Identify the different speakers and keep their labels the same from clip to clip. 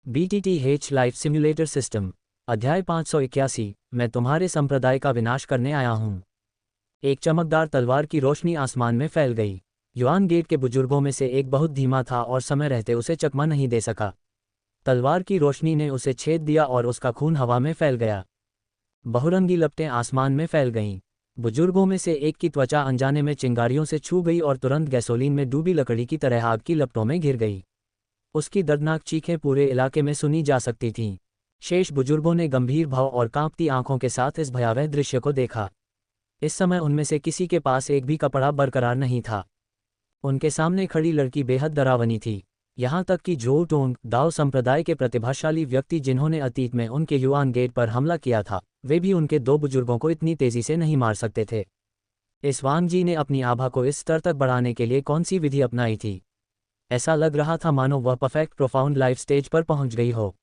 Speaker 1: BTTH life simulator system अध्याय 581। मैं तुम्हारे संप्रदाय का विनाश करने आया हूँ। एक चमकदार तलवार की रोशनी आसमान में फैल गई। युआन गेट के बुजुर्गों में से एक बहुत धीमा था और समय रहते उसे चकमा नहीं दे सका। तलवार की रोशनी ने उसे छेद दिया और उसका खून हवा में फैल गया। बहुरंगी लपटें आसमान में फैल गईं। बुजुर्गों में से एक की त्वचा अनजाने में चिंगारियों से छू गई और तुरंत गैसोलीन में डूबी लकड़ी की तरह आग की लपटों में घिर गई। उसकी दर्दनाक चीखें पूरे इलाके में सुनी जा सकती थीं। शेष बुजुर्गों ने गंभीर भाव और कांपती आंखों के साथ इस भयावह दृश्य को देखा। इस समय उनमें से किसी के पास एक भी कपड़ा बरकरार नहीं था। उनके सामने खड़ी लड़की बेहद डरावनी थी। यहाँ तक कि जो टोंग दाओ संप्रदाय के प्रतिभाशाली व्यक्ति जिन्होंने अतीत में उनके युआन गेट पर हमला किया था, वे भी उनके दो बुजुर्गों को इतनी तेजी से नहीं मार सकते थे। इस वांगजी ने अपनी आभा को इस स्तर तक बढ़ाने के लिए कौन सी विधि अपनाई थी? ऐसा लग रहा था मानो वह परफेक्ट प्रोफाउंड लाइफ स्टेज पर पहुंच गई हो।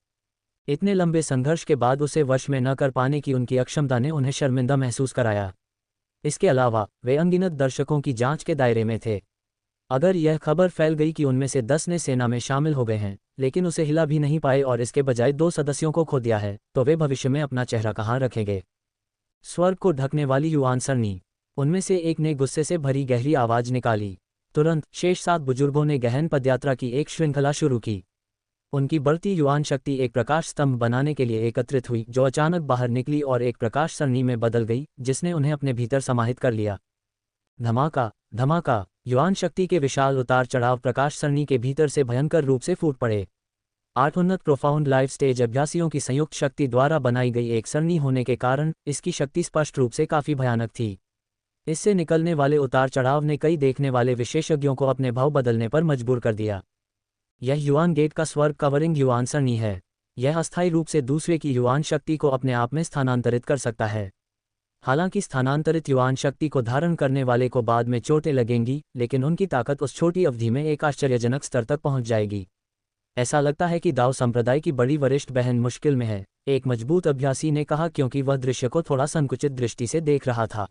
Speaker 1: इतने लंबे संघर्ष के बाद उसे वश में न कर पाने की उनकी अक्षमता ने उन्हें शर्मिंदा महसूस कराया। इसके अलावा वे अनगिनत दर्शकों की जांच के दायरे में थे। अगर यह खबर फैल गई कि उनमें से 10 ने सेना में शामिल हो गए हैं लेकिन उसे हिला भी नहीं पाए और इसके बजाय 2 सदस्यों को खो दिया है, तो वे भविष्य में अपना चेहरा कहाँ रखेंगे? स्वर्ग को ढकने वाली युआन सरनी, उनमें से एक ने गुस्से से भरी गहरी आवाज निकाली। तुरंत शेष 7 बुजुर्गों ने गहन पदयात्रा की एक श्रृंखला शुरू की। उनकी बढ़ती युआन शक्ति एक प्रकाश स्तंभ बनाने के लिए एकत्रित हुई, जो अचानक बाहर निकली और एक प्रकाश सरणी में बदल गई, जिसने उन्हें अपने भीतर समाहित कर लिया। धमाका धमाका, युआन शक्ति के विशाल उतार चढ़ाव प्रकाश सरणी के भीतर से भयंकर रूप से फूट पड़े। 8 उन्नत प्रोफाउंड लाइफ स्टेज अभ्यासियों की संयुक्त शक्ति द्वारा बनाई गई एक सरणी होने के कारण इसकी शक्ति स्पष्ट रूप से काफी भयानक थी। इससे निकलने वाले उतार चढ़ाव ने कई देखने वाले विशेषज्ञों को अपने भाव बदलने पर मजबूर कर दिया। यह युआन गेट का स्वर्ग कवरिंग युआन सरणी है। यह अस्थायी रूप से दूसरे की युआन शक्ति को अपने आप में स्थानांतरित कर सकता है। हालांकि स्थानांतरित युआन शक्ति को धारण करने वाले को बाद में चोटें लगेंगी, लेकिन उनकी ताकत उस छोटी अवधि में एक आश्चर्यजनक स्तर तक पहुंच जाएगी। ऐसा लगता है कि दाओ संप्रदाय की बड़ी वरिष्ठ बहन मुश्किल में है, एक मजबूत अभ्यासी ने कहा, क्योंकि वह दृश्य को थोड़ा संकुचित दृष्टि से देख रहा था।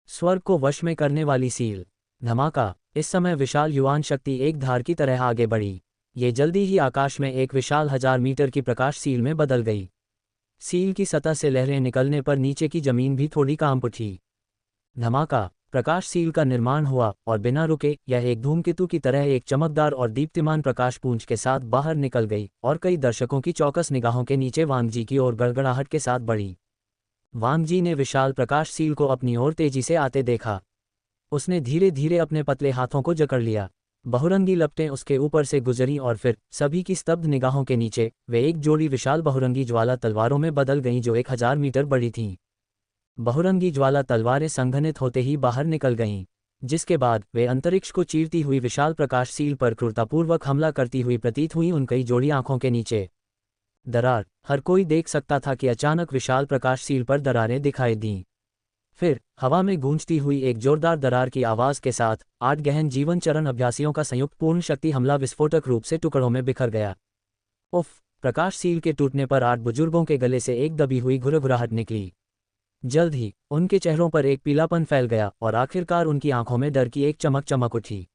Speaker 1: स्वर्ग को वश में करने वाली सील। धमाका, इस समय विशाल युआन शक्ति एक धार की तरह आगे बढ़ी। ये जल्दी ही आकाश में एक विशाल 1000 मीटर की प्रकाश सील में बदल गई। सील की सतह से लहरें निकलने पर नीचे की जमीन भी थोड़ी कांप उठी। धमाका, प्रकाश सील का निर्माण हुआ और बिना रुके यह एक धूमकेतु की तरह एक चमकदार और दीप्तिमान प्रकाश पुंज के साथ बाहर निकल गई और कई दर्शकों की चौकस निगाहों के नीचे वांगजी की ओर गड़गड़ाहट के साथ बढ़ी। वांगजी ने विशाल प्रकाश सील को अपनी ओर तेजी से आते देखा। उसने धीरे धीरे अपने पतले हाथों को जकड़ लिया। बहुरंगी लपटें उसके ऊपर से गुजरी और फिर सभी की स्तब्ध निगाहों के नीचे वे एक जोड़ी विशाल बहुरंगी ज्वाला तलवारों में बदल गईं, जो 1000 मीटर बड़ी थीं। बहुरंगी ज्वाला तलवारें संघनित होते ही बाहर निकल गईं, जिसके बाद वे अंतरिक्ष को चीरती हुई विशाल प्रकाश सील पर क्रूरतापूर्वक हमला करती हुई प्रतीत हुई उन कई जोड़ी आंखों के नीचे। दरार, हर कोई देख सकता था कि अचानक विशाल प्रकाश सील पर दरारें दिखाई दीं। फिर हवा में गूंजती हुई एक जोरदार दरार की आवाज के साथ 8 गहन जीवन चरण अभ्यासियों का संयुक्त पूर्ण शक्ति हमला विस्फोटक रूप से टुकड़ों में बिखर गया। उफ! प्रकाश सील के टूटने पर 8 बुजुर्गों के गले से एक दबी हुई घुरघुराहट निकली। जल्द ही उनके चेहरों पर एक पीलापन फैल गया और आखिरकार उनकी आंखों में डर की एक चमक चमक उठी।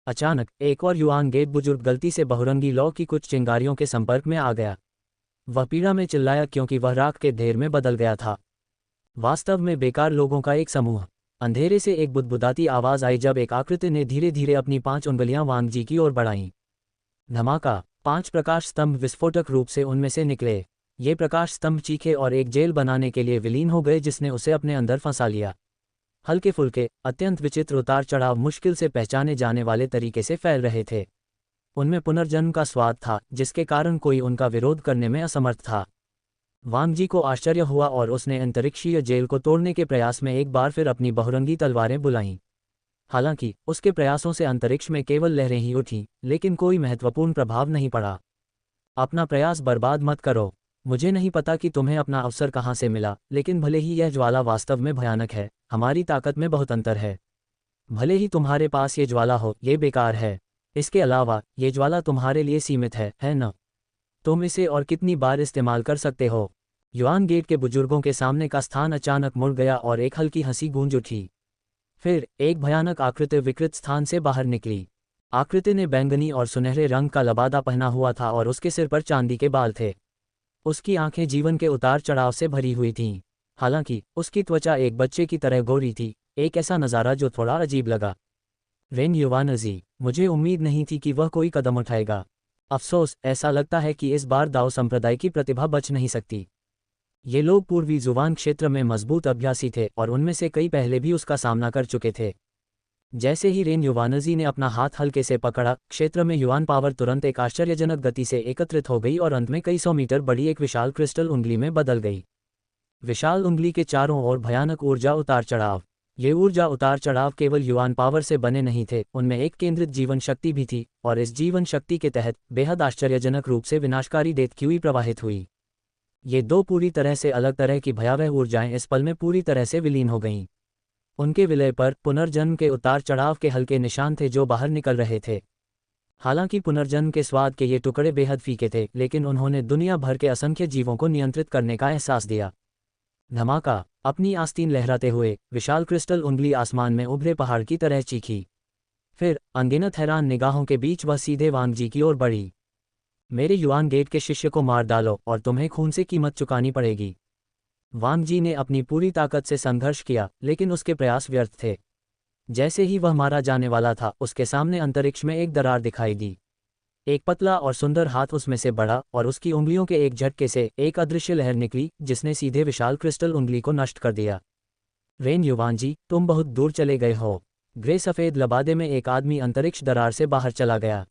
Speaker 1: अचानक एक और युआन गेट बुजुर्ग गलती से बहुरंगी लौ की कुछ चिंगारियों के संपर्क में आ गया। वह पीड़ा में चिल्लाया क्योंकि वह राख के ढेर में बदल गया था। वास्तव में बेकार लोगों का एक समूह। अंधेरे से एक बुदबुदाती आवाज आई जब एक आकृति ने धीरे धीरे अपनी 5 उंगलियां वांगजी की ओर बढ़ाईं। धमाका, 5 प्रकाश स्तंभ विस्फोटक रूप से उनमें से निकले। ये प्रकाश स्तंभ चीखे और एक जेल बनाने के लिए विलीन हो गए, जिसने उसे अपने अंदर फंसा लिया। हल्के फुल्के अत्यंत विचित्र उतार चढ़ाव मुश्किल से पहचाने जाने वाले तरीके से फैल रहे थे। उनमें पुनर्जन्म का स्वाद था, जिसके कारण कोई उनका विरोध करने में असमर्थ था। वांगजी को आश्चर्य हुआ और उसने अंतरिक्षीय जेल को तोड़ने के प्रयास में एक बार फिर अपनी बहुरंगी तलवारें बुलाईं। हालांकि उसके प्रयासों से अंतरिक्ष में केवल लहरें ही उठीं, लेकिन कोई महत्वपूर्ण प्रभाव नहीं पड़ा। अपना प्रयास बर्बाद मत करो। मुझे नहीं पता कि तुम्हें अपना अवसर कहाँ से मिला, लेकिन भले ही यह ज्वाला वास्तव में भयानक है, हमारी ताकत में बहुत अंतर है। भले ही तुम्हारे पास ये ज्वाला हो, ये बेकार है। इसके अलावा ये ज्वाला तुम्हारे लिए सीमित है न? तुम इसे और कितनी बार इस्तेमाल कर सकते हो? युआन गेट के बुजुर्गों के सामने का स्थान अचानक मुड़ गया और एक हल्की हंसी गूंज उठी। फिर एक भयानक आकृति विकृत स्थान से बाहर निकली। आकृति ने बैंगनी और सुनहरे रंग का लबादा पहना हुआ था और उसके सिर पर चांदी के बाल थे। उसकी आंखें जीवन के उतार चढ़ाव से भरी हुई थीं। हालांकि उसकी त्वचा एक बच्चे की तरह गोरी थी, एक ऐसा नज़ारा जो थोड़ा अजीब लगा। रेन युवानजी, मुझे उम्मीद नहीं थी कि वह कोई कदम उठाएगा। अफसोस, ऐसा लगता है कि इस बार दाओ संप्रदाय की प्रतिभा बच नहीं सकती। ये लोग पूर्वी जुबान क्षेत्र में मजबूत अभ्यासी थे और उनमें से कई पहले भी उसका सामना कर चुके थे। जैसे ही रेन युवानजी ने अपना हाथ हल्के से पकड़ा, क्षेत्र में युवान पावर तुरंत एक आश्चर्यजनक गति से एकत्रित हो गई और अंत में कई 100 मीटर बड़ी एक विशाल क्रिस्टल उंगली में बदल गई। विशाल उंगली के चारों ओर भयानक ऊर्जा उतार चढ़ाव। ये ऊर्जा उतार चढ़ाव केवल युवान पावर से बने नहीं थे, उनमें एक केंद्रित जीवन शक्ति भी थी, और इस जीवन शक्ति के तहत बेहद आश्चर्यजनक रूप से विनाशकारी डेथ क्यूई प्रवाहित हुई। ये दो पूरी तरह से अलग तरह की भयावह ऊर्जाएं इस पल में पूरी तरह से विलीन हो गईं। उनके विलय पर पुनर्जन्म के उतार चढ़ाव के हल्के निशान थे जो बाहर निकल रहे थे। हालांकि पुनर्जन्म के स्वाद के ये टुकड़े बेहद फीके थे, लेकिन उन्होंने दुनिया भर के असंख्य जीवों को नियंत्रित करने का एहसास दिया। धमाका! अपनी आस्तीन लहराते हुए विशाल क्रिस्टल उंगली आसमान में उभरे पहाड़ की तरह चीखी। फिर अनगिनत हैरान निगाहों के बीच वह सीधे वांग जी की ओर बढ़ी। मेरे युआन गेट के शिष्य को मार डालो और तुम्हें खून से कीमत चुकानी पड़ेगी। वांग जी ने अपनी पूरी ताकत से संघर्ष किया, लेकिन उसके प्रयास व्यर्थ थे। जैसे ही वह मारा जाने वाला था, उसके सामने अंतरिक्ष में एक दरार दिखाई दी। एक पतला और सुंदर हाथ उसमें से बढ़ा और उसकी उंगलियों के एक झटके से एक अदृश्य लहर निकली जिसने सीधे विशाल क्रिस्टल उंगली को नष्ट कर दिया। रेन युवानजी, तुम बहुत दूर चले गए हो। ग्रे सफ़ेद लबादे में एक आदमी अंतरिक्ष दरार से बाहर चला गया।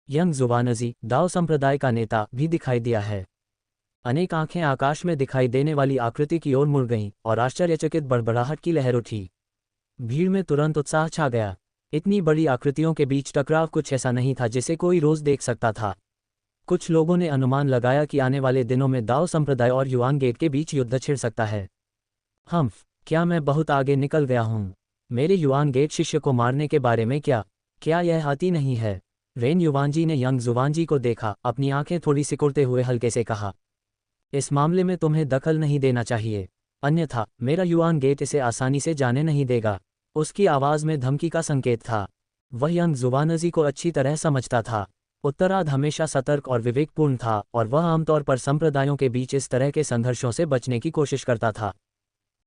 Speaker 1: यंग जुवानजी, दाओ संप्रदाय का नेता, भी दिखाई दिया है। अनेक आंखें आकाश में दिखाई देने वाली आकृति की ओर मुड़ गईं और आश्चर्यचकित बड़बड़ाहट की लहर उठी। भीड़ में तुरंत उत्साह छा गया। इतनी बड़ी आकृतियों के बीच टकराव कुछ ऐसा नहीं था जिसे कोई रोज देख सकता था। कुछ लोगों ने अनुमान लगाया कि आने वाले दिनों में दाओ संप्रदाय और युआन गेट के बीच युद्ध छिड़ सकता है। क्या मैं बहुत आगे निकल गया हूँ? मेरे युआन गेट शिष्य को मारने के बारे में क्या यह हाथी नहीं है? रेन युवानजी ने यंग जुवानजी को देखा, अपनी आंखें थोड़ी सिकुड़ते हुए हल्के से कहा, इस मामले में तुम्हें दखल नहीं देना चाहिए, अन्यथा मेरा युआन गेट इसे आसानी से जाने नहीं देगा। उसकी आवाज़ में धमकी का संकेत था। वह यंग जुवानजी को अच्छी तरह समझता था। उत्तरार्ध हमेशा सतर्क और विवेकपूर्ण था और वह आमतौर पर संप्रदायों के बीच इस तरह के संघर्षों से बचने की कोशिश करता था।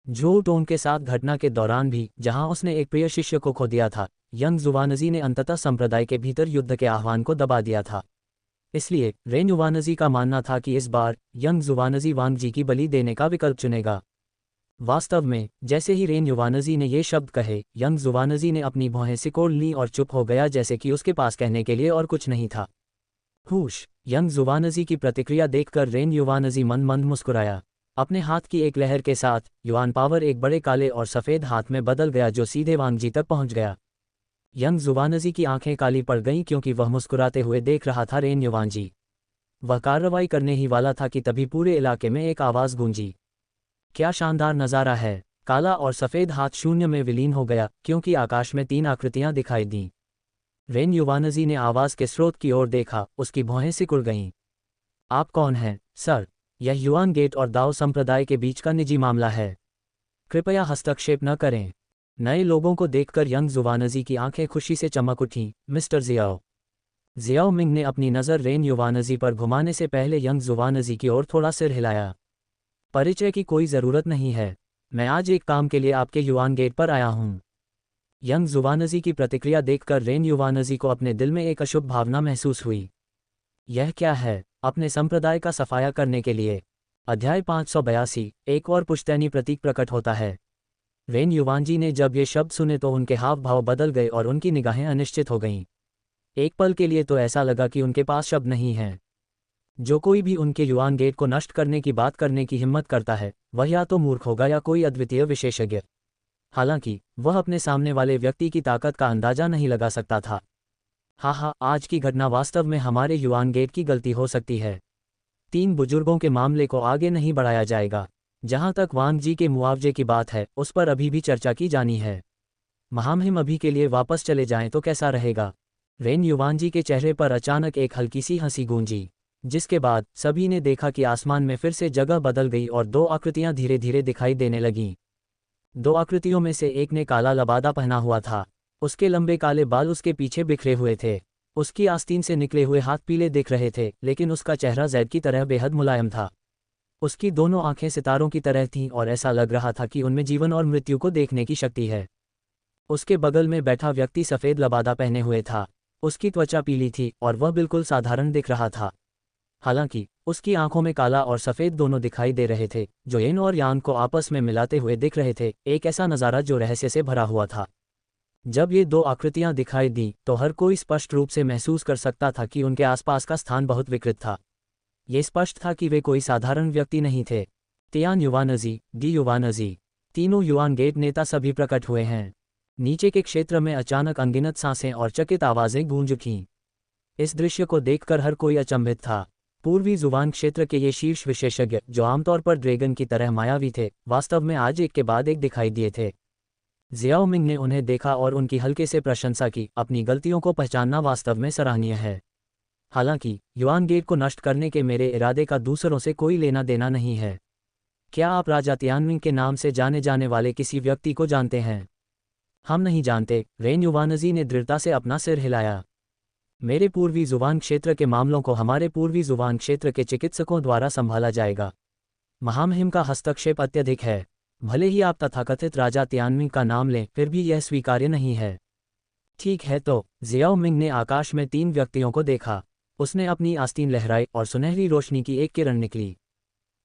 Speaker 1: जो टोन के साथ घटना के दौरान भी, जहां उसने एक प्रिय शिष्य को खो दिया था, यंग जुवानजी ने अंततः संप्रदाय के भीतर युद्ध के आह्वान को दबा दिया था। इसलिए रेन युवानजी का मानना था कि इस बार यंग जुवानजी वांग जी की बलि देने का विकल्प चुनेगा। वास्तव में जैसे ही रेन युवानजी ने ये शब्द कहे, यंग जुवानजी ने अपनी भौहें सिकोड़ ली और चुप हो गया, जैसे कि उसके पास कहने के लिए और कुछ नहीं था। हुश! यंग जुवानजी की प्रतिक्रिया देखकर रेन युवानजी मंद मंद मुस्कुराया। अपने हाथ की एक लहर के साथ युआन पावर एक बड़े काले और सफ़ेद हाथ में बदल गया जो सीधे वांग जी तक पहुंच गया। यंग जुवानजी की आंखें काली पड़ गईं क्योंकि वह मुस्कुराते हुए देख रहा था रेन युवानजी। वह कार्रवाई करने ही वाला था कि तभी पूरे इलाके में एक आवाज़ गूंजी। क्या शानदार नज़ारा है! काला और सफ़ेद हाथ शून्य में विलीन हो गया क्योंकि आकाश में 3 आकृतियां दिखाई दीं। रेन युवानजी ने आवाज़ के स्रोत की ओर देखा, उसकी भौहें सिकुड़ गईं। आप कौन हैं, सर? यह युआन गेट और दाओ संप्रदाय के बीच का निजी मामला है। कृपया हस्तक्षेप न करें। नए लोगों को देखकर यंग जुवानजी की आंखें खुशी से चमक उठीं। Mister Xiao. जियाओ मिंग ने अपनी नज़र रेन युवानजी पर घुमाने से पहले यंग जुवानजी की ओर थोड़ा सिर हिलाया। परिचय की कोई ज़रूरत नहीं है। मैं आज एक काम के लिए आपके युआन गेट पर आया हूँ। यंग जुवानजी की प्रतिक्रिया देखकर रेन युवानजी को अपने दिल में एक अशुभ भावना महसूस हुई। यह क्या है? अपने संप्रदाय का सफाया करने के लिए। अध्याय 582, एक और पुश्तैनी प्रतीक प्रकट होता है। रेन युवानजी ने जब ये शब्द सुने तो उनके हाव भाव बदल गए और उनकी निगाहें अनिश्चित हो गईं। एक पल के लिए तो ऐसा लगा कि उनके पास शब्द नहीं हैं। जो कोई भी उनके युआन गेट को नष्ट करने की बात करने की हिम्मत करता है, वह या तो मूर्ख होगा या कोई अद्वितीय विशेषज्ञ। हालांकि वह अपने सामने वाले व्यक्ति की ताकत का अंदाजा नहीं लगा सकता था। हाँ, आज की घटना वास्तव में हमारे युआन गेट की गलती हो सकती है। 3 बुजुर्गों के मामले को आगे नहीं बढ़ाया जाएगा। जहां तक वांग जी के मुआवजे की बात है, उस पर अभी भी चर्चा की जानी है। हम अभी के लिए वापस चले जाएं तो कैसा रहेगा? रेन युवानजी के चेहरे पर अचानक एक हल्की सी हंसी गूंजी, जिसके बाद सभी ने देखा कि आसमान में फिर से जगह बदल गई और 2 आकृतियां धीरे धीरे दिखाई देने लगीं। 2 आकृतियों में से एक ने काला लबादा पहना हुआ था। उसके लंबे काले बाल उसके पीछे बिखरे हुए थे। उसकी आस्तीन से निकले हुए हाथ पीले दिख रहे थे, लेकिन उसका चेहरा जैद की तरह बेहद मुलायम था। उसकी दोनों आंखें सितारों की तरह थीं और ऐसा लग रहा था कि उनमें जीवन और मृत्यु को देखने की शक्ति है। उसके बगल में बैठा व्यक्ति सफ़ेद लबादा पहने हुए था। उसकी त्वचा पीली थी और वह बिल्कुल साधारण दिख रहा था। हालांकि उसकी आंखों में काला और सफ़ेद दोनों दिखाई दे रहे थे, जो यिन और यांग को आपस में मिलाते हुए दिख रहे थे, एक ऐसा नज़ारा जो रहस्य से भरा हुआ था। जब ये दो आकृतियां दिखाई दी तो हर कोई स्पष्ट रूप से महसूस कर सकता था कि उनके आसपास का स्थान बहुत विकृत था। ये स्पष्ट था कि वे कोई साधारण व्यक्ति नहीं थे। तियान युवानजी, डी युवानजी, तीनों युआन गेट नेता सभी प्रकट हुए हैं। नीचे के क्षेत्र में अचानक अनगिनत सांसें और चकित आवाज़ें गूंज उठीं। इस दृश्य को देखकर हर कोई अचंभित था। पूर्वी जुबान क्षेत्र के ये शीर्ष विशेषज्ञ, जो आमतौर पर ड्रैगन की तरह मायावी थे, वास्तव में आज एक के बाद एक दिखाई दिए थे। जियाओ मिंग ने उन्हें देखा और उनकी हल्के से प्रशंसा की। अपनी गलतियों को पहचानना वास्तव में सराहनीय है। हालांकि युआन गेट को नष्ट करने के मेरे इरादे का दूसरों से कोई लेना देना नहीं है। क्या आप राजा तियानमिंग के नाम से जाने जाने वाले किसी व्यक्ति को जानते हैं? हम नहीं जानते, रेन युवानजी ने दृढ़ता से अपना सिर हिलाया। मेरे पूर्वी जुबान क्षेत्र के मामलों को हमारे पूर्वी जुबान क्षेत्र के चिकित्सकों द्वारा संभाला जाएगा। महामहिम का हस्तक्षेप अत्यधिक है। भले ही आप तथाकथित राजा तियानमिंग का नाम लें, फिर भी यह स्वीकार्य नहीं है। ठीक है तो, जियाओ मिंग ने आकाश में 3 व्यक्तियों को देखा। उसने अपनी आस्तीन लहराई और सुनहरी रोशनी की एक किरण निकली।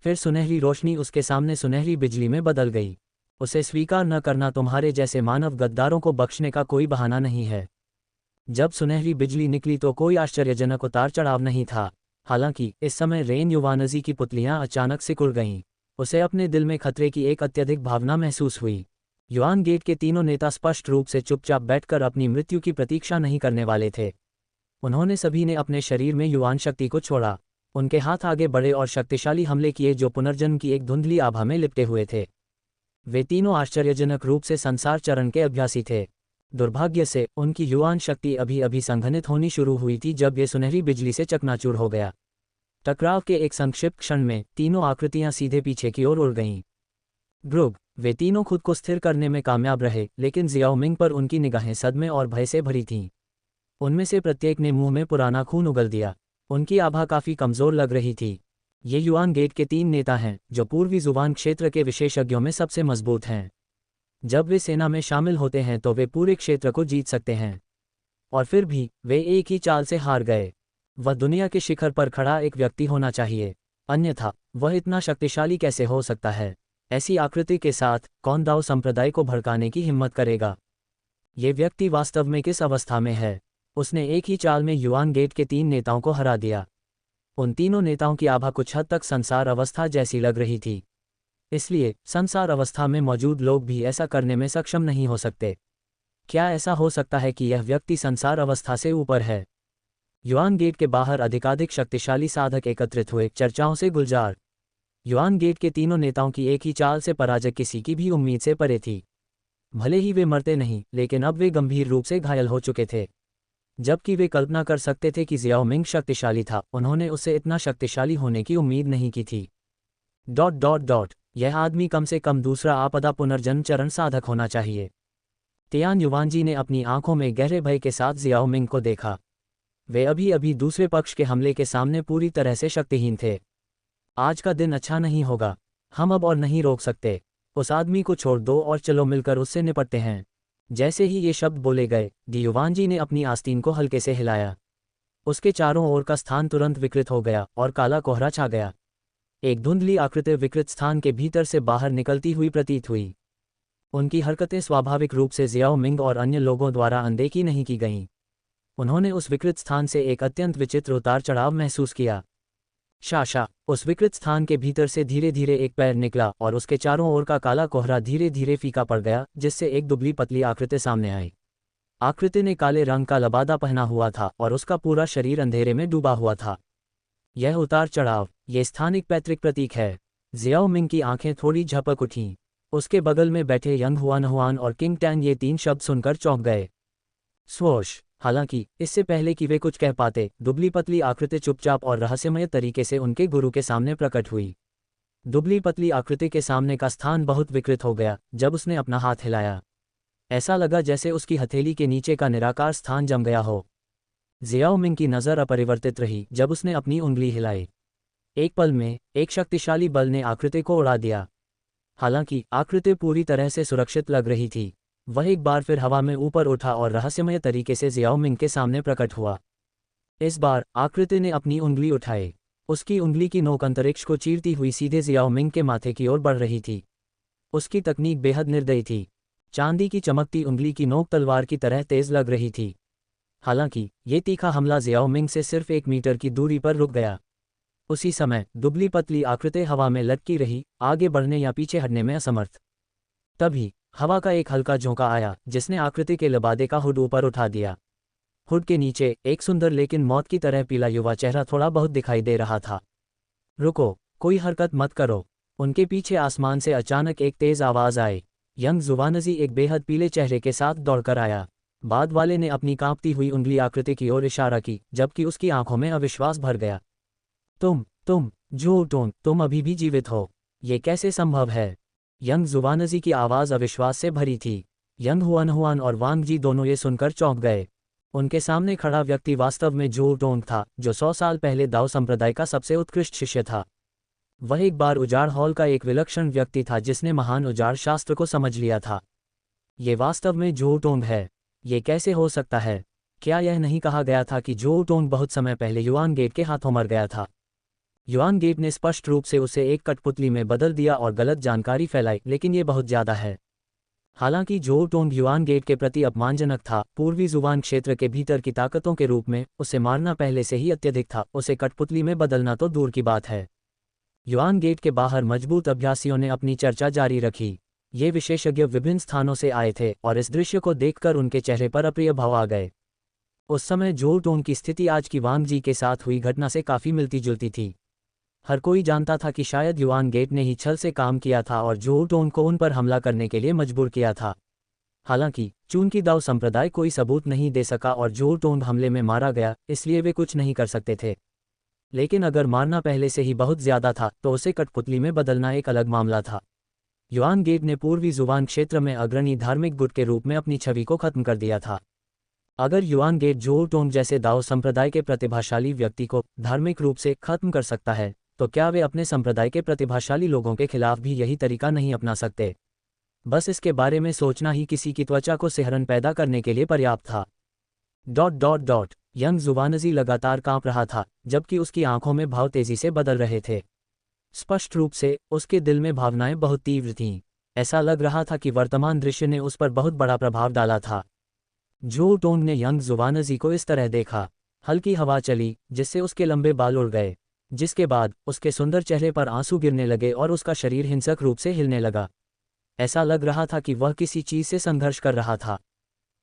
Speaker 1: फिर सुनहरी रोशनी उसके सामने सुनहरी बिजली में बदल गई। उसे स्वीकार न करना तुम्हारे जैसे मानव गद्दारों को बख्शने का कोई बहाना नहीं है। जब सुनहरी बिजली निकली तो कोई आश्चर्यजनक उतार चढ़ाव नहीं था। हालांकि इस समय रेन युवानजी की पुतलियां अचानक सिकुड़ गईं। उसे अपने दिल में खतरे की एक अत्यधिक भावना महसूस हुई। युआन गेट के तीनों नेता स्पष्ट रूप से चुपचाप बैठकर अपनी मृत्यु की प्रतीक्षा नहीं करने वाले थे। उन्होंने सभी ने अपने शरीर में युआन शक्ति को छोड़ा। उनके हाथ आगे बढ़े और शक्तिशाली हमले किए जो पुनर्जन्म की एक धुंधली आभा में लिपटे हुए थे। वे तीनों आश्चर्यजनक रूप से संसार चरण के अभ्यासी थे। दुर्भाग्य से उनकी युआन शक्ति अभी अभी संघनित होनी शुरू हुई थी जब ये सुनहरी बिजली से चकनाचूर हो गया। टकराव के एक संक्षिप्त क्षण में तीनों आकृतियां सीधे पीछे की ओर उड़ गईं। ग्रुग, वे तीनों खुद को स्थिर करने में कामयाब रहे, लेकिन जियाओ मिंग पर उनकी निगाहें सदमे और भय से भरी थीं। उनमें से प्रत्येक ने मुंह में पुराना खून उगल दिया। उनकी आभा काफी कमजोर लग रही थी। ये युआन गेट के 3 नेता हैं, जो पूर्वी जुबान क्षेत्र के विशेषज्ञों में सबसे मजबूत हैं। जब वे सेना में शामिल होते हैं तो वे पूरे क्षेत्र को जीत सकते हैं। और फिर भी वे एक ही चाल से हार गए। वह दुनिया के शिखर पर खड़ा एक व्यक्ति होना चाहिए, अन्यथा वह इतना शक्तिशाली कैसे हो सकता है? ऐसी आकृति के साथ कौन दाओ संप्रदाय को भड़काने की हिम्मत करेगा? ये व्यक्ति वास्तव में किस अवस्था में है? उसने एक ही चाल में युआन गेट के 3 नेताओं को हरा दिया। उन तीनों नेताओं की आभा कुछ हद तक संसार अवस्था जैसी लग रही थी। इसलिए संसार अवस्था में मौजूद लोग भी ऐसा करने में सक्षम नहीं हो सकते। क्या ऐसा हो सकता है कि यह व्यक्ति संसार अवस्था से ऊपर है? युआन गेट के बाहर अधिकाधिक शक्तिशाली साधक एकत्रित हुए, चर्चाओं से गुलजार। युआन गेट के तीनों नेताओं की एक ही चाल से पराजय किसी की भी उम्मीद से परे थी। भले ही वे मरते नहीं, लेकिन अब वे गंभीर रूप से घायल हो चुके थे। जबकि वे कल्पना कर सकते थे कि जियाओ मिंग शक्तिशाली था, उन्होंने उससे इतना शक्तिशाली होने की उम्मीद नहीं की थी। ... यह आदमी कम से कम दूसरा आपदा पुनर्जन्म चरण साधक होना चाहिए। तियान युवानजी ने अपनी आंखों में गहरे भय के साथ जियाओ मिंग को देखा। वे अभी अभी दूसरे पक्ष के हमले के सामने पूरी तरह से शक्तिहीन थे। आज का दिन अच्छा नहीं होगा। हम अब और नहीं रोक सकते। उस आदमी को छोड़ दो और चलो मिलकर उससे निपटते हैं। जैसे ही ये शब्द बोले गए, डी युवानजी ने अपनी आस्तीन को हल्के से हिलाया। उसके चारों ओर का स्थान तुरंत विकृत हो गया और काला कोहरा छा गया। एक धुंधली आकृति विकृत स्थान के भीतर से बाहर निकलती हुई प्रतीत हुई। उनकी हरकतें स्वाभाविक रूप से जियाओ मिंग और अन्य लोगों द्वारा अनदेखी नहीं की गईं। उन्होंने उस विकृत स्थान से एक अत्यंत विचित्र उतार चढ़ाव महसूस किया। शाशा, उस विकृत स्थान के भीतर से धीरे धीरे एक पैर निकला और उसके चारों ओर का काला कोहरा धीरे धीरे फीका पड़ गया, जिससे एक दुबली पतली आकृति सामने आई। आकृति ने काले रंग का लबादा पहना हुआ था और उसका पूरा शरीर अंधेरे में डूबा हुआ था। यह उतार चढ़ाव, ये स्थानिक पैतृक प्रतीक है। जियाओ मिंग की आंखें थोड़ी झपक उठीं। उसके बगल में बैठे यंग हुआन और किंग टैन ये 3 शब्द सुनकर चौंक गए। स्वोश। हालांकि इससे पहले कि वे कुछ कह पाते, दुबली पतली आकृति चुपचाप और रहस्यमय तरीके से उनके गुरु के सामने प्रकट हुई। दुबली पतली आकृति के सामने का स्थान बहुत विकृत हो गया जब उसने अपना हाथ हिलाया। ऐसा लगा जैसे उसकी हथेली के नीचे का निराकार स्थान जम गया हो। जियाओ मिंग की नज़र अपरिवर्तित रही जब उसने अपनी उंगली हिलाई। एक पल में एक शक्तिशाली बल ने आकृति को उड़ा दिया। हालांकि आकृति पूरी तरह से सुरक्षित लग रही थी, वह एक बार फिर हवा में ऊपर उठा और रहस्यमय तरीके से जियाओ मिंग के सामने प्रकट हुआ। इस बार आकृति ने अपनी उंगली उठाई। उसकी उंगली की नोक अंतरिक्ष को चीरती हुई सीधे जियाओ मिंग के माथे की ओर बढ़ रही थी। उसकी तकनीक बेहद निर्दयी थी। चांदी की चमकती उंगली की नोक तलवार की तरह तेज लग रही थी। हालांकि ये तीखा हमला जियाओ मिंग से सिर्फ 1 मीटर की दूरी पर रुक गया। उसी समय दुबली पतली आकृति हवा में लटकी रही, आगे बढ़ने या पीछे हटने में असमर्थ। तभी हवा का एक हल्का झोंका आया जिसने आकृति के लबादे का हुड ऊपर उठा दिया। हुड के नीचे एक सुंदर लेकिन मौत की तरह पीला युवा चेहरा थोड़ा बहुत दिखाई दे रहा था। रुको, कोई हरकत मत करो। उनके पीछे आसमान से अचानक एक तेज आवाज आई। यंग जुवानजी एक बेहद पीले चेहरे के साथ दौड़कर आया। बाद वाले ने अपनी कांपती हुई उंगली आकृति की ओर इशारा की, जबकि उसकी आंखों में अविश्वास भर गया। तुम झूठों, तुम अभी भी जीवित हो। ये कैसे संभव है? यंग जुवानजी की आवाज़ अविश्वास से भरी थी। यंग हुआन और वांग जी दोनों ये सुनकर चौंक गए। उनके सामने खड़ा व्यक्ति वास्तव में जू टोंग था, जो 100 साल पहले दाओ संप्रदाय का सबसे उत्कृष्ट शिष्य था। वह एक बार उजाड़ हॉल का एक विलक्षण व्यक्ति था जिसने महान उजाड़ शास्त्र को समझ लिया था। ये वास्तव में जू टोंग है। ये कैसे हो सकता है? क्या यह नहीं कहा गया था कि जू टोंग बहुत समय पहले युआन गेट के हाथों मर गया था? युआन गेट ने स्पष्ट रूप से उसे एक कठपुतली में बदल दिया और गलत जानकारी फैलाई, लेकिन ये बहुत ज़्यादा है। हालांकि जो टोंग युआन गेट के प्रति अपमानजनक था, पूर्वी जुबान क्षेत्र के भीतर की ताकतों के रूप में उसे मारना पहले से ही अत्यधिक था, उसे कठपुतली में बदलना तो दूर की बात है। युआन गेट के बाहर मजबूत अभ्यासियों ने अपनी चर्चा जारी रखी। ये विशेषज्ञ विभिन्न स्थानों से आए थे और इस दृश्य को देखकर उनके चेहरे पर अप्रिय भाव आ गए। उस समय जो टोंग की स्थिति आज की वांग जी के साथ हुई घटना से काफ़ी मिलती जुलती थी। हर कोई जानता था कि शायद युआन गेट ने ही छल से काम किया था और जो टोंग को उन पर हमला करने के लिए मजबूर किया था। हालांकि चूंकि दाओ संप्रदाय कोई सबूत नहीं दे सका और जो टोंग हमले में मारा गया, इसलिए वे कुछ नहीं कर सकते थे। लेकिन अगर मारना पहले से ही बहुत ज़्यादा था तो उसे कठपुतली में बदलना एक अलग मामला था। युआन गेट ने पूर्वी जुबान क्षेत्र में अग्रणी धार्मिक गुट के रूप में अपनी छवि को खत्म कर दिया था। अगर युआन गेट जो टोंग जैसे दाओ संप्रदाय के प्रतिभाशाली व्यक्ति को धार्मिक रूप से खत्म कर सकता है, तो क्या वे अपने संप्रदाय के प्रतिभाशाली लोगों के खिलाफ भी यही तरीका नहीं अपना सकते? बस इसके बारे में सोचना ही किसी की त्वचा को सिहरन पैदा करने के लिए पर्याप्त था। यंग जुबानजी लगातार कांप रहा था, जबकि उसकी आंखों में भाव तेजी से बदल रहे थे। स्पष्ट रूप से उसके दिल में भावनाएं बहुत तीव्र थीं। ऐसा लग रहा था कि वर्तमान दृश्य ने उस पर बहुत बड़ा प्रभाव डाला था। जो टोंग ने यंग जुबानजी को इस तरह देखा। हल्की हवा चली जिससे उसके लंबे बाल उड़ गए, जिसके बाद उसके सुंदर चेहरे पर आंसू गिरने लगे और उसका शरीर हिंसक रूप से हिलने लगा। ऐसा लग रहा था कि वह किसी चीज से संघर्ष कर रहा था।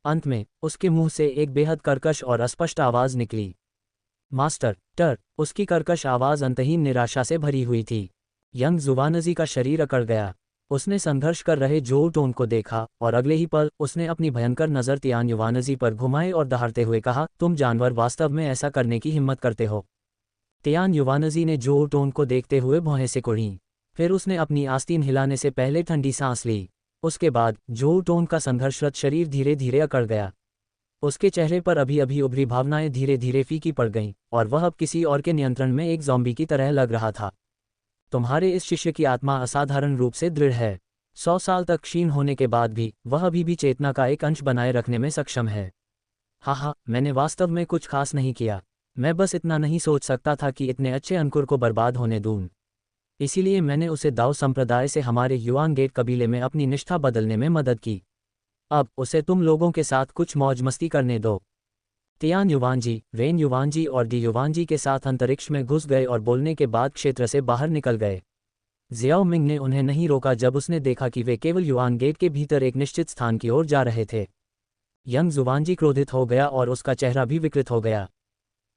Speaker 1: अंत में उसके मुंह से एक बेहद कर्कश और अस्पष्ट आवाज निकली, मास्टर। उसकी कर्कश आवाज अंतहीन निराशा से भरी हुई थी। यंग जुबानजी का शरीर अकड़ गया। उसने संघर्ष कर रहे जो टोंग को देखा और अगले ही पल उसने अपनी भयंकर नज़र तियान युवानजी पर घुमाए और दहाड़ते हुए कहा, तुम जानवर वास्तव में ऐसा करने की हिम्मत करते हो? तियान युवानजी ने जो टोंग को देखते हुए भौहें से कुढ़ीं। फिर उसने अपनी आस्तीन हिलाने से पहले ठंडी सांस ली। उसके बाद जो टोंग का संघर्षरत शरीर धीरे धीरे अकड़ गया। उसके चेहरे पर अभी अभी उभरी भावनाएं धीरे धीरे फीकी पड़ गईं और वह अब किसी और के नियंत्रण में एक ज़ॉम्बी की तरह लग रहा था। तुम्हारे इस शिष्य की आत्मा असाधारण रूप से दृढ़ है। 100 साल तक क्षीण होने के बाद भी वह अभी भी चेतना का एक अंश बनाए रखने में सक्षम है। हाँ, मैंने वास्तव में कुछ खास नहीं किया। मैं बस इतना नहीं सोच सकता था कि इतने अच्छे अंकुर को बर्बाद होने दूं। इसीलिए मैंने उसे दाओ संप्रदाय से हमारे युआन गेट कबीले में अपनी निष्ठा बदलने में मदद की। अब उसे तुम लोगों के साथ कुछ मौज मस्ती करने दो। तियान युवानजी, वेन युवानजी और डी युवानजी के साथ अंतरिक्ष में घुस गए और बोलने के बाद क्षेत्र से बाहर निकल गए। जियाओ मिंग ने उन्हें नहीं रोका जब उसने देखा कि वे केवल युआन गेट के भीतर एक निश्चित स्थान की ओर जा रहे थे। यंग जुवानजी क्रोधित हो गया और उसका चेहरा भी विकृत हो गया।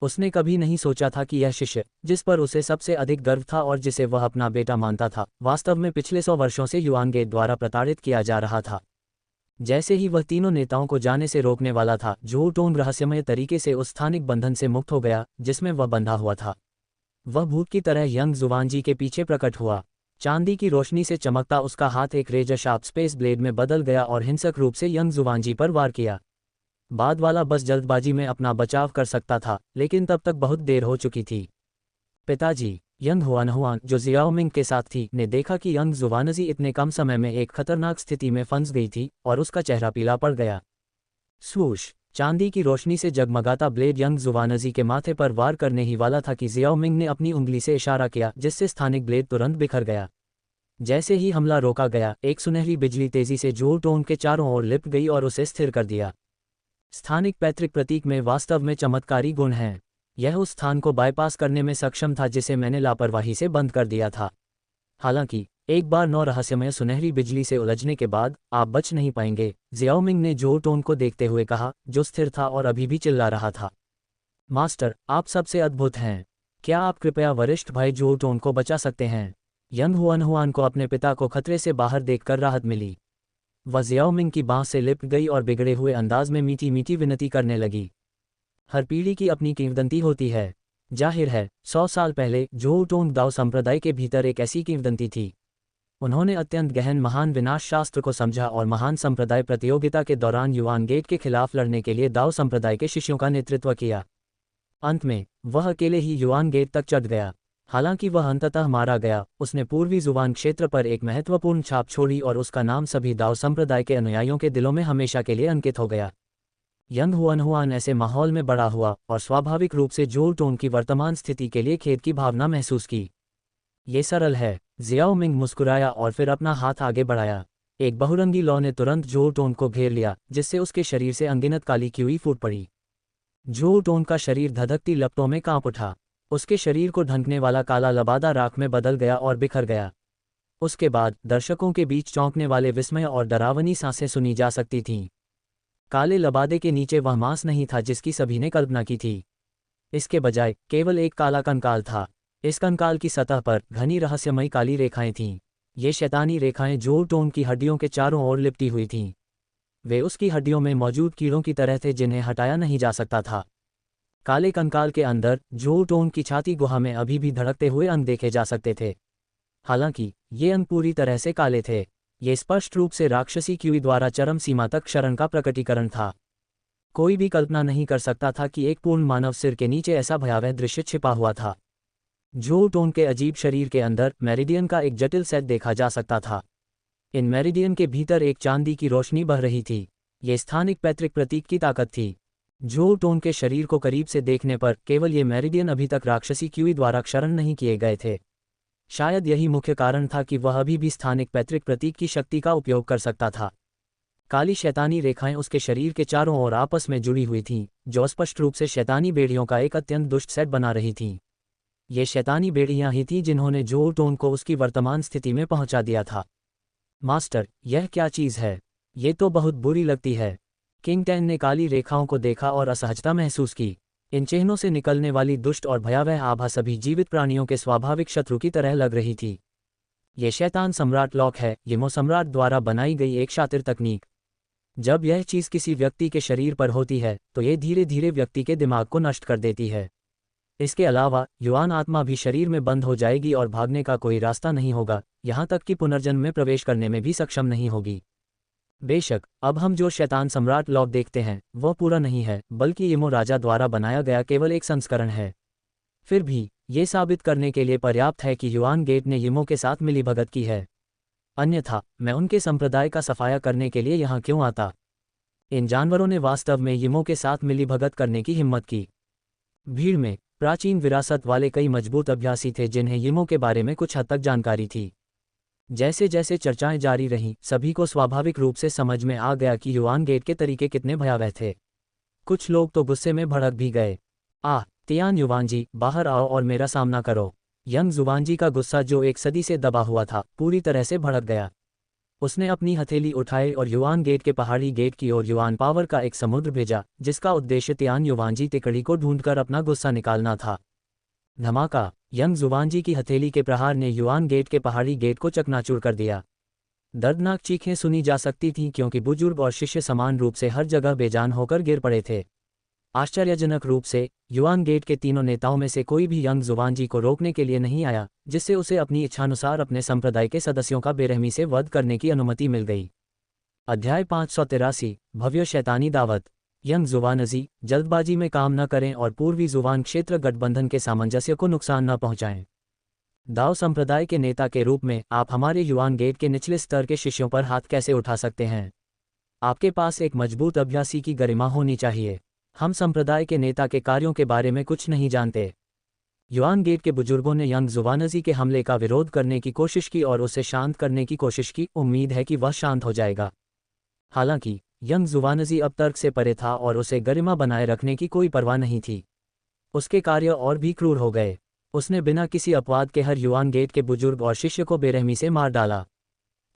Speaker 1: उसने कभी नहीं सोचा था कि यह शिष्य, जिस पर उसे सबसे अधिक गर्व था और जिसे वह अपना बेटा मानता था, वास्तव में पिछले 100 वर्षों से युआन गेट द्वारा प्रताड़ित किया जा रहा था। जैसे ही वह तीनों नेताओं को जाने से रोकने वाला था, जो टोंग रहस्यमय तरीके से उस स्थानिक बंधन से मुक्त हो गया जिसमें वह बंधा हुआ था। वह भूत की तरह यंग जुवानजी के पीछे प्रकट हुआ। चांदी की रोशनी से चमकता उसका हाथ एक रेजर शार्प स्पेस ब्लेड में बदल गया और हिंसक रूप से यंग जुवानजी पर वार किया। बाद वाला बस जल्दबाजी में अपना बचाव कर सकता था, लेकिन तब तक बहुत देर हो चुकी थी। पिताजी, यंग हुआन जो जियाओ मिंग के साथ थी, ने देखा कि यंग जुवानजी इतने कम समय में एक खतरनाक स्थिति में फंस गई थी और उसका चेहरा पीला पड़ गया। स्वूश! चांदी की रोशनी से जगमगाता ब्लेड यंग जुवानजी के माथे पर वार करने ही वाला था कि जियाओ मिंग ने अपनी उंगली से इशारा किया, जिससे स्थानिक ब्लेड तुरंत बिखर गया। जैसे ही हमला रोका गया, एक सुनहरी बिजली तेजी से जोर टोन के चारों ओर लिपट गई और उसे स्थिर कर दिया। स्थानिक पैतृक प्रतीक में वास्तव में चमत्कारी गुण हैं। यह उस स्थान को बाईपास करने में सक्षम था जिसे मैंने लापरवाही से बंद कर दिया था। हालांकि एक बार 9 रहस्यमय सुनहरी बिजली से उलझने के बाद आप बच नहीं पाएंगे, जियाओ मिंग ने जो टोन को देखते हुए कहा, जो स्थिर था और अभी भी चिल्ला रहा था। मास्टर, आप सबसे अद्भुत हैं। क्या आप कृपया वरिष्ठ भाई जो टोन को बचा सकते हैं? यंग हुआन को अपने पिता को खतरे से बाहर देखकर राहत मिली। वह जियाओ मिंग की बांह से लिपट गई और बिगड़े हुए अंदाज में मीठी मीठी विनती करने लगी। हर पीढ़ी की अपनी किंवदंती होती है। जाहिर है 100 साल पहले जो टोंग दाओ संप्रदाय के भीतर एक ऐसी किंवदंती थी। उन्होंने अत्यंत गहन महान विनाश शास्त्र को समझा और महान संप्रदाय प्रतियोगिता के दौरान युआन गेट के खिलाफ लड़ने के लिए दाओ संप्रदाय के शिष्यों का नेतृत्व किया। अंत में वह अकेले ही युआन गेट तक चढ़ गया। हालांकि वह अंततः मारा गया, उसने पूर्वी जुवान क्षेत्र पर एक महत्वपूर्ण छाप छोड़ी और उसका नाम सभी दाओ संप्रदाय के अनुयायियों के दिलों में हमेशा के लिए अंकित हो गया। यंग हुआन ऐसे माहौल में बड़ा हुआ और स्वाभाविक रूप से जो टोंग की वर्तमान स्थिति के लिए खेद की भावना महसूस की। ये सरल है। जियाओ मिंग मुस्कुराया और फिर अपना हाथ आगे बढ़ाया। एक बहुरंगी लौ ने तुरंत जो टोंग को घेर लिया, जिससे उसके शरीर से अनगिनत काली क्यूई फूट पड़ी। जो टोंग का शरीर धधकती लपटों में कांप उठा। उसके शरीर को ढंकने वाला काला लबादा राख में बदल गया और बिखर गया। उसके बाद दर्शकों के बीच चौंकने वाले विस्मय और डरावनी सांसें सुनी जा सकती थीं। काले लबादे के नीचे वह मांस नहीं था जिसकी सभी ने कल्पना की थी। इसके बजाय केवल एक काला कंकाल था। इस कंकाल की सतह पर घनी रहस्यमयी काली रेखाएं थीं। ये शैतानी रेखाएं जो टोंग की हड्डियों के चारों ओर लिपटी हुई थीं। वे उसकी हड्डियों में मौजूद कीड़ों की तरह थे जिन्हें हटाया नहीं जा सकता था। काले कंकाल के अंदर जो टोंग की छाती गुहा में अभी भी धड़कते हुए अंग देखे जा सकते थे। हालांकि ये अंग पूरी तरह से काले थे। ये स्पष्ट रूप से राक्षसी क्यूई द्वारा चरम सीमा तक क्षरण का प्रकटीकरण था। कोई भी कल्पना नहीं कर सकता था कि एक पूर्ण मानव सिर के नीचे ऐसा भयावह दृश्य छिपा हुआ था। जो टोंग के अजीब शरीर के अंदर मेरिडियन का एक जटिल सेट देखा जा सकता था। इन मेरिडियन के भीतर एक चांदी की रोशनी बह रही थी। ये स्थानिक पैतृक प्रतीक की ताकत थी। जो टोंग के शरीर को करीब से देखने पर केवल ये मेरिडियन अभी तक राक्षसी क्यूई द्वारा क्षरण नहीं किए गए थे। शायद यही मुख्य कारण था कि वह अभी भी स्थानिक पैतृक प्रतीक की शक्ति का उपयोग कर सकता था। काली शैतानी रेखाएं उसके शरीर के चारों ओर आपस में जुड़ी हुई थीं, जो स्पष्ट रूप से शैतानी बेड़ियों का एक अत्यंत दुष्ट सेट बना रही थीं। ये शैतानी बेड़ियां ही थीं जिन्होंने जो टोंग को उसकी वर्तमान स्थिति में पहुंचा दिया था। मास्टर, यह क्या चीज़ है? ये तो बहुत बुरी लगती है। किंग टेन ने काली रेखाओं को देखा और असहजता महसूस की। इन चिन्हों से निकलने वाली दुष्ट और भयावह आभा सभी जीवित प्राणियों के स्वाभाविक शत्रु की तरह लग रही थी। ये शैतान सम्राट लॉक है, यमो सम्राट द्वारा बनाई गई एक शातिर तकनीक। जब यह चीज़ किसी व्यक्ति के शरीर पर होती है तो ये धीरे धीरे व्यक्ति के दिमाग को नष्ट कर देती है। इसके अलावा युआन आत्मा भी शरीर में बंद हो जाएगी और भागने का कोई रास्ता नहीं होगा, यहाँ तक कि पुनर्जन्म में प्रवेश करने में भी सक्षम नहीं होगी। बेशक अब हम जो शैतान सम्राट लॉक देखते हैं वह पूरा नहीं है, बल्कि यमो राजा द्वारा बनाया गया केवल एक संस्करण है। फिर भी ये साबित करने के लिए पर्याप्त है कि युआन गेट ने यमो के साथ मिलीभगत की है। अन्यथा मैं उनके संप्रदाय का सफाया करने के लिए यहाँ क्यों आता? इन जानवरों ने वास्तव में यमो के साथ मिलीभगत करने की हिम्मत की। भीड़ में प्राचीन विरासत वाले कई मजबूत अभ्यासी थे जिन्हें यमो के बारे में कुछ हद तक जानकारी थी। जैसे जैसे चर्चाएं जारी रहीं, सभी को स्वाभाविक रूप से समझ में आ गया कि युआन गेट के तरीके कितने भयावह थे। कुछ लोग तो गुस्से में भड़क भी गए। तियान युवानजी, बाहर आओ और मेरा सामना करो। यंग जुवानजी का गुस्सा, जो एक सदी से दबा हुआ था, पूरी तरह से भड़क गया। उसने अपनी हथेली उठाई और युआन गेट के पहाड़ी गेट की ओर युआन पावर का एक समुद्र भेजा, जिसका उद्देश्य तियान युवानजी तिकड़ी को ढूंढकर अपना गुस्सा निकालना था। धमाका! यंग जुवानजी की हथेली के प्रहार ने युआन गेट के पहाड़ी गेट को चकनाचूर कर दिया। दर्दनाक चीखें सुनी जा सकती थीं क्योंकि बुजुर्ग और शिष्य समान रूप से हर जगह बेजान होकर गिर पड़े थे। आश्चर्यजनक रूप से युआन गेट के तीनों नेताओं में से कोई भी यंग जुवानजी को रोकने के लिए नहीं आया, जिससे उसे अपनी इच्छानुसार अपने संप्रदाय के सदस्यों का बेरहमी से वध करने की अनुमति मिल गई। अध्याय 583 भव्य शैतानी दावत। यंग जुवानजी, जल्दबाजी में काम न करें और पूर्वी जुवान क्षेत्र गठबंधन के सामंजस्य को नुकसान न पहुंचाएं। दाओ संप्रदाय के नेता के रूप में आप हमारे युआन गेट के निचले स्तर के शिष्यों पर हाथ कैसे उठा सकते हैं? आपके पास एक मजबूत अभ्यासी की गरिमा होनी चाहिए। हम संप्रदाय के नेता के कार्यों के बारे में कुछ नहीं जानते। युआन गेट के बुजुर्गों ने यंग जुवानजी के हमले का विरोध करने की कोशिश की और उसे शांत करने की कोशिश की। उम्मीद है कि वह शांत हो जाएगा। हालांकि यंग जुवानजी अब तर्क से परे था और उसे गरिमा बनाए रखने की कोई परवाह नहीं थी। उसके कार्य और भी क्रूर हो गए। उसने बिना किसी अपवाद के हर युआन गेट के बुजुर्ग और शिष्य को बेरहमी से मार डाला।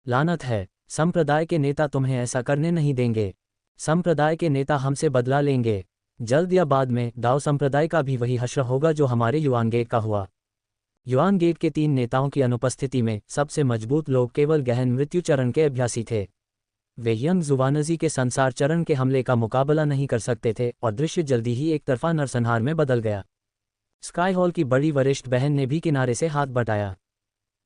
Speaker 1: लानत है, संप्रदाय के नेता तुम्हें ऐसा करने नहीं देंगे। संप्रदाय के नेता हमसे बदला लेंगे। जल्द या बाद में दाओ संप्रदाय का भी वही हश्र होगा जो हमारे युआन गेट का हुआ। युआन गेट के 3 नेताओं की अनुपस्थिति में सबसे मजबूत लोग केवल गहन मृत्यु चरण के अभ्यासी थे। वे यंग जुवानजी के संसार चरण के हमले का मुकाबला नहीं कर सकते थे और दृश्य जल्दी ही एक तरफा नरसंहार में बदल गया। स्काई हॉल की बड़ी वरिष्ठ बहन ने भी किनारे से हाथ बटाया।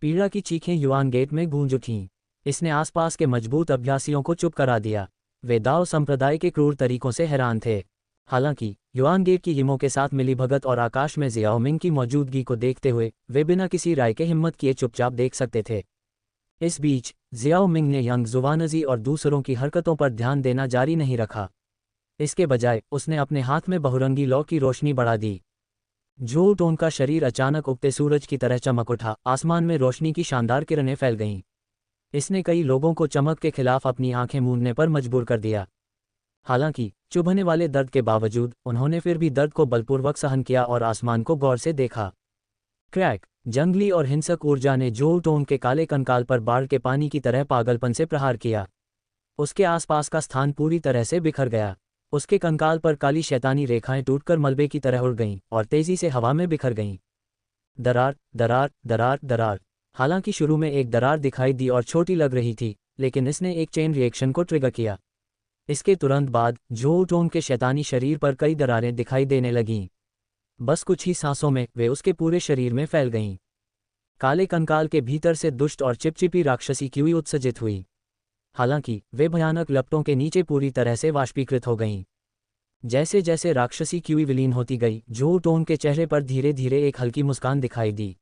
Speaker 1: पीड़ा की चीखें युआन गेट में गूंज उठीं। इसने आसपास के मजबूत अभ्यासियों को चुप करा दिया। वे दाओ संप्रदाय के क्रूर तरीकों से हैरान थे। हालांकि युआन गेट की यिमो के साथ मिलीभगत और आकाश में जियाओ मिंग की मौजूदगी को देखते हुए वे बिना किसी राय के हिम्मत किए चुपचाप देख सकते थे। इस बीच जियाओ मिंग ने यंग जुवानजी और दूसरों की हरकतों पर ध्यान देना जारी नहीं रखा। इसके बजाय उसने अपने हाथ में बहुरंगी लौ की रोशनी बढ़ा दी। झोल टोन का शरीर अचानक उगते सूरज की तरह चमक उठा। आसमान में रोशनी की शानदार किरणें फैल गईं। इसने कई लोगों को चमक के खिलाफ अपनी आंखें मूंदने पर मजबूर कर दिया। हालांकि चुभने वाले दर्द के बावजूद उन्होंने फिर भी दर्द को बलपूर्वक सहन किया और आसमान को गौर से देखा। क्रैक! जंगली और हिंसक ऊर्जा ने जोल टोन के काले कंकाल पर बाढ़ के पानी की तरह पागलपन से प्रहार किया। उसके आसपास का स्थान पूरी तरह से बिखर गया। उसके कंकाल पर काली शैतानी रेखाएं टूटकर मलबे की तरह उड़ गईं और तेजी से हवा में बिखर गईं। दरार, दरार, दरार, दरार। हालांकि शुरू में एक दरार दिखाई दी और छोटी लग रही थी, लेकिन इसने एक चेन रिएक्शन को ट्रिगर किया। इसके तुरंत बाद जोल टोन के शैतानी शरीर पर कई दरारें दिखाई देने लगीं। बस कुछ ही सांसों में वे उसके पूरे शरीर में फैल गईं। काले कंकाल के भीतर से दुष्ट और चिपचिपी राक्षसी क्यूई उत्सर्जित हुई। हालांकि वे भयानक लपटों के नीचे पूरी तरह से वाष्पीकृत हो गईं। जैसे जैसे राक्षसी क्यूई विलीन होती गई, जोल टोन के चेहरे पर धीरे धीरे एक हल्की मुस्कान दिखाई दी।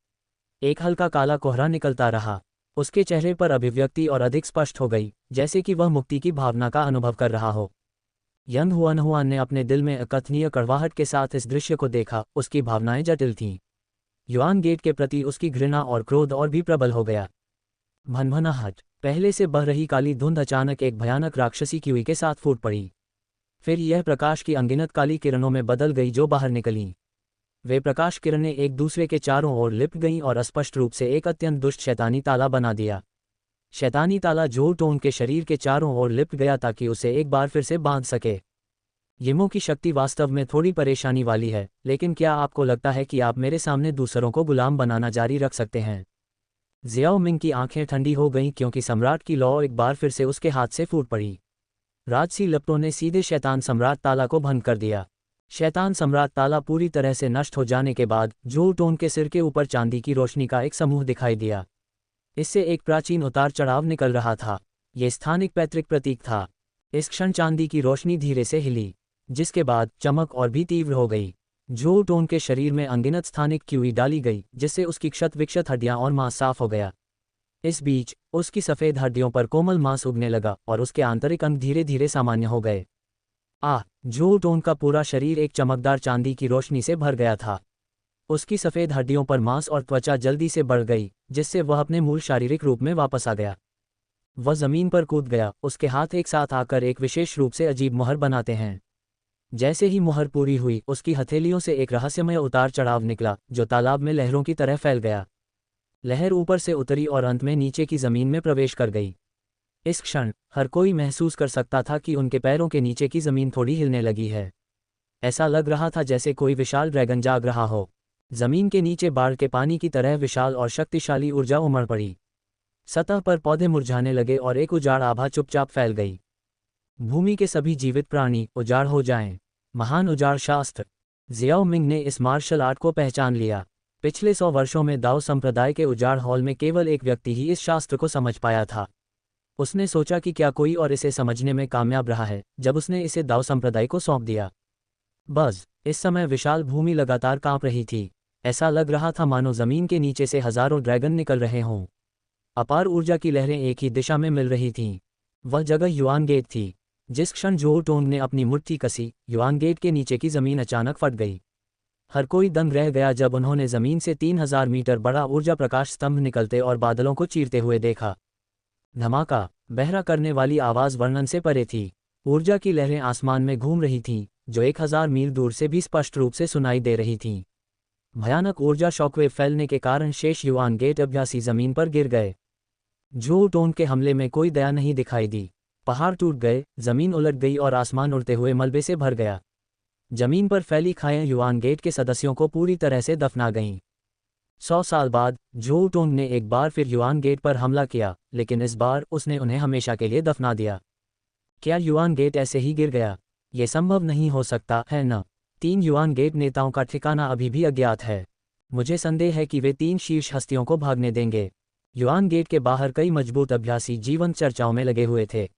Speaker 1: एक हल्का काला कोहरा निकलता रहा। उसके चेहरे पर अभिव्यक्ति और अधिक स्पष्ट हो गई, जैसे कि वह मुक्ति की भावना का अनुभव कर रहा हो। यंग हुआन ने अपने दिल में अकथनीय कड़वाहट के साथ इस दृश्य को देखा। उसकी भावनाएं जटिल थीं। युआन गेट के प्रति उसकी घृणा और क्रोध और भी प्रबल हो गया। भनभनाहट! पहले से बह रही काली धुंध अचानक एक भयानक राक्षसी क्यूई के साथ फूट पड़ी। फिर यह प्रकाश की अनगिनत काली किरणों में बदल गई जो बाहर निकलीं। वे प्रकाश किरणें एक दूसरे के चारों ओर लिपट गईं और स्पष्ट रूप से एक अत्यंत दुष्ट शैतानी ताला बना दिया। शैतानी ताला जोल टोन के शरीर के चारों ओर लिपट गया ताकि उसे एक बार फिर से बांध सके। यिमो की शक्ति वास्तव में थोड़ी परेशानी वाली है, लेकिन क्या आपको लगता है कि आप मेरे सामने दूसरों को गुलाम बनाना जारी रख सकते हैं? जियाओ मिंग की आंखें ठंडी हो गईं क्योंकि सम्राट की लौ एक बार फिर से उसके हाथ से फूट पड़ी। राजसी लपटों ने सीधे शैतान सम्राट ताला को भंग कर दिया। शैतान सम्राट ताला पूरी तरह से नष्ट हो जाने के बाद जोल टोन के सिर के ऊपर चांदी की रोशनी का एक समूह दिखाई दिया। इससे एक प्राचीन उतार चढ़ाव निकल रहा था। यह स्थानिक पैतृक प्रतीक था। इस क्षण चांदी की रोशनी धीरे से हिली, जिसके बाद चमक और भी तीव्र हो गई। जोल टोन के शरीर में अनगिनत स्थानिक क्यूई डाली गई, जिससे उसकी क्षत विक्षत हड्डियां और मांस साफ हो गया। इस बीच उसकी सफ़ेद हड्डियों पर कोमल मांस उगने लगा और उसके आंतरिक अंग धीरे धीरे सामान्य हो गए। जोल टोन का पूरा शरीर एक चमकदार चांदी की रोशनी से भर गया था। उसकी सफ़ेद हड्डियों पर मांस और त्वचा जल्दी से बढ़ गई, जिससे वह अपने मूल शारीरिक रूप में वापस आ गया। वह जमीन पर कूद गया। उसके हाथ एक साथ आकर एक विशेष रूप से अजीब मुहर बनाते हैं। जैसे ही मुहर पूरी हुई, उसकी हथेलियों से एक रहस्यमय उतार चढ़ाव निकला जो तालाब में लहरों की तरह फैल गया। लहर ऊपर से उतरी और अंत में नीचे की जमीन में प्रवेश कर गई। इस क्षण हर कोई महसूस कर सकता था कि उनके पैरों के नीचे की जमीन थोड़ी हिलने लगी है। ऐसा लग रहा था जैसे कोई विशाल ड्रैगन जाग रहा हो। जमीन के नीचे बाढ़ के पानी की तरह विशाल और शक्तिशाली ऊर्जा उमड़ पड़ी। सतह पर पौधे मुरझाने लगे और एक उजाड़ आभा चुपचाप फैल गई। भूमि के सभी जीवित प्राणी उजाड़ हो जाएं। महान उजाड़ शास्त्र। जियाओ मिंग ने इस मार्शल आर्ट को पहचान लिया। पिछले 100 वर्षों में दाओ संप्रदाय के उजाड़ हॉल में केवल एक व्यक्ति ही इस शास्त्र को समझ पाया था। उसने सोचा कि क्या कोई और इसे समझने में कामयाब रहा है, जब उसने इसे दाओ संप्रदाय को सौंप दिया। बस इस समय विशाल भूमि लगातार कांप रही थी। ऐसा लग रहा था मानो जमीन के नीचे से हजारों ड्रैगन निकल रहे हों। अपार ऊर्जा की लहरें एक ही दिशा में मिल रही थीं। वह जगह युआन गेट थी। जिस क्षण जोऊ टोंग ने अपनी मुट्ठी कसी, युआन गेट के नीचे की जमीन अचानक फट गई। हर कोई दंग रह गया जब उन्होंने जमीन से 3000 मीटर बड़ा ऊर्जा प्रकाश स्तंभ निकलते और बादलों को चीरते हुए देखा। धमाका, बहरा करने वाली आवाज वर्णन से परे थी। ऊर्जा की लहरें आसमान में घूम रही थीं, जो 1000 मील दूर से भी स्पष्ट रूप से सुनाई दे रही थीं। भयानक ऊर्जा शॉकवेव फैलने के कारण शेष युआन गेट अभ्यासी जमीन पर गिर गए। जोऊ टोंग के हमले में कोई दया नहीं दिखाई दी। पहाड़ टूट गए, जमीन उलट गई और आसमान उड़ते हुए मलबे से भर गया। जमीन पर फैली खाएं युआन गेट के सदस्यों को पूरी तरह से दफना गईं। 100 साल बाद जोऊ टोंग ने एक बार फिर युआन गेट पर हमला किया, लेकिन इस बार उसने उन्हें हमेशा के लिए दफना दिया। क्या युआन गेट ऐसे ही गिर गया? ये संभव नहीं हो सकता है न। 3 युआन गेट नेताओं का ठिकाना अभी भी अज्ञात है। मुझे संदेह है कि वे 3 शीर्ष हस्तियों को भागने देंगे। युआन गेट के बाहर कई मजबूत अभ्यासी जीवंत चर्चाओं में लगे हुए थे।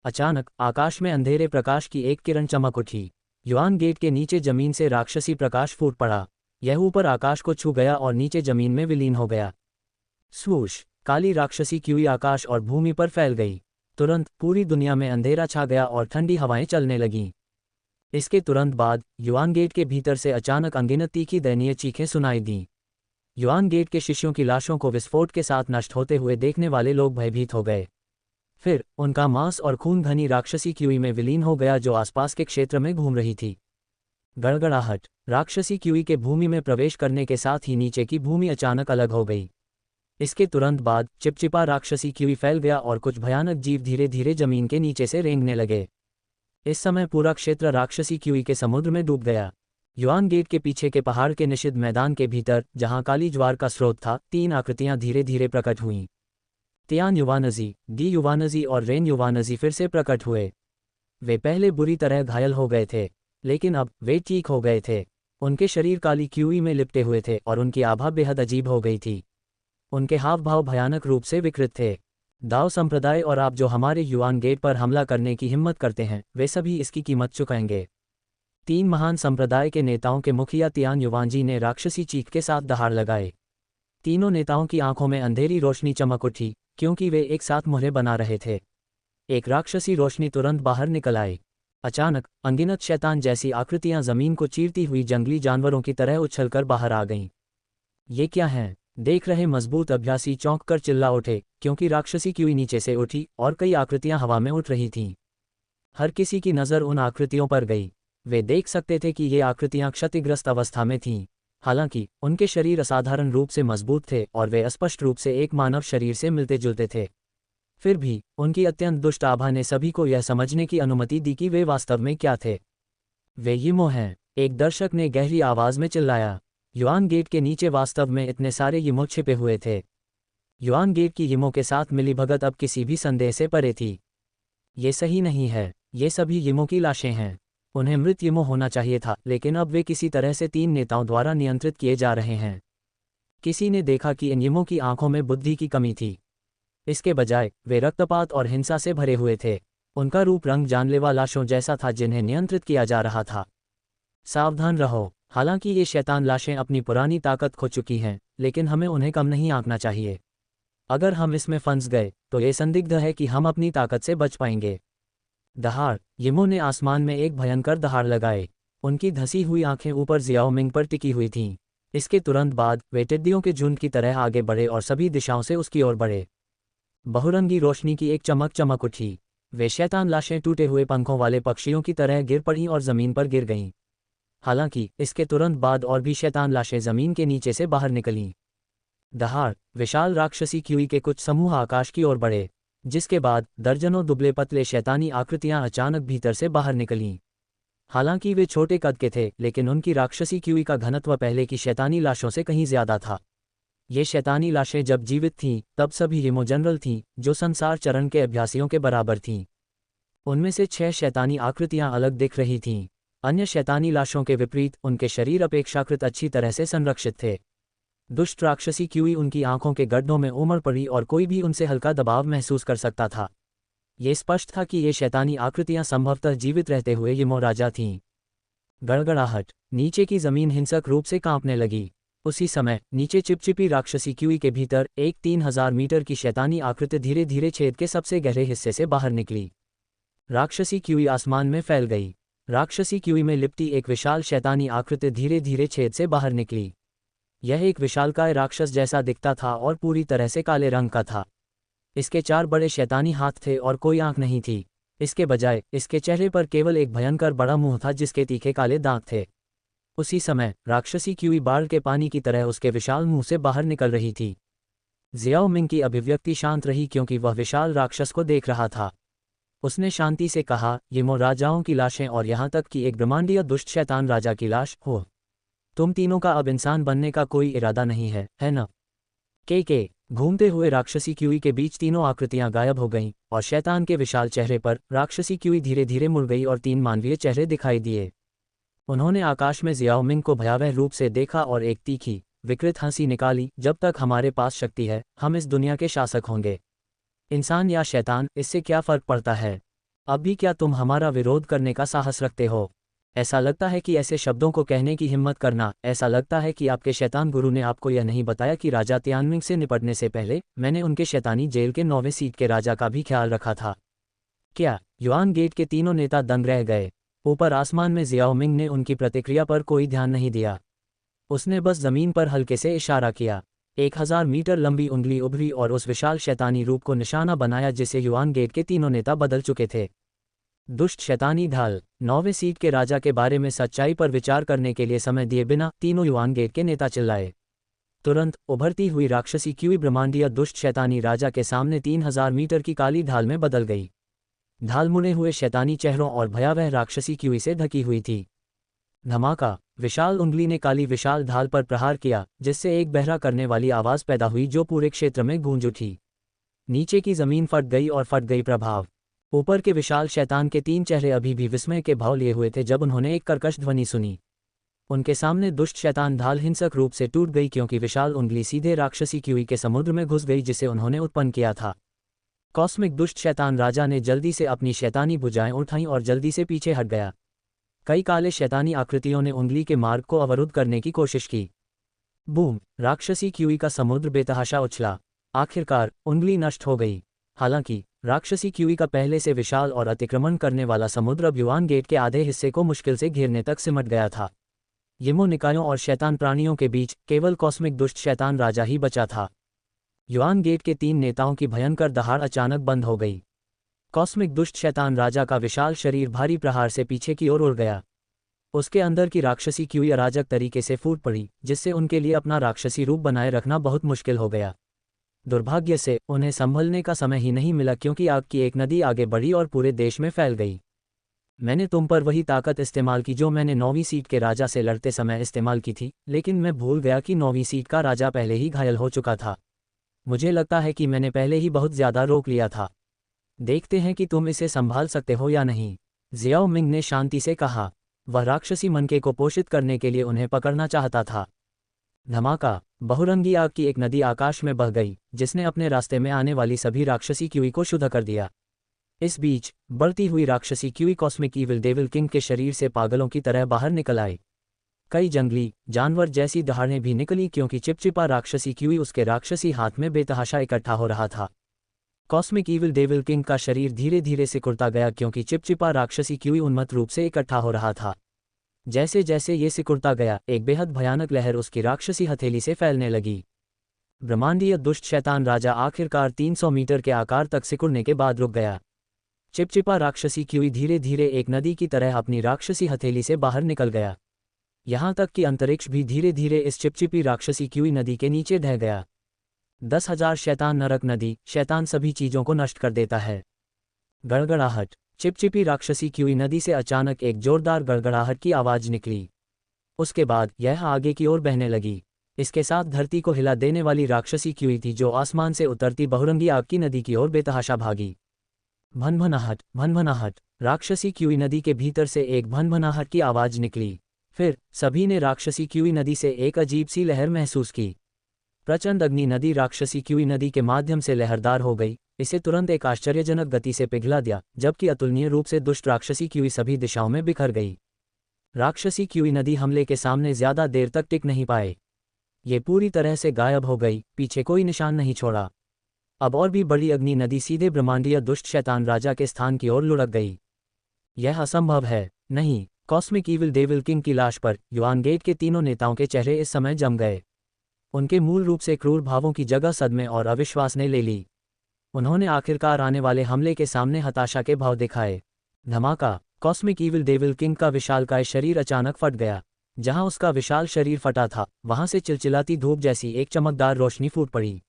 Speaker 1: अचानक आकाश में अंधेरे प्रकाश की एक किरण चमक उठी। युआन गेट के नीचे जमीन से राक्षसी प्रकाश फूट पड़ा। यह ऊपर आकाश को छू गया और नीचे जमीन में विलीन हो गया। स्वूश, काली राक्षसी क्यूई आकाश और भूमि पर फैल गई। तुरंत पूरी दुनिया में अंधेरा छा गया और ठंडी हवाएं चलने लगीं। इसके तुरंत बाद युआन गेट के भीतर से अचानक अनगिनत तीखी दयनीय चीखें सुनाई दीं। युआन गेट के शिष्यों की लाशों को विस्फोट के साथ नष्ट होते हुए देखने वाले लोग भयभीत हो गए। फिर उनका मांस और खून घनी राक्षसी क्यूई में विलीन हो गया जो आसपास के क्षेत्र में घूम रही थी। गड़गड़ाहट, राक्षसी क्यूई के भूमि में प्रवेश करने के साथ ही नीचे की भूमि अचानक अलग हो गई। इसके तुरंत बाद चिपचिपा राक्षसी क्यूई फैल गया और कुछ भयानक जीव धीरे धीरे जमीन के नीचे से रेंगने लगे। इस समय पूरा क्षेत्र राक्षसी क्यूई के समुद्र में डूब गया। युआन गेट के पीछे के पहाड़ के निषिद्ध मैदान के भीतर, जहां काली ज्वार का स्रोत था, 3 आकृतियां धीरे धीरे प्रकट हुईं। तियान युवानजी, डी युवानजी और रेन युवानजी फिर से प्रकट हुए। वे पहले बुरी तरह घायल हो गए थे, लेकिन अब वे ठीक हो गए थे। उनके शरीर काली क्यूई में लिपटे हुए थे और उनकी आभा बेहद अजीब हो गई थी। उनके हाव भाव भयानक रूप से विकृत थे। दाओ संप्रदाय और आप जो हमारे युआन गेट पर हमला करने की हिम्मत करते हैं, वे सभी इसकी कीमत चुकाएंगे। 3 महान संप्रदाय के नेताओं के मुखिया तियान युवानजी ने राक्षसी चीख के साथ दहाड़ लगाए। तीनों नेताओं की आंखों में अंधेरी रोशनी चमक उठी, क्योंकि वे एक साथ मुहरे बना रहे थे। एक राक्षसी रोशनी तुरंत बाहर निकल आई। अचानक अनगिनत शैतान जैसी आकृतियां जमीन को चीरती हुई जंगली जानवरों की तरह उछलकर बाहर आ गईं। ये क्या है? देख रहे मजबूत अभ्यासी चौंक कर चिल्ला उठे, क्योंकि राक्षसी क्यूई नीचे से उठी और कई आकृतियां हवा में उठ रही थीं। हर किसी की नज़र उन आकृतियों पर गई। वे देख सकते थे कि ये आकृतियां क्षतिग्रस्त अवस्था में थीं। हालांकि उनके शरीर असाधारण रूप से मजबूत थे और वे स्पष्ट रूप से एक मानव शरीर से मिलते जुलते थे। फिर भी उनकी अत्यंत दुष्ट आभा ने सभी को यह समझने की अनुमति दी कि वे वास्तव में क्या थे। वे यिमो हैं, एक दर्शक ने गहरी आवाज में चिल्लाया। युआन गेट के नीचे वास्तव में इतने सारे यिमो छिपे हुए थे। युआन गेट की यिमो के साथ मिलीभगत अब किसी भी संदेह से परे थी। ये सही नहीं है, ये सभी यिमो की लाशें हैं। उन्हें मृत यिमो होना चाहिए था, लेकिन अब वे किसी तरह से 3 नेताओं द्वारा नियंत्रित किए जा रहे हैं। किसी ने देखा कि इन यिमो की आंखों में बुद्धि की कमी थी। इसके बजाय वे रक्तपात और हिंसा से भरे हुए थे। उनका रूप रंग जानलेवा लाशों जैसा था जिन्हें नियंत्रित किया जा रहा था। सावधान रहो। हालांकि ये शैतान लाशें अपनी पुरानी ताकत खो चुकी हैं, लेकिन हमें उन्हें कम नहीं आंकना चाहिए। अगर हम इसमें फंस गए तो ये संदिग्ध है कि हम अपनी ताकत से बच पाएंगे। दहाड़, यिमो ने आसमान में एक भयंकर दहाड़ लगाए। उनकी धसी हुई आंखें ऊपर जियाओ मिंग पर टिकी हुई थीं। इसके तुरंत बाद वे टिड्डियों के झुंड की तरह आगे बढ़े और सभी दिशाओं से उसकी ओर बढ़े। बहुरंगी रोशनी की एक चमक उठी। वे शैतान लाशें टूटे हुए पंखों वाले पक्षियों की तरह गिर पड़ीं और जमीन पर गिर गईं। हालांकि इसके तुरंत बाद और भी शैतान लाशें जमीन के नीचे से बाहर निकलीं। दहाड़, विशाल राक्षसी क्यूई के कुछ समूह आकाश की ओर बढ़े, जिसके बाद दर्जनों दुबले पतले शैतानी आकृतियां अचानक भीतर से बाहर निकलीं। हालांकि वे छोटे कद के थे, लेकिन उनकी राक्षसी क्यूई का घनत्व पहले की शैतानी लाशों से कहीं ज्यादा था। ये शैतानी लाशें जब जीवित थीं, तब सभी यिमो जनरल थीं, जो संसार चरण के अभ्यासियों के बराबर थीं। उनमें से 6 शैतानी आकृतियां अलग दिख रही थीं। अन्य शैतानी लाशों के विपरीत उनके शरीर अपेक्षाकृत अच्छी तरह से संरक्षित थे। दुष्ट राक्षसी क्यूई उनकी आंखों के गड्ढों में उमड़ पड़ी और कोई भी उनसे हल्का दबाव महसूस कर सकता था। ये स्पष्ट था कि ये शैतानी आकृतियां संभवतः जीवित रहते हुए यमो राजा थीं। गड़गड़ाहट, नीचे की जमीन हिंसक रूप से कांपने लगी। उसी समय नीचे चिपचिपी राक्षसी क्यूई के भीतर एक 3000 मीटर की शैतानी आकृति धीरे धीरे छेद के सबसे गहरे हिस्से से बाहर निकली। राक्षसी क्यूई आसमान में फैल गई। राक्षसी क्यूई में लिपटी एक विशाल शैतानी आकृति धीरे धीरे छेद से बाहर निकली। यह एक विशालकाय राक्षस जैसा दिखता था और पूरी तरह से काले रंग का था। इसके 4 बड़े शैतानी हाथ थे और कोई आंख नहीं थी। इसके बजाय इसके चेहरे पर केवल एक भयंकर बड़ा मुंह था जिसके तीखे काले दांत थे। उसी समय राक्षसी क्यूई बाढ़ के पानी की तरह उसके विशाल मुंह से बाहर निकल रही थी। जियाओ मिंग की अभिव्यक्ति शांत रही क्योंकि वह विशाल राक्षस को देख रहा था। उसने शांति से कहा, ये मो राजाओं की लाशें और यहाँ तक कि एक ब्रह्मांडीय दुष्ट शैतान राजा की लाश हो। तुम तीनों का अब इंसान बनने का कोई इरादा नहीं है न? के घूमते हुए राक्षसी क्यूई के बीच तीनों आकृतियां गायब हो गईं और शैतान के विशाल चेहरे पर राक्षसी क्यूई धीरे धीरे मुड़ गई और 3 मानवीय चेहरे दिखाई दिए। उन्होंने आकाश में जियाओ मिंग को भयावह रूप से देखा और एक तीखी, विकृत हंसी निकाली। जब तक हमारे पास शक्ति है, हम इस दुनिया के शासक होंगे। इंसान या शैतान, इससे क्या फर्क पड़ता है? अब भी क्या तुम हमारा विरोध करने का साहस रखते हो? ऐसा लगता है कि ऐसे शब्दों को कहने की हिम्मत करना, ऐसा लगता है कि आपके शैतान गुरु ने आपको यह नहीं बताया कि राजा तियानमिंग से निपटने से पहले मैंने उनके शैतानी जेल के 9वें सीट के राजा का भी ख्याल रखा था। क्या? युआन गेट के तीनों नेता दंग रह गए। ऊपर आसमान में जियाओ मिंग ने उनकी प्रतिक्रिया पर कोई ध्यान नहीं दिया। उसने बस जमीन पर हल्के से इशारा किया। 1000 मीटर लंबी उंगली उभरी और उस विशाल शैतानी रूप को निशाना बनाया जिसे युआन गेट के तीनों नेता बदल चुके थे। दुष्ट शैतानी ढाल। 9वें सीट के राजा के बारे में सच्चाई पर विचार करने के लिए समय दिए बिना तीनों युआन गेट के नेता चिल्लाए। तुरंत उभरती हुई राक्षसी क्यूई ब्रह्मांडीय दुष्ट शैतानी राजा के सामने 3000 मीटर की काली ढाल में बदल गई। ढाल मुने हुए शैतानी चेहरों और भयावह राक्षसी क्यूई से ढकी हुई थी। धमाका। विशाल उंगली ने काली विशाल ढाल पर प्रहार किया जिससे एक बहरा करने वाली आवाज पैदा हुई जो पूरे क्षेत्र में गूंज उठी। नीचे की जमीन फट गई और फट गई प्रभाव। ऊपर के विशाल शैतान के 3 चेहरे अभी भी विस्मय के भाव लिए हुए थे जब उन्होंने एक कर्कश ध्वनि सुनी। उनके सामने दुष्ट शैतान ढाल हिंसक रूप से टूट गई क्योंकि विशाल उंगली सीधे राक्षसी क्यूई के समुद्र में घुस गई जिसे उन्होंने उत्पन्न किया था। कॉस्मिक दुष्ट शैतान राजा ने जल्दी से अपनी शैतानी भुजाएं उठाईं और जल्दी से पीछे हट गया। कई काले शैतानी आकृतियों ने उंगली के मार्ग को अवरुद्ध करने की कोशिश की। बूम। राक्षसी क्यूई का समुद्र बेतहाशा उछला। आखिरकार उंगली नष्ट हो गई। हालांकि राक्षसी क्यूई का पहले से विशाल और अतिक्रमण करने वाला समुद्र अब युआन गेट के आधे हिस्से को मुश्किल से घेरने तक सिमट गया था। यमो निकायों और शैतान प्राणियों के बीच केवल कॉस्मिक दुष्ट शैतान राजा ही बचा था। युआन गेट के 3 नेताओं की भयंकर दहाड़ अचानक बंद हो गई। कॉस्मिक दुष्ट शैतान राजा का विशाल शरीर भारी प्रहार से पीछे की ओर उड़ गया। उसके अंदर की राक्षसी क्यूई अराजक तरीके से फूट पड़ी जिससे उनके लिए अपना राक्षसी रूप बनाए रखना बहुत मुश्किल हो गया। दुर्भाग्य से उन्हें संभलने का समय ही नहीं मिला क्योंकि आग की एक नदी आगे बढ़ी और पूरे देश में फैल गई। मैंने तुम पर वही ताकत इस्तेमाल की जो मैंने 9वीं सीट के राजा से लड़ते समय इस्तेमाल की थी, लेकिन मैं भूल गया कि 9वीं सीट का राजा पहले ही घायल हो चुका था। मुझे लगता है कि मैंने पहले ही बहुत ज्यादा रोक लिया था। देखते हैं कि तुम इसे संभाल सकते हो या नहीं, जियाओ मिंग ने शांति से कहा। वह राक्षसी मनके को पोषित करने के लिए उन्हें पकड़ना चाहता था। धमाका। बहुरंगी आग की एक नदी आकाश में बह गई जिसने अपने रास्ते में आने वाली सभी राक्षसी क्यूई को शुद्ध कर दिया। इस बीच बढ़ती हुई राक्षसी QE cosmic evil devil king के शरीर से पागलों की तरह बाहर निकल आई। कई जंगली जानवर जैसी दहाड़ें भी निकली क्योंकि चिपचिपा राक्षसी क्यूई उसके राक्षसी हाथ में बेतहाशा इकट्ठा हो रहा था। कॉस्मिक ईविल डेविल किंग का शरीर धीरे धीरे सिकुड़ता गया क्योंकि चिपचिपा राक्षसी क्यूई उन्मत्त रूप से इकट्ठा हो रहा था। जैसे जैसे ये सिकुड़ता गया, एक बेहद भयानक लहर उसकी राक्षसी हथेली से फैलने लगी। ब्रह्मांडीय दुष्ट शैतान राजा आखिरकार 300 मीटर के आकार तक सिकुड़ने के बाद रुक गया। चिपचिपा राक्षसी क्यूई धीरे धीरे एक नदी की तरह अपनी राक्षसी हथेली से बाहर निकल गया। यहाँ तक कि अंतरिक्ष भी धीरे धीरे इस चिपचिपी राक्षसी क्यूई नदी के नीचे ढह गया। 10,000 शैतान नरक नदी। शैतान सभी चीजों को नष्ट कर देता है। गड़गड़ाहट। चिपचिपी राक्षसी क्यूई नदी से अचानक एक जोरदार गड़गड़ाहट की आवाज निकली। उसके बाद यह आगे की ओर बहने लगी। इसके साथ धरती को हिला देने वाली राक्षसी क्यूई थी जो आसमान से उतरती बहुरंगी आग की नदी की ओर बेतहाशा भागी। भनभनाहट, भनभनाहट। राक्षसी क्यूई नदी के भीतर से एक भनभनाहट की आवाज निकली। फिर सभी ने राक्षसी क्यूई नदी से एक अजीब सी लहर महसूस की। प्रचंड अग्नि नदी राक्षसी क्यूई नदी के माध्यम से लहरदार हो गई, इसे तुरंत एक आश्चर्यजनक गति से पिघला दिया, जबकि अतुलनीय रूप से दुष्ट राक्षसी क्यूई सभी दिशाओं में बिखर गई। राक्षसी क्यूई नदी हमले के सामने ज्यादा देर तक टिक नहीं पाए। ये पूरी तरह से गायब हो गई, पीछे कोई निशान नहीं छोड़ा। अब और भी बड़ी अग्नि नदी सीधे ब्रह्मांडीय दुष्ट शैतान राजा के स्थान की ओर लुढ़क गई। यह असंभव है। नहीं, कॉस्मिक ईविल डेविल किंग की लाश पर युआन गेट के तीनों नेताओं के चेहरे इस समय जम गए। उनके मूल रूप से क्रूर भावों की जगह सदमे और अविश्वास ने ले ली। उन्होंने आखिरकार आने वाले हमले के सामने हताशा के भाव दिखाए। धमाका! कॉस्मिक ईविल डेविल किंग का विशालकाय शरीर अचानक फट गया। जहां उसका विशाल शरीर फटा था, वहां से चिलचिलाती धूप जैसी एक चमकदार रोशनी फूट पड़ी।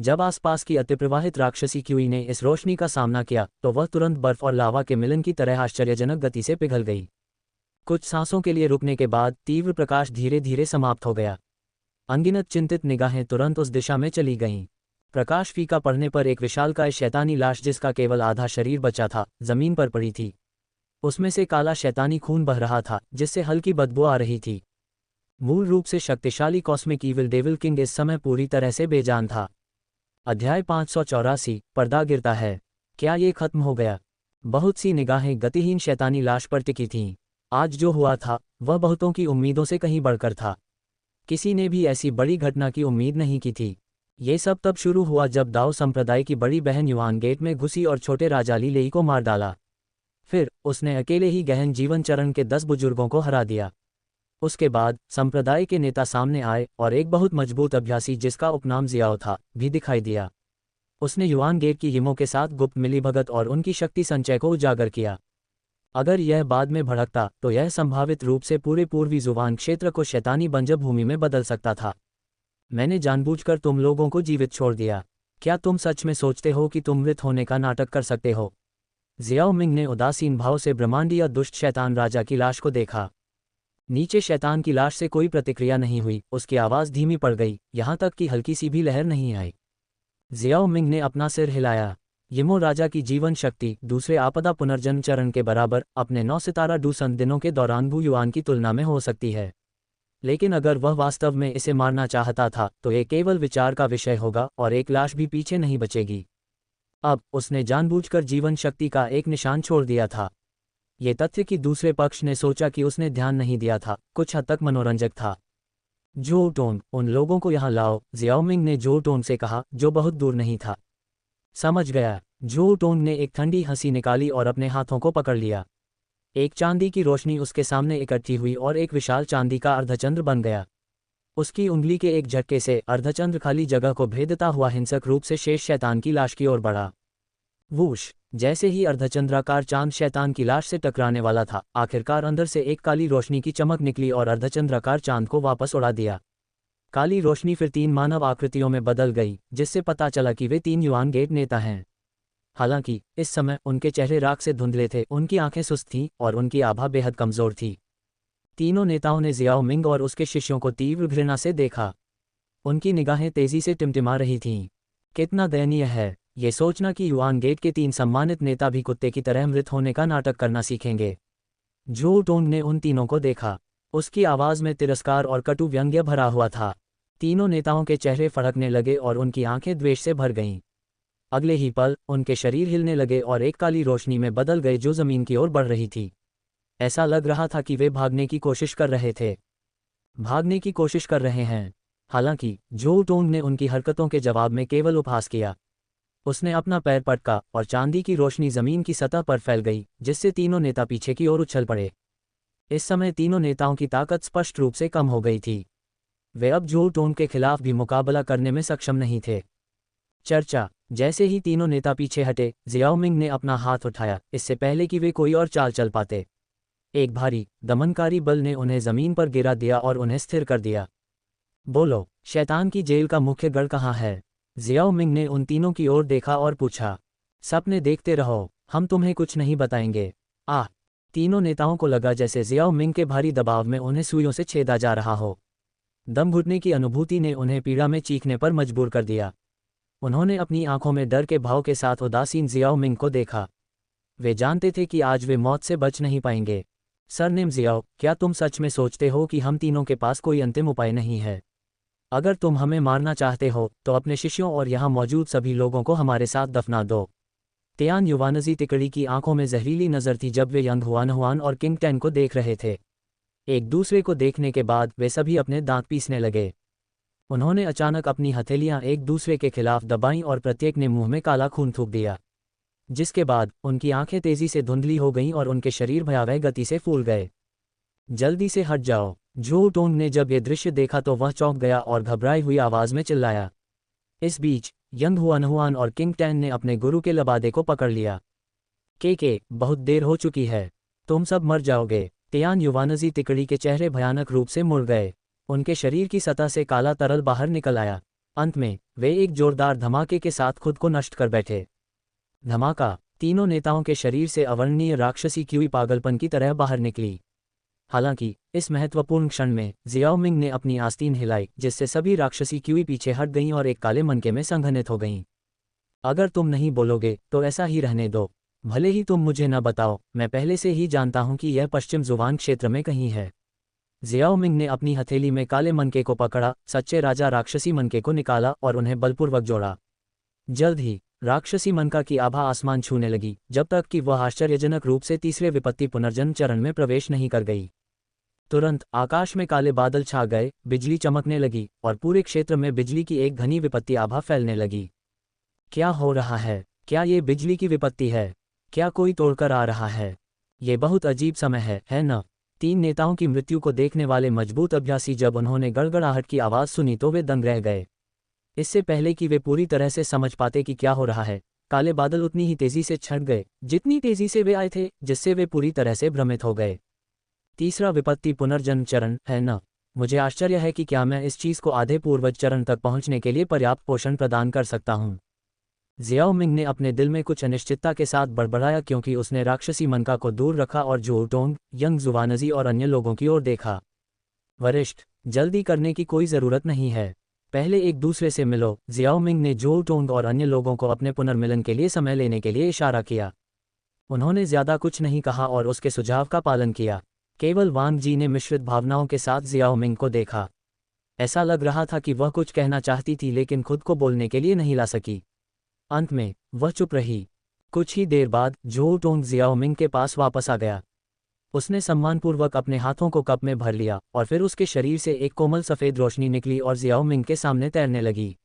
Speaker 1: जब आसपास की अतिप्रवाहित राक्षसी क्यूई ने इस रोशनी का सामना किया, तो वह तुरंत बर्फ और लावा के मिलन की तरह आश्चर्यजनक गति से पिघल गई। कुछ सांसों के लिए रुकने के बाद तीव्र प्रकाश धीरे धीरे समाप्त हो गया। अनगिनत चिंतित निगाहें तुरंत उस दिशा में चली गईं। प्रकाश फीका पड़ने पर एक विशालकाय शैतानी लाश, जिसका केवल आधा शरीर बचा था, जमीन पर पड़ी थी। उसमें से काला शैतानी खून बह रहा था, जिससे हल्की बदबू आ रही थी। मूल रूप से शक्तिशाली कॉस्मिक ईविल डेविल किंग इस समय पूरी तरह से बेजान था। अध्याय 584, पर्दा गिरता है। क्या ये खत्म हो गया? बहुत सी निगाहें गतिहीन शैतानी लाश पर टिकी थीं। आज जो हुआ था, वह बहुतों की उम्मीदों से कहीं बढ़कर था। किसी ने भी ऐसी बड़ी घटना की उम्मीद नहीं की थी। ये सब तब शुरू हुआ जब दाओ संप्रदाय की बड़ी बहन युआन गेट में घुसी और छोटे राजा ली लेई को मार डाला। फिर उसने अकेले ही गहन जीवन चरण के 10 बुजुर्गों को हरा दिया। उसके बाद संप्रदाय के नेता सामने आए और एक बहुत मजबूत अभ्यासी, जिसका उपनाम जियाओ था, भी दिखाई दिया। उसने युआन गेट की यिमों के साथ गुप्त मिलीभगत और उनकी शक्ति संचय को उजागर किया। अगर यह बाद में भड़कता, तो यह संभावित रूप से पूरे पूर्वी जुवान क्षेत्र को शैतानी बंजर भूमि में बदल सकता था। मैंने जानबूझकर तुम लोगों को जीवित छोड़ दिया। क्या तुम सच में सोचते हो कि तुम मृत होने का नाटक कर सकते हो? जियाओ मिंग ने उदासीन भाव से ब्रह्मांडीय दुष्ट शैतान राजा की लाश को देखा। नीचे शैतान की लाश से कोई प्रतिक्रिया नहीं हुई, उसकी आवाज़ धीमी पड़ गई, यहाँ तक कि हल्की सी भी लहर नहीं आई। जियाओ मिंग ने अपना सिर हिलाया। यिमो राजा की जीवन शक्ति दूसरे आपदा पुनर्जन्म चरण के बराबर अपने 9 सितारा डूसन दिनों के दौरान बू युआन की तुलना में हो सकती है। लेकिन अगर वह वास्तव में इसे मारना चाहता था, तो ये केवल विचार का विषय होगा और एक लाश भी पीछे नहीं बचेगी। अब उसने जानबूझकर जीवन शक्ति का एक निशान छोड़ दिया था। ये तथ्य कि दूसरे पक्ष ने सोचा कि उसने ध्यान नहीं दिया था, कुछ हद तक मनोरंजक था। जो टोन, उन लोगों को यहाँ लाओ, जियाओ मिंग ने जो टोन से कहा, जो बहुत दूर नहीं था। समझ गया। जो टोन ने एक ठंडी हंसी निकाली और अपने हाथों को पकड़ लिया। एक चांदी की रोशनी उसके सामने इकट्ठी हुई और एक विशाल चांदी का अर्धचंद्र बन गया। उसकी उंगली के एक झटके से अर्धचंद्र खाली जगह को भेदता हुआ हिंसक रूप से शेष शैतान की लाश की ओर बढ़ा। वूश! जैसे ही अर्धचंद्राकार चांद शैतान की लाश से टकराने वाला था, आखिरकार अंदर से एक काली रोशनी की चमक निकली और अर्धचंद्राकार चांद को वापस उड़ा दिया। काली रोशनी फिर 3 मानव आकृतियों में बदल गई, जिससे पता चला कि वे 3 युआन गेट नेता हैं। हालांकि इस समय उनके चेहरे राख से धुंधले थे, उनकी आंखें सुस्त थीं और उनकी आभा बेहद कमजोर थी। तीनों नेताओं ने जियाओ मिंग और उसके शिष्यों को तीव्र घृणा से देखा। उनकी निगाहें तेजी से टिमटिमा रही थीं। कितना दयनीय है ये सोचना कि युआन गेट के 3 सम्मानित नेता भी कुत्ते की तरह मृत होने का नाटक करना सीखेंगे। जो टोंग ने उन तीनों को देखा। उसकी आवाज़ में तिरस्कार और कटु व्यंग्य भरा हुआ था। तीनों नेताओं के चेहरे फड़कने लगे और उनकी आंखें द्वेष से भर गईं। अगले ही पल उनके शरीर हिलने लगे और एक काली रोशनी में बदल गए, जो जमीन की ओर बढ़ रही थी। ऐसा लग रहा था कि वे भागने की कोशिश कर रहे थे। भागने की कोशिश कर रहे हैं। हालांकि जो टोंग ने उनकी हरकतों के जवाब में केवल उपहास किया। उसने अपना पैर पटका और चांदी की रोशनी जमीन की सतह पर फैल गई, जिससे तीनों नेता पीछे की ओर उछल पड़े। इस समय तीनों नेताओं की ताकत स्पष्ट रूप से कम हो गई थी। वे अब जो टोंग के खिलाफ भी मुकाबला करने में सक्षम नहीं थे। चर्चा। जैसे ही तीनों नेता पीछे हटे, जियाओ मिंग ने अपना हाथ उठाया, इससे पहले कि वे कोई और चाल चल पाते। एक भारी, दमनकारी बल ने उन्हें जमीन पर गिरा दिया और उन्हें स्थिर कर दिया। बोलो, शैतान की जेल का मुख्य गढ़ कहाँ है? जियाओ मिंग ने उन तीनों की ओर देखा और पूछा। सपने देखते रहो, हम तुम्हें कुछ नहीं बताएंगे। तीनों नेताओं को लगा जैसे जियाओ मिंग के भारी दबाव में उन्हें सुइयों से छेदा जा रहा हो। दम घुटने की अनुभूति ने उन्हें पीड़ा में चीखने पर मजबूर कर दिया। उन्होंने अपनी आंखों में डर के भाव के साथ उदासीन जियाओ मिंग को देखा। वे जानते थे कि आज वे मौत से बच नहीं पाएंगे। सरनेम जियाओ, क्या तुम सच में सोचते हो कि हम तीनों के पास कोई अंतिम उपाय नहीं है? अगर तुम हमें मारना चाहते हो तो अपने शिष्यों और यहाँ मौजूद सभी लोगों को हमारे साथ दफना दो। तियान युवानजी तिकड़ी की आंखों में जहरीली नज़र थी जब वे यंग हुआन और किंग टेन को देख रहे थे। एक दूसरे को देखने के बाद वे सभी अपने दांत पीसने लगे। उन्होंने अचानक अपनी हथेलियां एक दूसरे के खिलाफ दबाईं और प्रत्येक ने मुंह में काला खून थूक दिया, जिसके बाद उनकी आंखें तेजी से धुंधली हो गईं और उनके शरीर भयावह गति से फूल गए। जल्दी से हट जाओ। झू टोंग ने जब यह दृश्य देखा तो वह चौंक गया और घबराई हुई आवाज़ में चिल्लाया। इस बीच यंग हुआन और किंग टैन ने अपने गुरु के लबादे को पकड़ लिया। के बहुत देर हो चुकी है, तुम सब मर जाओगे। तियान युवानजी तिकड़ी के चेहरे भयानक रूप से मुड़ गए। उनके शरीर की सतह से काला तरल बाहर निकल आया। अंत में वे एक जोरदार धमाके के साथ खुद को नष्ट कर बैठे। धमाका, तीनों नेताओं के शरीर से अवर्णनीय राक्षसी क्यूई पागलपन की तरह बाहर निकली। हालांकि इस महत्वपूर्ण क्षण में जियाओ मिंग ने अपनी आस्तीन हिलाई, जिससे सभी राक्षसी क्यूई पीछे हट गईं और एक काले मनके में संघनित हो गईं। अगर तुम नहीं बोलोगे तो ऐसा ही रहने दो। भले ही तुम मुझे न बताओ, मैं पहले से ही जानता हूं कि यह पश्चिम जुवान क्षेत्र में कहीं है। जियाओ मिंग ने अपनी हथेली में काले मनके को पकड़ा, सच्चे राजा राक्षसी मनके को निकाला और उन्हें बलपूर्वक जोड़ा। जल्द ही राक्षसी मनका की आभा आसमान छूने लगी, जब तक कि वह आश्चर्यजनक रूप से तीसरे विपत्ति पुनर्जन्म चरण में प्रवेश नहीं कर गई। तुरंत आकाश में काले बादल छा गए, बिजली चमकने लगी और पूरे क्षेत्र में बिजली की एक घनी विपत्ति आभा फैलने लगी। क्या हो रहा है? क्या ये बिजली की विपत्ति है? क्या कोई तोड़कर आ रहा है? ये बहुत अजीब समय है न? तीन नेताओं की मृत्यु को देखने वाले मजबूत अभ्यासी जब उन्होंने गड़गड़ाहट की आवाज़ सुनी तो वे दंग रह गए। इससे पहले कि वे पूरी तरह से समझ पाते कि क्या हो रहा है, काले बादल उतनी ही तेजी से छट गए जितनी तेजी से वे आए थे, जिससे वे पूरी तरह से भ्रमित हो गए। तीसरा विपत्ति पुनर्जन्म चरण है न? मुझे आश्चर्य है कि क्या मैं इस चीज़ को आधे पूर्वज चरण तक पहुंचने के लिए पर्याप्त पोषण प्रदान कर सकता हूं। जियाओ मिंग ने अपने दिल में कुछ अनिश्चितता के साथ बड़बड़ाया, क्योंकि उसने राक्षसी मनका को दूर रखा और झू टोंग, यंग जुवानजी और अन्य लोगों की ओर देखा। वरिष्ठ, जल्दी करने की कोई ज़रूरत नहीं है, पहले एक दूसरे से मिलो। जियाओ मिंग ने झू टोंग और अन्य लोगों को अपने पुनर्मिलन के लिए समय लेने के लिए इशारा किया। उन्होंने ज़्यादा कुछ नहीं कहा और उसके सुझाव का पालन किया। केवल वांग जी ने मिश्रित भावनाओं के साथ जियाओ मिंग को देखा। ऐसा लग रहा था कि वह कुछ कहना चाहती थी लेकिन खुद को बोलने के लिए नहीं ला सकी। अंत में वह चुप रही। कुछ ही देर बाद झू टोंग जियाओ मिंग के पास वापस आ गया। उसने सम्मानपूर्वक अपने हाथों को कप में भर लिया और फिर उसके शरीर से एक कोमल सफ़ेद रोशनी निकली और जियाओ मिंग के सामने तैरने लगी।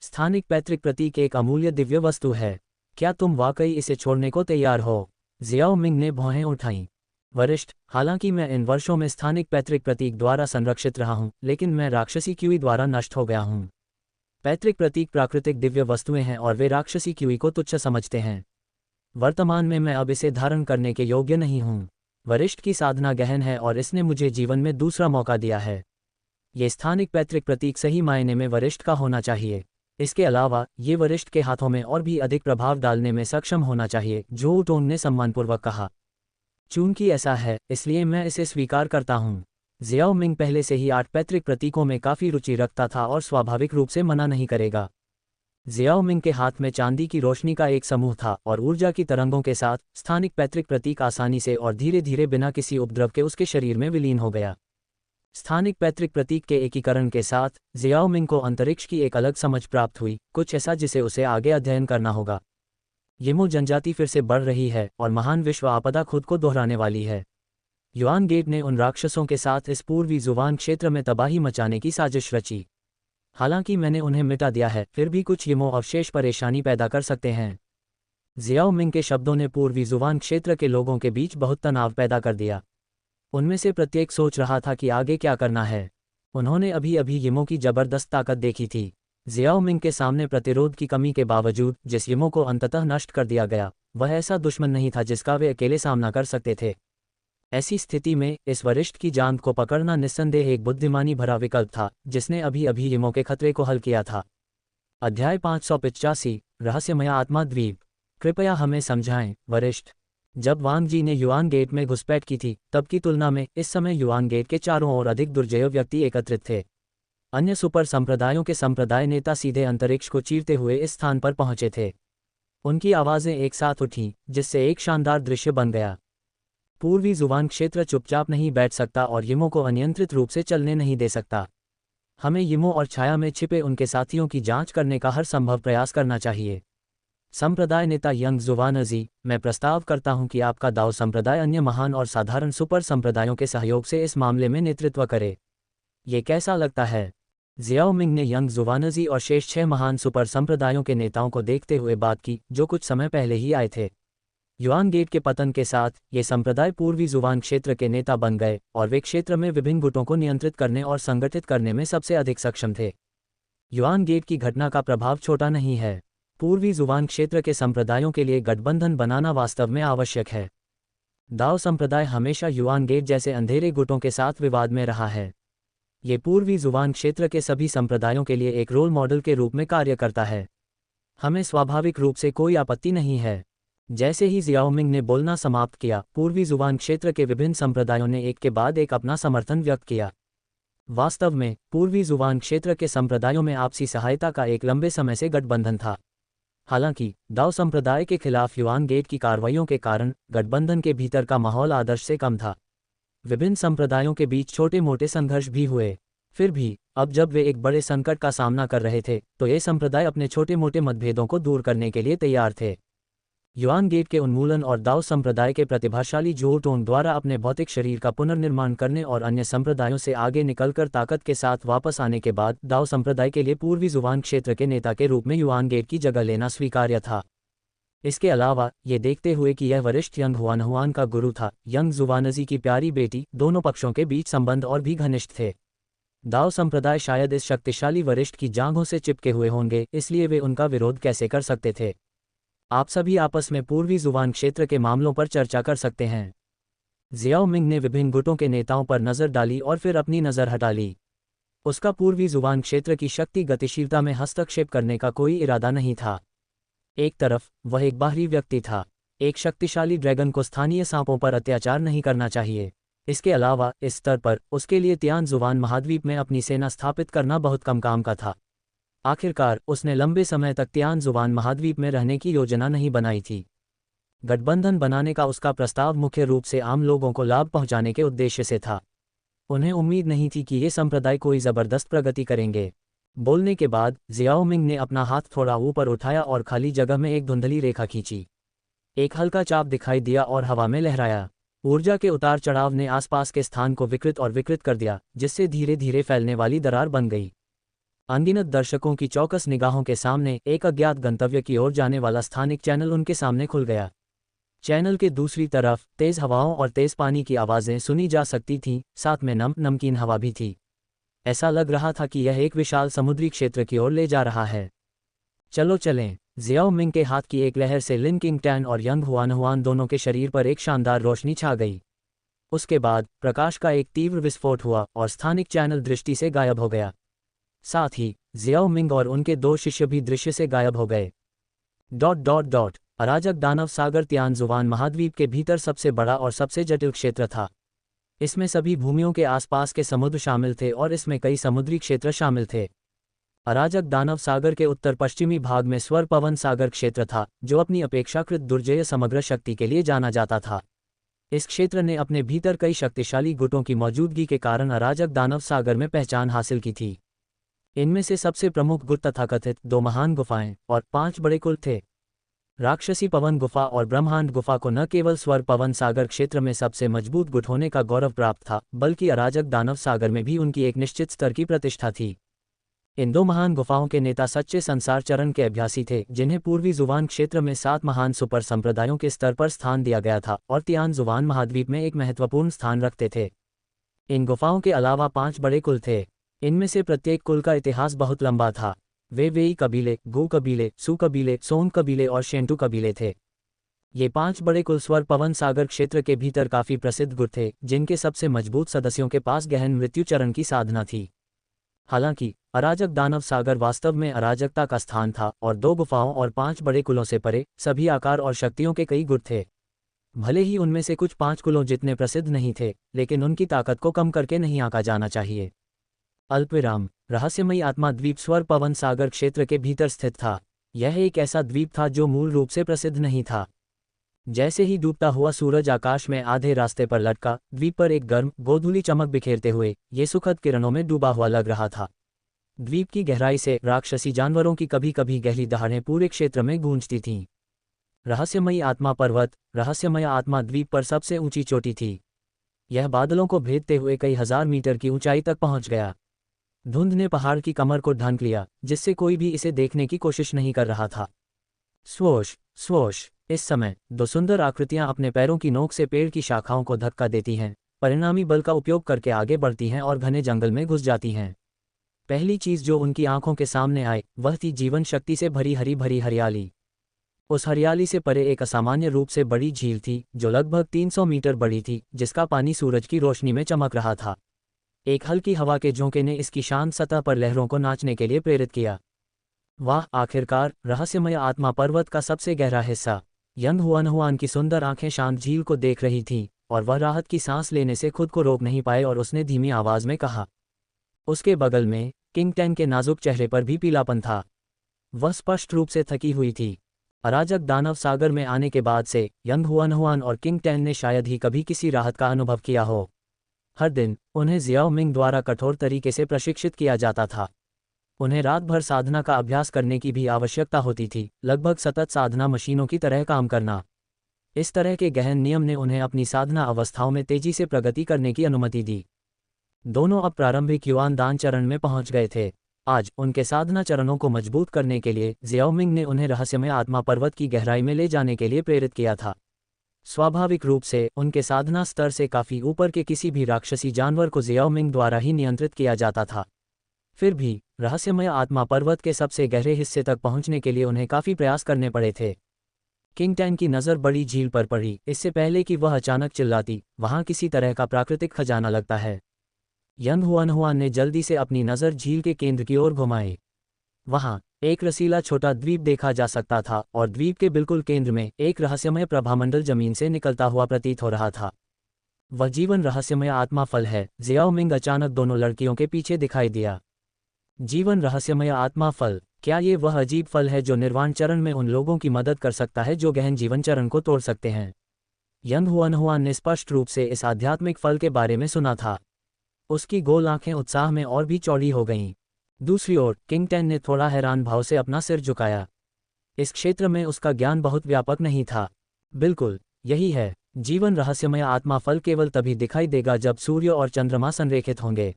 Speaker 1: स्थानिक पैतृक प्रतीक एक अमूल्य दिव्य वस्तु है, क्या तुम वाकई इसे छोड़ने को तैयार हो? जियाओ मिंग ने भौहें उठाईं। वरिष्ठ, हालांकि मैं इन वर्षों में स्थानिक पैतृक प्रतीक द्वारा संरक्षित रहा हूं, लेकिन मैं राक्षसी क्यूई द्वारा नष्ट हो गया हूं। पैतृक प्रतीक प्राकृतिक दिव्य वस्तुएं हैं और वे राक्षसी क्यूई को तुच्छ समझते हैं। वर्तमान में मैं अब इसे धारण करने के योग्य नहीं हूं। वरिष्ठ की साधना गहन है और इसने मुझे जीवन में दूसरा मौका दिया है। ये स्थानिक पैतृक प्रतीक सही मायने में वरिष्ठ का होना चाहिए। इसके अलावा ये वरिष्ठ के हाथों में और भी अधिक प्रभाव डालने में सक्षम होना चाहिए, झू टोंग ने सम्मानपूर्वक कहा। चूंकि ऐसा है, इसलिए मैं इसे स्वीकार करता हूँ। जियाओ मिंग पहले से ही 8 पैतृक प्रतीकों में काफ़ी रुचि रखता था और स्वाभाविक रूप से मना नहीं करेगा। जियाओ मिंग के हाथ में चांदी की रोशनी का एक समूह था और ऊर्जा की तरंगों के साथ स्थानिक पैतृक प्रतीक आसानी से और धीरे धीरे बिना किसी उपद्रव के उसके शरीर में विलीन हो गया। स्थानिक पैतृक प्रतीक के एकीकरण के साथ जियाओ मिंग को अंतरिक्ष की एक अलग समझ प्राप्त हुई, कुछ ऐसा जिसे उसे आगे अध्ययन करना होगा। यिमो जनजाति फिर से बढ़ रही है और महान विश्व आपदा खुद को दोहराने वाली है। युआन गेट ने उन राक्षसों के साथ इस पूर्वी जुवान क्षेत्र में तबाही मचाने की साजिश रची। हालांकि मैंने उन्हें मिटा दिया है, फिर भी कुछ यिमो अवशेष परेशानी पैदा कर सकते हैं। जियाओ मिंग के शब्दों ने पूर्वी जुवान क्षेत्र के लोगों के बीच बहुत तनाव पैदा कर दिया। उनमें से प्रत्येक सोच रहा था कि आगे क्या करना है। उन्होंने अभी अभी यिमो की जबरदस्त ताकत देखी थी। जियाओ मिंग के सामने प्रतिरोध की कमी के बावजूद जिस यिमो को अंततः नष्ट कर दिया गया, वह ऐसा दुश्मन नहीं था जिसका वे अकेले सामना कर सकते थे। ऐसी स्थिति में इस वरिष्ठ की जान को पकड़ना निस्संदेह एक बुद्धिमानी भरा विकल्प था, जिसने अभी अभी यिमो के खतरे को हल किया था। अध्याय 585 रहस्यमय आत्मा द्वीप। कृपया हमें समझाएं, वरिष्ठ। जब वांग जी ने युआन गेट में घुसपैठ की थी, तब की तुलना में इस समय युआन गेट के चारों ओर अधिक दुर्जय व्यक्ति एकत्रित थे। अन्य सुपर संप्रदायों के संप्रदाय नेता सीधे अंतरिक्ष को चीरते हुए इस स्थान पर पहुंचे थे। उनकी आवाज़ें एक साथ उठीं, जिससे एक शानदार दृश्य बन गया। पूर्वी जुबान क्षेत्र चुपचाप नहीं बैठ सकता और यिमों को अनियंत्रित रूप से चलने नहीं दे सकता। हमें यिमों और छाया में छिपे उनके साथियों की जांच करने का हर संभव प्रयास करना चाहिए। संप्रदाय नेता यंग जुवानजी, मैं प्रस्ताव करता हूं कि आपका दाओ संप्रदाय अन्य महान और साधारण सुपर संप्रदायों के सहयोग से इस मामले में नेतृत्व करे। ये कैसा लगता है? जियाओ मिंग ने यंग जुवानजी और शेष 6 महान सुपर संप्रदायों के नेताओं को देखते हुए बात की, जो कुछ समय पहले ही आए थे। युआन गेट के पतन के साथ ये संप्रदाय पूर्वी जुबान क्षेत्र के नेता बन गए और वे क्षेत्र में विभिन्न गुटों को नियंत्रित करने और संगठित करने में सबसे अधिक सक्षम थे। युआन गेट की घटना का प्रभाव छोटा नहीं है। पूर्वी जुबान क्षेत्र के संप्रदायों के लिए गठबंधन बनाना वास्तव में आवश्यक है। दाओ संप्रदाय हमेशा युआन गेट जैसे अंधेरे गुटों के साथ विवाद में रहा है। ये पूर्वी जुबान क्षेत्र के सभी संप्रदायों के लिए एक रोल मॉडल के रूप में कार्य करता है। हमें स्वाभाविक रूप से कोई आपत्ति नहीं है। जैसे ही जियाओ मिंग ने बोलना समाप्त किया, पूर्वी जुबान क्षेत्र के विभिन्न संप्रदायों ने एक के बाद एक अपना समर्थन व्यक्त किया। वास्तव में पूर्वी जुबान क्षेत्र के संप्रदायों में आपसी सहायता का एक लंबे समय से गठबंधन था। हालांकि दाओ संप्रदाय के खिलाफ युआन गेट की कार्रवाइयों के कारण गठबंधन के भीतर का माहौल आदर्श से कम था। विभिन्न संप्रदायों के बीच छोटे मोटे संघर्ष भी हुए। फिर भी अब जब वे एक बड़े संकट का सामना कर रहे थे, तो ये संप्रदाय अपने छोटे मोटे मतभेदों को दूर करने के लिए तैयार थे। युआन गेट के उन्मूलन और दाओ संप्रदाय के प्रतिभाशाली जुओ टोंग द्वारा अपने भौतिक शरीर का पुनर्निर्माण करने और अन्य संप्रदायों से आगे निकलकर ताकत के साथ वापस आने के बाद दाओ संप्रदाय के लिए पूर्वी जुबान क्षेत्र के नेता के रूप में युआन गेट की जगह लेना स्वीकार्य था। इसके अलावा ये देखते हुए कि यह वरिष्ठ यंग हुआन का गुरु था, यंग जुवानजी की प्यारी बेटी, दोनों पक्षों के बीच संबंध और भी घनिष्ठ थे। दाओ संप्रदाय शायद इस शक्तिशाली वरिष्ठ की जांघों से चिपके हुए होंगे, इसलिए वे उनका विरोध कैसे कर सकते थे। आप सभी आपस में पूर्वी जुबान क्षेत्र के मामलों पर चर्चा कर सकते हैं। जियाओ मिंग ने विभिन्न गुटों के नेताओं पर नजर डाली और फिर अपनी नजर हटा ली। उसका पूर्वी जुबान क्षेत्र की शक्ति गतिशीलता में हस्तक्षेप करने का कोई इरादा नहीं था। एक तरफ वह एक बाहरी व्यक्ति था। एक शक्तिशाली ड्रैगन को स्थानीय सांपों पर अत्याचार नहीं करना चाहिए। इसके अलावा इस स्तर पर उसके लिए तियान जुबान महाद्वीप में अपनी सेना स्थापित करना बहुत कम काम का था। आखिरकार उसने लंबे समय तक तियान जुबान महाद्वीप में रहने की योजना नहीं बनाई थी। गठबंधन बनाने का उसका प्रस्ताव मुख्य रूप से आम लोगों को लाभ पहुंचाने के उद्देश्य से था। उन्हें उम्मीद नहीं थी कि ये संप्रदाय कोई जबरदस्त प्रगति करेंगे। बोलने के बाद जियाओ मिंग ने अपना हाथ थोड़ा ऊपर उठाया और खाली जगह में एक धुंधली रेखा खींची। एक हल्का चाप दिखाई दिया और हवा में लहराया। ऊर्जा के उतार चढ़ाव ने आसपास के स्थान को विकृत और विकृत कर दिया, जिससे धीरे धीरे फैलने वाली दरार बन गई। अनगिनत दर्शकों की चौकस निगाहों के सामने एक अज्ञात गंतव्य की ओर जाने वाला स्थानिक चैनल उनके सामने खुल गया। चैनल के दूसरी तरफ तेज हवाओं और तेज पानी की आवाज़ें सुनी जा सकती थीं, साथ में नमकीन हवा भी थी। ऐसा लग रहा था कि यह एक विशाल समुद्री क्षेत्र की ओर ले जा रहा है। चलो चलें। जियाओ मिंग के हाथ की एक लहर से लिन किंग टैन और यंग हुआन दोनों के शरीर पर एक शानदार रोशनी छा गई। उसके बाद प्रकाश का एक तीव्र विस्फोट हुआ और स्थानिक चैनल दृष्टि से गायब हो गया। साथ ही जियाओ मिंग और उनके 2 शिष्य भी दृश्य से गायब हो गए। अराजक दानव सागर तियान जुबान महाद्वीप के भीतर सबसे बड़ा और सबसे जटिल क्षेत्र था। इसमें सभी भूमियों के आसपास के समुद्र शामिल थे और इसमें कई समुद्री क्षेत्र शामिल थे। अराजक दानव सागर के उत्तर पश्चिमी भाग में स्वर पवन सागर क्षेत्र था, जो अपनी अपेक्षाकृत दुर्जेय समग्र शक्ति के लिए जाना जाता था। इस क्षेत्र ने अपने भीतर कई शक्तिशाली गुटों की मौजूदगी के कारण अराजक दानव सागर में पहचान हासिल की थी। इनमें से सबसे प्रमुख गुट तथाकथित 2 महान गुफाएं और 5 बड़े कुल थे। राक्षसी पवन गुफा और ब्रह्मांड गुफा को न केवल स्वर पवन सागर क्षेत्र में सबसे मजबूत गुट होने का गौरव प्राप्त था, बल्कि अराजक दानव सागर में भी उनकी एक निश्चित स्तर की प्रतिष्ठा थी। इन 2 महान गुफाओं के नेता सच्चे संसार चरण के अभ्यासी थे, जिन्हें पूर्वी जुबान क्षेत्र में 7 महान सुपर संप्रदायों के स्तर पर स्थान दिया गया था और तियान जुबान महाद्वीप में एक महत्वपूर्ण स्थान रखते थे। इन गुफाओं के अलावा 5 बड़े कुल थे। इनमें से प्रत्येक कुल का इतिहास बहुत लंबा था। वे वेई कबीले, गो कबीले, सू कबीले, सोन कबीले और शेंटू कबीले थे। ये 5 बड़े कुल स्वर पवन सागर क्षेत्र के भीतर काफी प्रसिद्ध गुट थे, जिनके सबसे मजबूत सदस्यों के पास गहन मृत्यु चरण की साधना थी। हालांकि अराजक दानव सागर वास्तव में अराजकता का स्थान था और 2 गुफाओं और 5 बड़े कुलों से परे सभी आकार और शक्तियों के कई गुट थे। भले ही उनमें से कुछ 5 कुलों जितने प्रसिद्ध नहीं थे, लेकिन उनकी ताकत को कम करके नहीं आंका जाना चाहिए। अल्पविराम। रहस्यमयी आत्मा द्वीप स्वर पवन सागर क्षेत्र के भीतर स्थित था। यह एक ऐसा द्वीप था जो मूल रूप से प्रसिद्ध नहीं था। जैसे ही डूबता हुआ सूरज आकाश में आधे रास्ते पर लटका, द्वीप पर एक गर्म गोधूली चमक बिखेरते हुए ये सुखद किरणों में डूबा हुआ लग रहा था। द्वीप की गहराई से राक्षसी जानवरों की कभी कभी गहरी दहाड़ें पूरे क्षेत्र में गूंजती थीं। रहस्यमयी आत्मा पर्वत। रहस्यमय आत्मा द्वीप पर सबसे ऊंची चोटी थी। यह बादलों को भेदते हुए कई हजार मीटर की ऊंचाई तक पहुंच गया। धुंध ने पहाड़ की कमर को ढांक लिया, जिससे कोई भी इसे देखने की कोशिश नहीं कर रहा था। Swoosh swoosh. इस समय दो सुंदर आकृतियां अपने पैरों की नोक से पेड़ की शाखाओं को धक्का देती हैं, परिणामी बल का उपयोग करके आगे बढ़ती हैं और घने जंगल में घुस जाती हैं। पहली चीज जो उनकी आंखों के सामने आई वह थी जीवन शक्ति से भरी हरी भरी हरियाली। उस हरियाली से परे एक असामान्य रूप से बड़ी झील थी जो लगभग 300 मीटर बड़ी थी, जिसका पानी सूरज की रोशनी में चमक रहा था। एक हल्की हवा के झोंके ने इसकी शांत सतह पर लहरों को नाचने के लिए प्रेरित किया। वाह, आखिरकार रहस्यमय आत्मा पर्वत का सबसे गहरा हिस्सा। यंग हुआनहुआन की सुंदर आंखें शांत झील को देख रही थीं और वह राहत की सांस लेने से खुद को रोक नहीं पाए और उसने धीमी आवाज में कहा। उसके बगल में किंग टैन के नाजुक चेहरे पर भी पीलापन था। वह स्पष्ट रूप से थकी हुई थी। अराजक दानव सागर में आने के बाद से यंग हुआनहुआन और किंग टैन ने शायद ही कभी किसी राहत का अनुभव किया हो। हर दिन उन्हें जियाओ मिंग द्वारा कठोर तरीके से प्रशिक्षित किया जाता था। उन्हें रात भर साधना का अभ्यास करने की भी आवश्यकता होती थी, लगभग सतत साधना मशीनों की तरह काम करना। इस तरह के गहन नियम ने उन्हें अपनी साधना अवस्थाओं में तेजी से प्रगति करने की अनुमति दी। दोनों अब प्रारंभिक युआन दान चरण में पहुंच गए थे। आज उनके साधना चरणों को मजबूत करने के लिए जियाओ मिंग ने उन्हें रहस्यमय आत्मा पर्वत की गहराई में ले जाने के लिए प्रेरित किया था। स्वाभाविक रूप से उनके साधना स्तर से काफी ऊपर के किसी भी राक्षसी जानवर को जियाओ मिंग द्वारा ही नियंत्रित किया जाता था। फिर भी रहस्यमय आत्मा पर्वत के सबसे गहरे हिस्से तक पहुंचने के लिए उन्हें काफी प्रयास करने पड़े थे। किंग टैन की नज़र बड़ी झील पर पड़ी। इससे पहले कि वह अचानक चिल्लाती, वहां किसी तरह का प्राकृतिक खजाना लगता है। यंग हुआनहुआन ने जल्दी से अपनी नज़र झील के केंद्र की ओर घुमाई। वहां एक रसीला छोटा द्वीप देखा जा सकता था और द्वीप के बिल्कुल केंद्र में एक रहस्यमय प्रभामंडल जमीन से निकलता हुआ प्रतीत हो रहा था। वह जीवन रहस्यमय आत्मा फल है। जियाओ मिंग अचानक दोनों लड़कियों के पीछे दिखाई दिया। जीवन रहस्यमय आत्मा फल, क्या ये वह अजीब फल है जो निर्वाण चरण में उन लोगों की मदद कर सकता है जो गहन जीवन चरण को तोड़ सकते हैं? यंग हुआनहुआन ने स्पष्ट रूप से इस आध्यात्मिक फल के बारे में सुना था। उसकी गोल आंखें उत्साह में और भी चौड़ी हो गईं। दूसरी ओर किंग टैन ने थोड़ा हैरान भाव से अपना सिर झुकाया। इस क्षेत्र में उसका ज्ञान बहुत व्यापक नहीं था। बिल्कुल यही है, जीवन रहस्यमय आत्मा फल केवल तभी दिखाई देगा जब सूर्य और चंद्रमा संरेखित होंगे।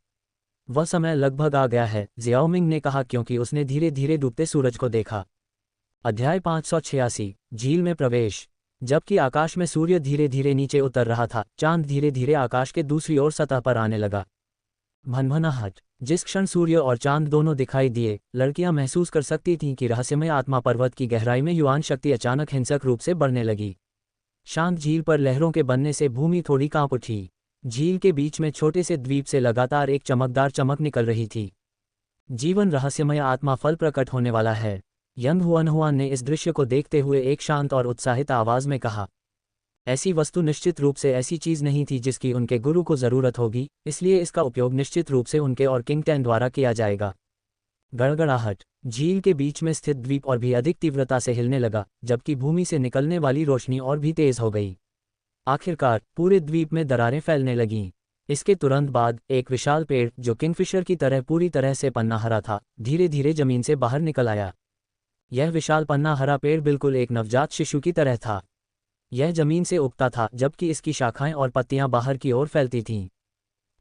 Speaker 1: वह समय लगभग आ गया है, जियाओ मिंग ने कहा, क्योंकि उसने धीरे धीरे डूबते सूरज को देखा। अध्याय 586 झील में प्रवेश। जबकि आकाश में सूर्य धीरे धीरे नीचे उतर रहा था, चांद धीरे धीरे आकाश के दूसरी ओर सतह पर आने लगा। भनभनाहट। जिस क्षण सूर्य और चांद दोनों दिखाई दिए, लड़कियां महसूस कर सकती थीं कि रहस्यमय आत्मा पर्वत की गहराई में युआन शक्ति अचानक हिंसक रूप से बढ़ने लगी। शांत झील पर लहरों के बनने से भूमि थोड़ी कांप उठी। झील के बीच में छोटे से द्वीप से लगातार एक चमकदार चमक निकल रही थी। जीवन रहस्यमय आत्मा फल प्रकट होने वाला है। यंग हुआनहुआन ने इस दृश्य को देखते हुए एक शांत और उत्साहित आवाज में कहा। ऐसी वस्तु निश्चित रूप से ऐसी चीज नहीं थी जिसकी उनके गुरु को जरूरत होगी, इसलिए इसका उपयोग निश्चित रूप से उनके और किंग टैन द्वारा किया जाएगा। गड़गड़ाहट। झील के बीच में स्थित द्वीप और भी अधिक तीव्रता से हिलने लगा, जबकि भूमि से निकलने वाली रोशनी और भी तेज हो गई। आखिरकार पूरे द्वीप में दरारें फैलने लगीं। इसके तुरंत बाद एक विशाल पेड़ जो किंगफिशर की तरह पूरी तरह से पन्ना हरा था, धीरे धीरे जमीन से बाहर निकल आया। यह विशाल पन्ना हरा पेड़ बिल्कुल एक नवजात शिशु की तरह था। यह जमीन से उगता था, जबकि इसकी शाखाएं और पत्तियां बाहर की ओर फैलती थीं।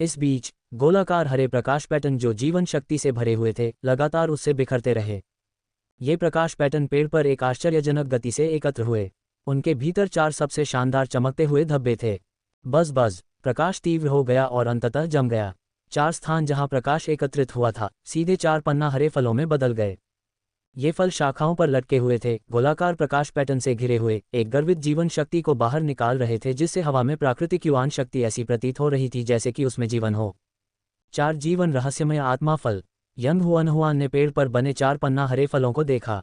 Speaker 1: इस बीच गोलाकार हरे प्रकाश पैटर्न जो जीवन शक्ति से भरे हुए थे, लगातार उससे बिखरते रहे। ये प्रकाश पैटर्न पेड़ पर एक आश्चर्यजनक गति से एकत्र हुए। उनके भीतर 4 सबसे शानदार चमकते हुए धब्बे थे। Buzz buzz. प्रकाश तीव्र हो गया और अंततः जम गया। 4 स्थान जहां प्रकाश एकत्रित हुआ था, सीधे 4 पन्ना हरे फलों में बदल गए। ये फल शाखाओं पर लटके हुए थे, गोलाकार प्रकाश पैटर्न से घिरे हुए, एक गर्वित जीवन शक्ति को बाहर निकाल रहे थे, जिससे हवा में प्राकृतिक युआन शक्ति ऐसी प्रतीत हो रही थी जैसे कि उसमें जीवन हो। 4 जीवन रहस्यमय आत्मा फल। यंग हुआनहुआन ने पेड़ पर बने 4 पन्ना हरे फलों को देखा।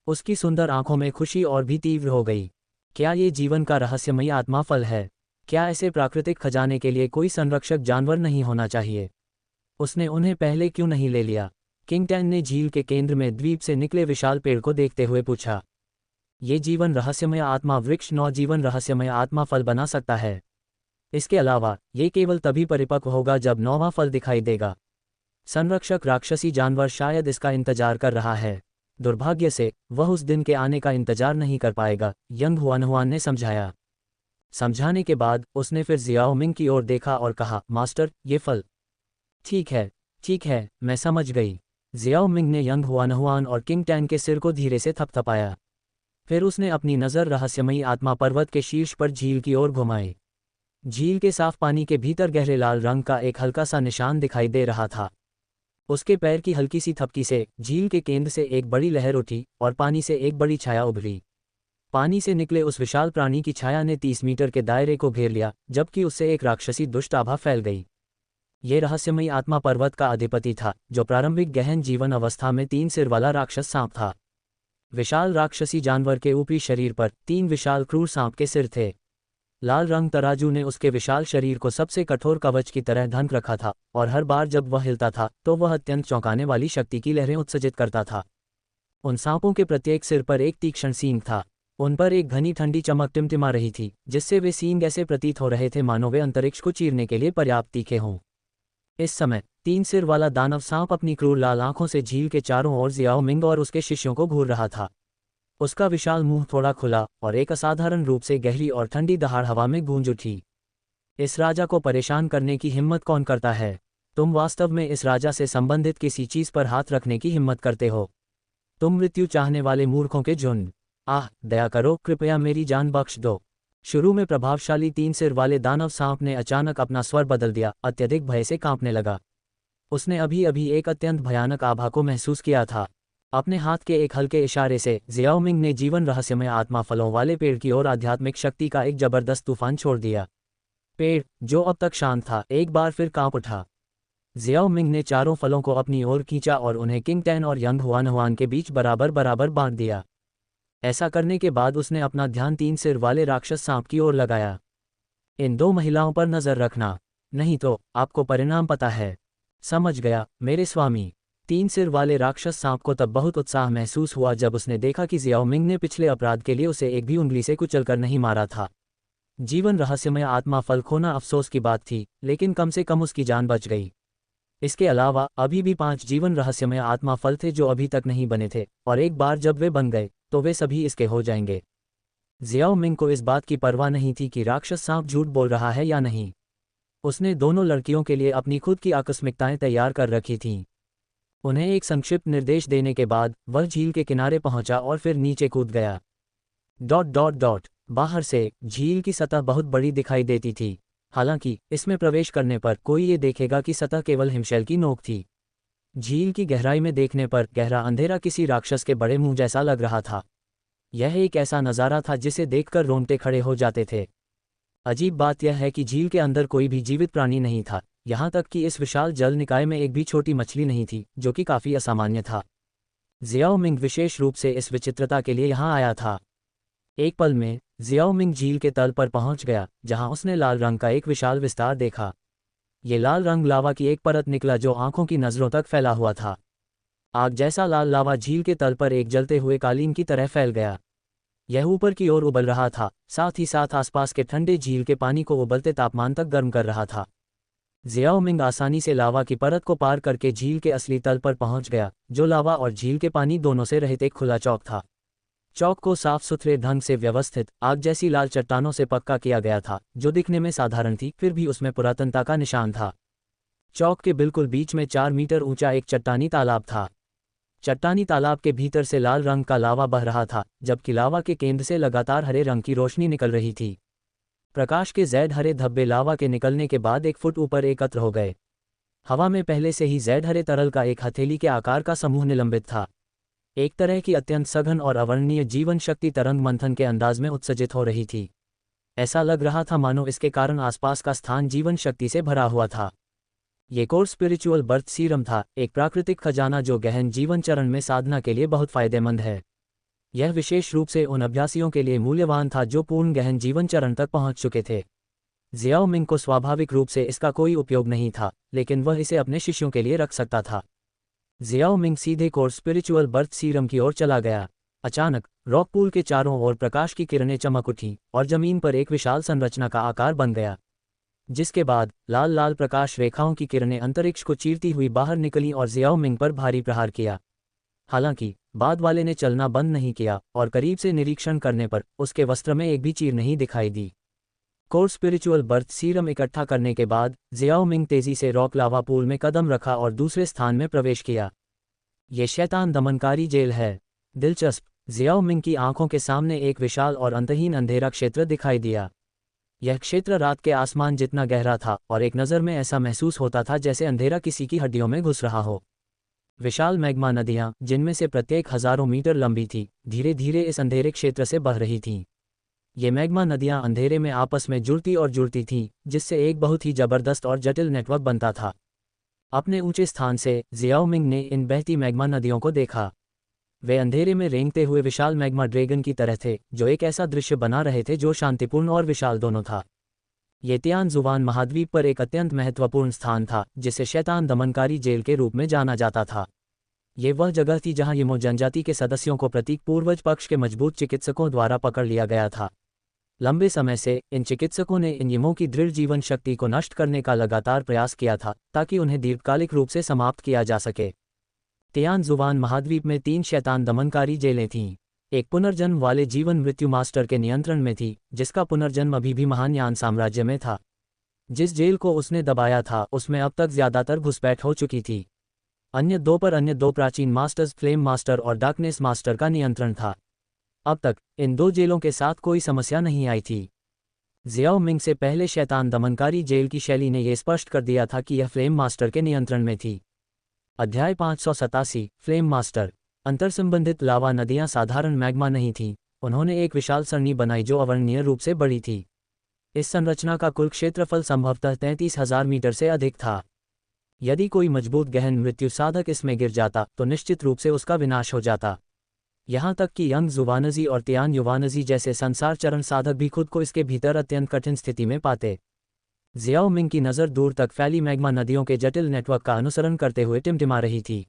Speaker 1: उसकी सुंदर आंखों में खुशी और भी तीव्र हो गई। क्या ये जीवन का रहस्यमय आत्मा फल है? क्या ऐसे प्राकृतिक खजाने के लिए कोई संरक्षक जानवर नहीं होना चाहिए? उसने उन्हें पहले क्यों नहीं ले लिया? किंग टैन ने झील के केंद्र में द्वीप से निकले विशाल पेड़ को देखते हुए पूछा। ये जीवन रहस्यमय आत्मा वृक्ष नवजीवन रहस्यमय आत्मा फल बना सकता है। इसके अलावा ये केवल तभी परिपक्व होगा जब नौवां फल दिखाई देगा। संरक्षक राक्षसी जानवर शायद इसका इंतजार कर रहा है। दुर्भाग्य से वह उस दिन के आने का इंतजार नहीं कर पाएगा, यंग हुआनहुआन ने समझाया। समझाने के बाद उसने फिर जियाओ मिंग की ओर देखा और कहा, मास्टर, ये फल। ठीक है, मैं समझ गई। जियाओ मिंग ने यंग हुआनहुआन और किंग टैन के सिर को धीरे से थपथपाया। फिर उसने अपनी नज़र रहस्यमयी आत्मा पर्वत के शीर्ष पर झील की ओर घुमाई। झील के साफ पानी के भीतर गहरे लाल रंग का एक हल्का सा निशान दिखाई दे रहा था। उसके पैर की हल्की सी थपकी से झील के केंद्र से एक बड़ी लहर उठी और पानी से एक बड़ी छाया उभरी। पानी से निकले उस विशाल प्राणी की छाया ने 30 मीटर के दायरे को घेर लिया, जबकि उससे एक राक्षसी दुष्ट आभा फैल गई। ये रहस्यमयी आत्मा पर्वत का अधिपति था, जो प्रारंभिक गहन जीवन अवस्था में 3 सिर वाला राक्षस सांप था। विशाल राक्षसी जानवर के ऊपरी शरीर पर 3 विशाल क्रूर सांप के सिर थे। लाल रंग तराजू ने उसके विशाल शरीर को सबसे कठोर कवच की तरह ढंक रखा था, और हर बार जब वह हिलता था तो वह अत्यंत चौंकाने वाली शक्ति की लहरें उत्सर्जित करता था। उन सांपों के प्रत्येक सिर पर एक तीक्ष्ण सींग था। उन पर एक घनी ठंडी चमक टिमटिमा रही थी, जिससे वे सींग ऐसे प्रतीत हो रहे थे मानो वे अंतरिक्ष को चीरने के लिए पर्याप्त तीखे हों। इस समय 3 सिर वाला दानव सांप अपनी क्रूर लाल आंखों से झील के चारों ओर जियाओ मिंग और उसके शिष्यों को घूर रहा था। उसका विशाल मुंह थोड़ा खुला और एक असाधारण रूप से गहरी और ठंडी दहाड़ हवा में गूंज उठी। इस राजा को परेशान करने की हिम्मत कौन करता है? तुम वास्तव में इस राजा से संबंधित किसी चीज पर हाथ रखने की हिम्मत करते हो? तुम मृत्यु चाहने वाले मूर्खों के झुंड। आह, दया करो, कृपया मेरी जान बख्श दो। शुरू में प्रभावशाली 3 सिर वाले दानव सांप ने अचानक अपना स्वर बदल दिया, अत्यधिक भय से कांपने लगा। उसने अभी अभी एक अत्यंत भयानक आभा को महसूस किया था। अपने हाथ के एक हल्के इशारे से जियाओ मिंग ने जीवन रहस्यमय आत्मा फलों वाले पेड़ की ओर आध्यात्मिक शक्ति का एक जबरदस्त तूफान छोड़ दिया। पेड़, जो अब तक शांत था, एक बार फिर कांप उठा। जियाओ मिंग ने चारों फलों को अपनी ओर खींचा और उन्हें किंग टैन और यंग हुआनहुआन के बीच बराबर बराबर बांट दिया। ऐसा करने के बाद उसने अपना ध्यान 3 सिर वाले राक्षस सांप की ओर लगाया। इन 2 महिलाओं पर नजर रखना, नहीं तो आपको परिणाम पता है। समझ गया मेरे स्वामी। 3 सिर वाले राक्षस सांप को तब बहुत उत्साह महसूस हुआ जब उसने देखा कि जियाओ मिंग ने पिछले अपराध के लिए उसे एक भी उंगली से कुचलकर नहीं मारा था। जीवन रहस्यमय आत्मा फल खोना अफसोस की बात थी, लेकिन कम से कम उसकी जान बच गई। इसके अलावा अभी भी 5 जीवन रहस्यमय आत्मा फल थे जो अभी तक नहीं बने थे, और एक बार जब वे बन गए तो वे सभी इसके हो जाएंगे। जियाओ मिंग को इस बात की परवाह नहीं थी कि राक्षस सांप झूठ बोल रहा है या नहीं। उसने दोनों लड़कियों के लिए अपनी खुद की आकस्मिकताएं तैयार कर रखी थीं। उन्हें एक संक्षिप्त निर्देश देने के बाद वह झील के किनारे पहुंचा और फिर नीचे कूद गया। ... बाहर से झील की सतह बहुत बड़ी दिखाई देती थी। हालांकि इसमें प्रवेश करने पर कोई ये देखेगा कि सतह केवल हिमशैल की नोक थी। झील की गहराई में देखने पर गहरा अंधेरा किसी राक्षस के बड़े मुंह जैसा लग रहा था। यह एक ऐसा नज़ारा था जिसे देखकर रोंगटे खड़े हो जाते थे। अजीब बात यह है कि झील के अंदर कोई भी जीवित प्राणी नहीं था, यहाँ तक कि इस विशाल जल निकाय में एक भी छोटी मछली नहीं थी, जो कि काफ़ी असामान्य था। जियाओ मिंग विशेष रूप से इस विचित्रता के लिए यहाँ आया था। एक पल में जियाओ मिंग झील के तल पर पहुंच गया, जहां उसने लाल रंग का एक विशाल विस्तार देखा। ये लाल रंग लावा की एक परत निकला जो आंखों की नज़रों तक फैला हुआ था। आग जैसा लाल लावा झील के तल पर एक जलते हुए कालीन की तरह फैल गया। यह ऊपर की ओर उबल रहा था, साथ ही साथ आसपास के ठंडे झील के पानी को उबलते तापमान तक गर्म कर रहा था। जियाओ मिंग आसानी से लावा की परत को पार करके झील के असली तल पर पहुंच गया, जो लावा और झील के पानी दोनों से रहित एक खुला चौक था। चौक को साफ सुथरे ढंग से व्यवस्थित आग जैसी लाल चट्टानों से पक्का किया गया था, जो दिखने में साधारण थी, फिर भी उसमें पुरातनता का निशान था। चौक के बिल्कुल बीच में 4 मीटर ऊंचा एक चट्टानी तालाब था। चट्टानी तालाब के भीतर से लाल रंग का लावा बह रहा था, जबकि लावा के केंद्र से लगातार हरे रंग की रोशनी निकल रही थी। प्रकाश के जैड हरे धब्बे लावा के निकलने के बाद 1 फुट ऊपर एकत्र हो गए। हवा में पहले से ही जैड हरे तरल का एक हथेली के आकार का समूह निलंबित था। एक तरह की अत्यंत सघन और अवर्णनीय जीवन शक्ति तरंग मंथन के अंदाज में उत्सर्जित हो रही थी। ऐसा लग रहा था मानो इसके कारण आसपास का स्थान जीवन शक्ति से भरा हुआ था। ये कोर्स स्पिरिचुअल बर्थ सीरम था, एक प्राकृतिक खजाना जो गहन जीवन चरण में साधना के लिए बहुत फायदेमंद है। यह विशेष रूप से उन अभ्यासियों के लिए मूल्यवान था जो पूर्ण गहन जीवन चरण तक पहुंच चुके थे। जियाओ मिंग को स्वाभाविक रूप से इसका कोई उपयोग नहीं था, लेकिन वह इसे अपने शिष्यों के लिए रख सकता था। जियाओ मिंग सीधे कोर्स स्पिरिचुअल बर्थ सीरम की ओर चला गया। अचानक रॉक पूल के चारों ओर प्रकाश की किरणें चमक उठी और जमीन पर एक विशाल संरचना का आकार बन गया, जिसके बाद लाल लाल प्रकाश रेखाओं की किरणें अंतरिक्ष को चीरती हुई बाहर निकलीं और जियाओ मिंग पर भारी प्रहार किया। हालांकि बाद वाले ने चलना बंद नहीं किया और करीब से निरीक्षण करने पर उसके वस्त्र में एक भी चीर नहीं दिखाई दी। कोर स्पिरिचुअल बर्थ सीरम इकट्ठा करने के बाद जियाओ मिंग तेजी से रॉक लावा पूल में कदम रखा और दूसरे स्थान में प्रवेश किया। ये शैतान दमनकारी जेल है। दिलचस्प, जियाओ मिंग की आंखों के सामने एक विशाल और अंतहीन अंधेरा क्षेत्र दिखाई दिया। यह क्षेत्र रात के आसमान जितना गहरा था और एक नज़र में ऐसा महसूस होता था जैसे अंधेरा किसी की हड्डियों में घुस रहा हो। विशाल मैग्मा नदियां, जिनमें से प्रत्येक हजारों मीटर लंबी थी, धीरे धीरे इस अंधेरे क्षेत्र से बह रही थीं। ये मैग्मा नदियां अंधेरे में आपस में जुड़ती थीं, जिससे एक बहुत ही जबरदस्त और जटिल नेटवर्क बनता था। अपने ऊंचे स्थान से जियाओ मिंग ने इन बहती मैग्मा नदियों को देखा। वे अंधेरे में रेंगते हुए विशाल मैग्मा ड्रैगन की तरह थे, जो एक ऐसा दृश्य बना रहे थे जो शांतिपूर्ण और विशाल दोनों था। ये तियानजुवान महाद्वीप पर एक अत्यंत महत्वपूर्ण स्थान था, जिसे शैतान दमनकारी जेल के रूप में जाना जाता था। ये वह जगह थी जहां यमो जनजाति के सदस्यों को प्रतीक पूर्वज पक्ष के मजबूत चिकित्सकों द्वारा पकड़ लिया गया था। लंबे समय से इन चिकित्सकों ने इन यमों की दृढ़ जीवन शक्ति को नष्ट करने का लगातार प्रयास किया था, ताकि उन्हें दीर्घकालिक रूप से समाप्त किया जा सके। तियानजुवान महाद्वीप में 3 शैतान दमनकारी जेलें थीं। एक पुनर्जन्म वाले जीवन मृत्यु मास्टर के नियंत्रण में थी, जिसका पुनर्जन्म अभी भी महानयान साम्राज्य में था। जिस जेल को उसने दबाया था उसमें अब तक ज्यादातर घुसपैठ हो चुकी थी। अन्य 2 पर अन्य 2 प्राचीन मास्टर्स फ्लेम मास्टर और डार्कनेस मास्टर का नियंत्रण था। अब तक इन 2 जेलों के साथ कोई समस्या नहीं आई थी। जियाओ मिंग से पहले शैतान दमनकारी जेल की शैली ने यह स्पष्ट कर दिया था कि यह फ्लेम मास्टर के नियंत्रण में थी। अध्याय 587 फ्लेम मास्टर। अंतर्संबंधित लावा नदियां साधारण मैग्मा नहीं थीं, उन्होंने एक विशाल सरणी बनाई जो अवर्णनीय रूप से बड़ी थी। इस संरचना का कुल क्षेत्रफल संभवतः 33,000 मीटर से अधिक था। यदि कोई मजबूत गहन मृत्यु साधक इसमें गिर जाता तो निश्चित रूप से उसका विनाश हो जाता। यहाँ तक कि यंग जुवानजी और तियान युवानजी जैसे संसार चरण साधक भी खुद को इसके भीतर अत्यंत कठिन स्थिति में पाते। जियाओ मिंग की नज़र दूर तक फैली मैग्मा नदियों के जटिल नेटवर्क का अनुसरण करते हुए टिमटिमा रही थी।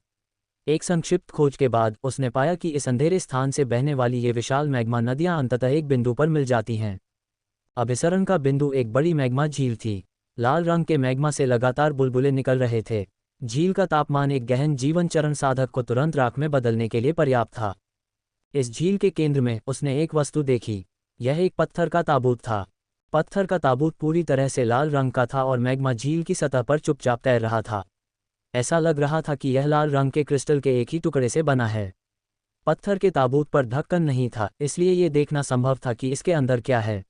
Speaker 1: एक संक्षिप्त खोज के बाद उसने पाया कि इस अंधेरे स्थान से बहने वाली ये विशाल मैग्मा नदियां अंततः एक बिंदु पर मिल जाती हैं। अभिसरण का बिंदु एक बड़ी मैग्मा झील थी। लाल रंग के मैग्मा से लगातार बुलबुले निकल रहे थे। झील का तापमान एक गहन जीवन चरण साधक को तुरंत राख में बदलने के लिए पर्याप्त था। इस झील के केंद्र में उसने एक वस्तु देखी। यह एक पत्थर का ताबूत था। पत्थर का ताबूत पूरी तरह से लाल रंग का था और मैग्मा झील की सतह पर चुपचाप तैर रहा था। ऐसा लग रहा था कि यह लाल रंग के क्रिस्टल के एक ही टुकड़े से बना है। पत्थर के ताबूत पर ढक्कन नहीं था, इसलिए यह देखना संभव था कि इसके अंदर क्या है।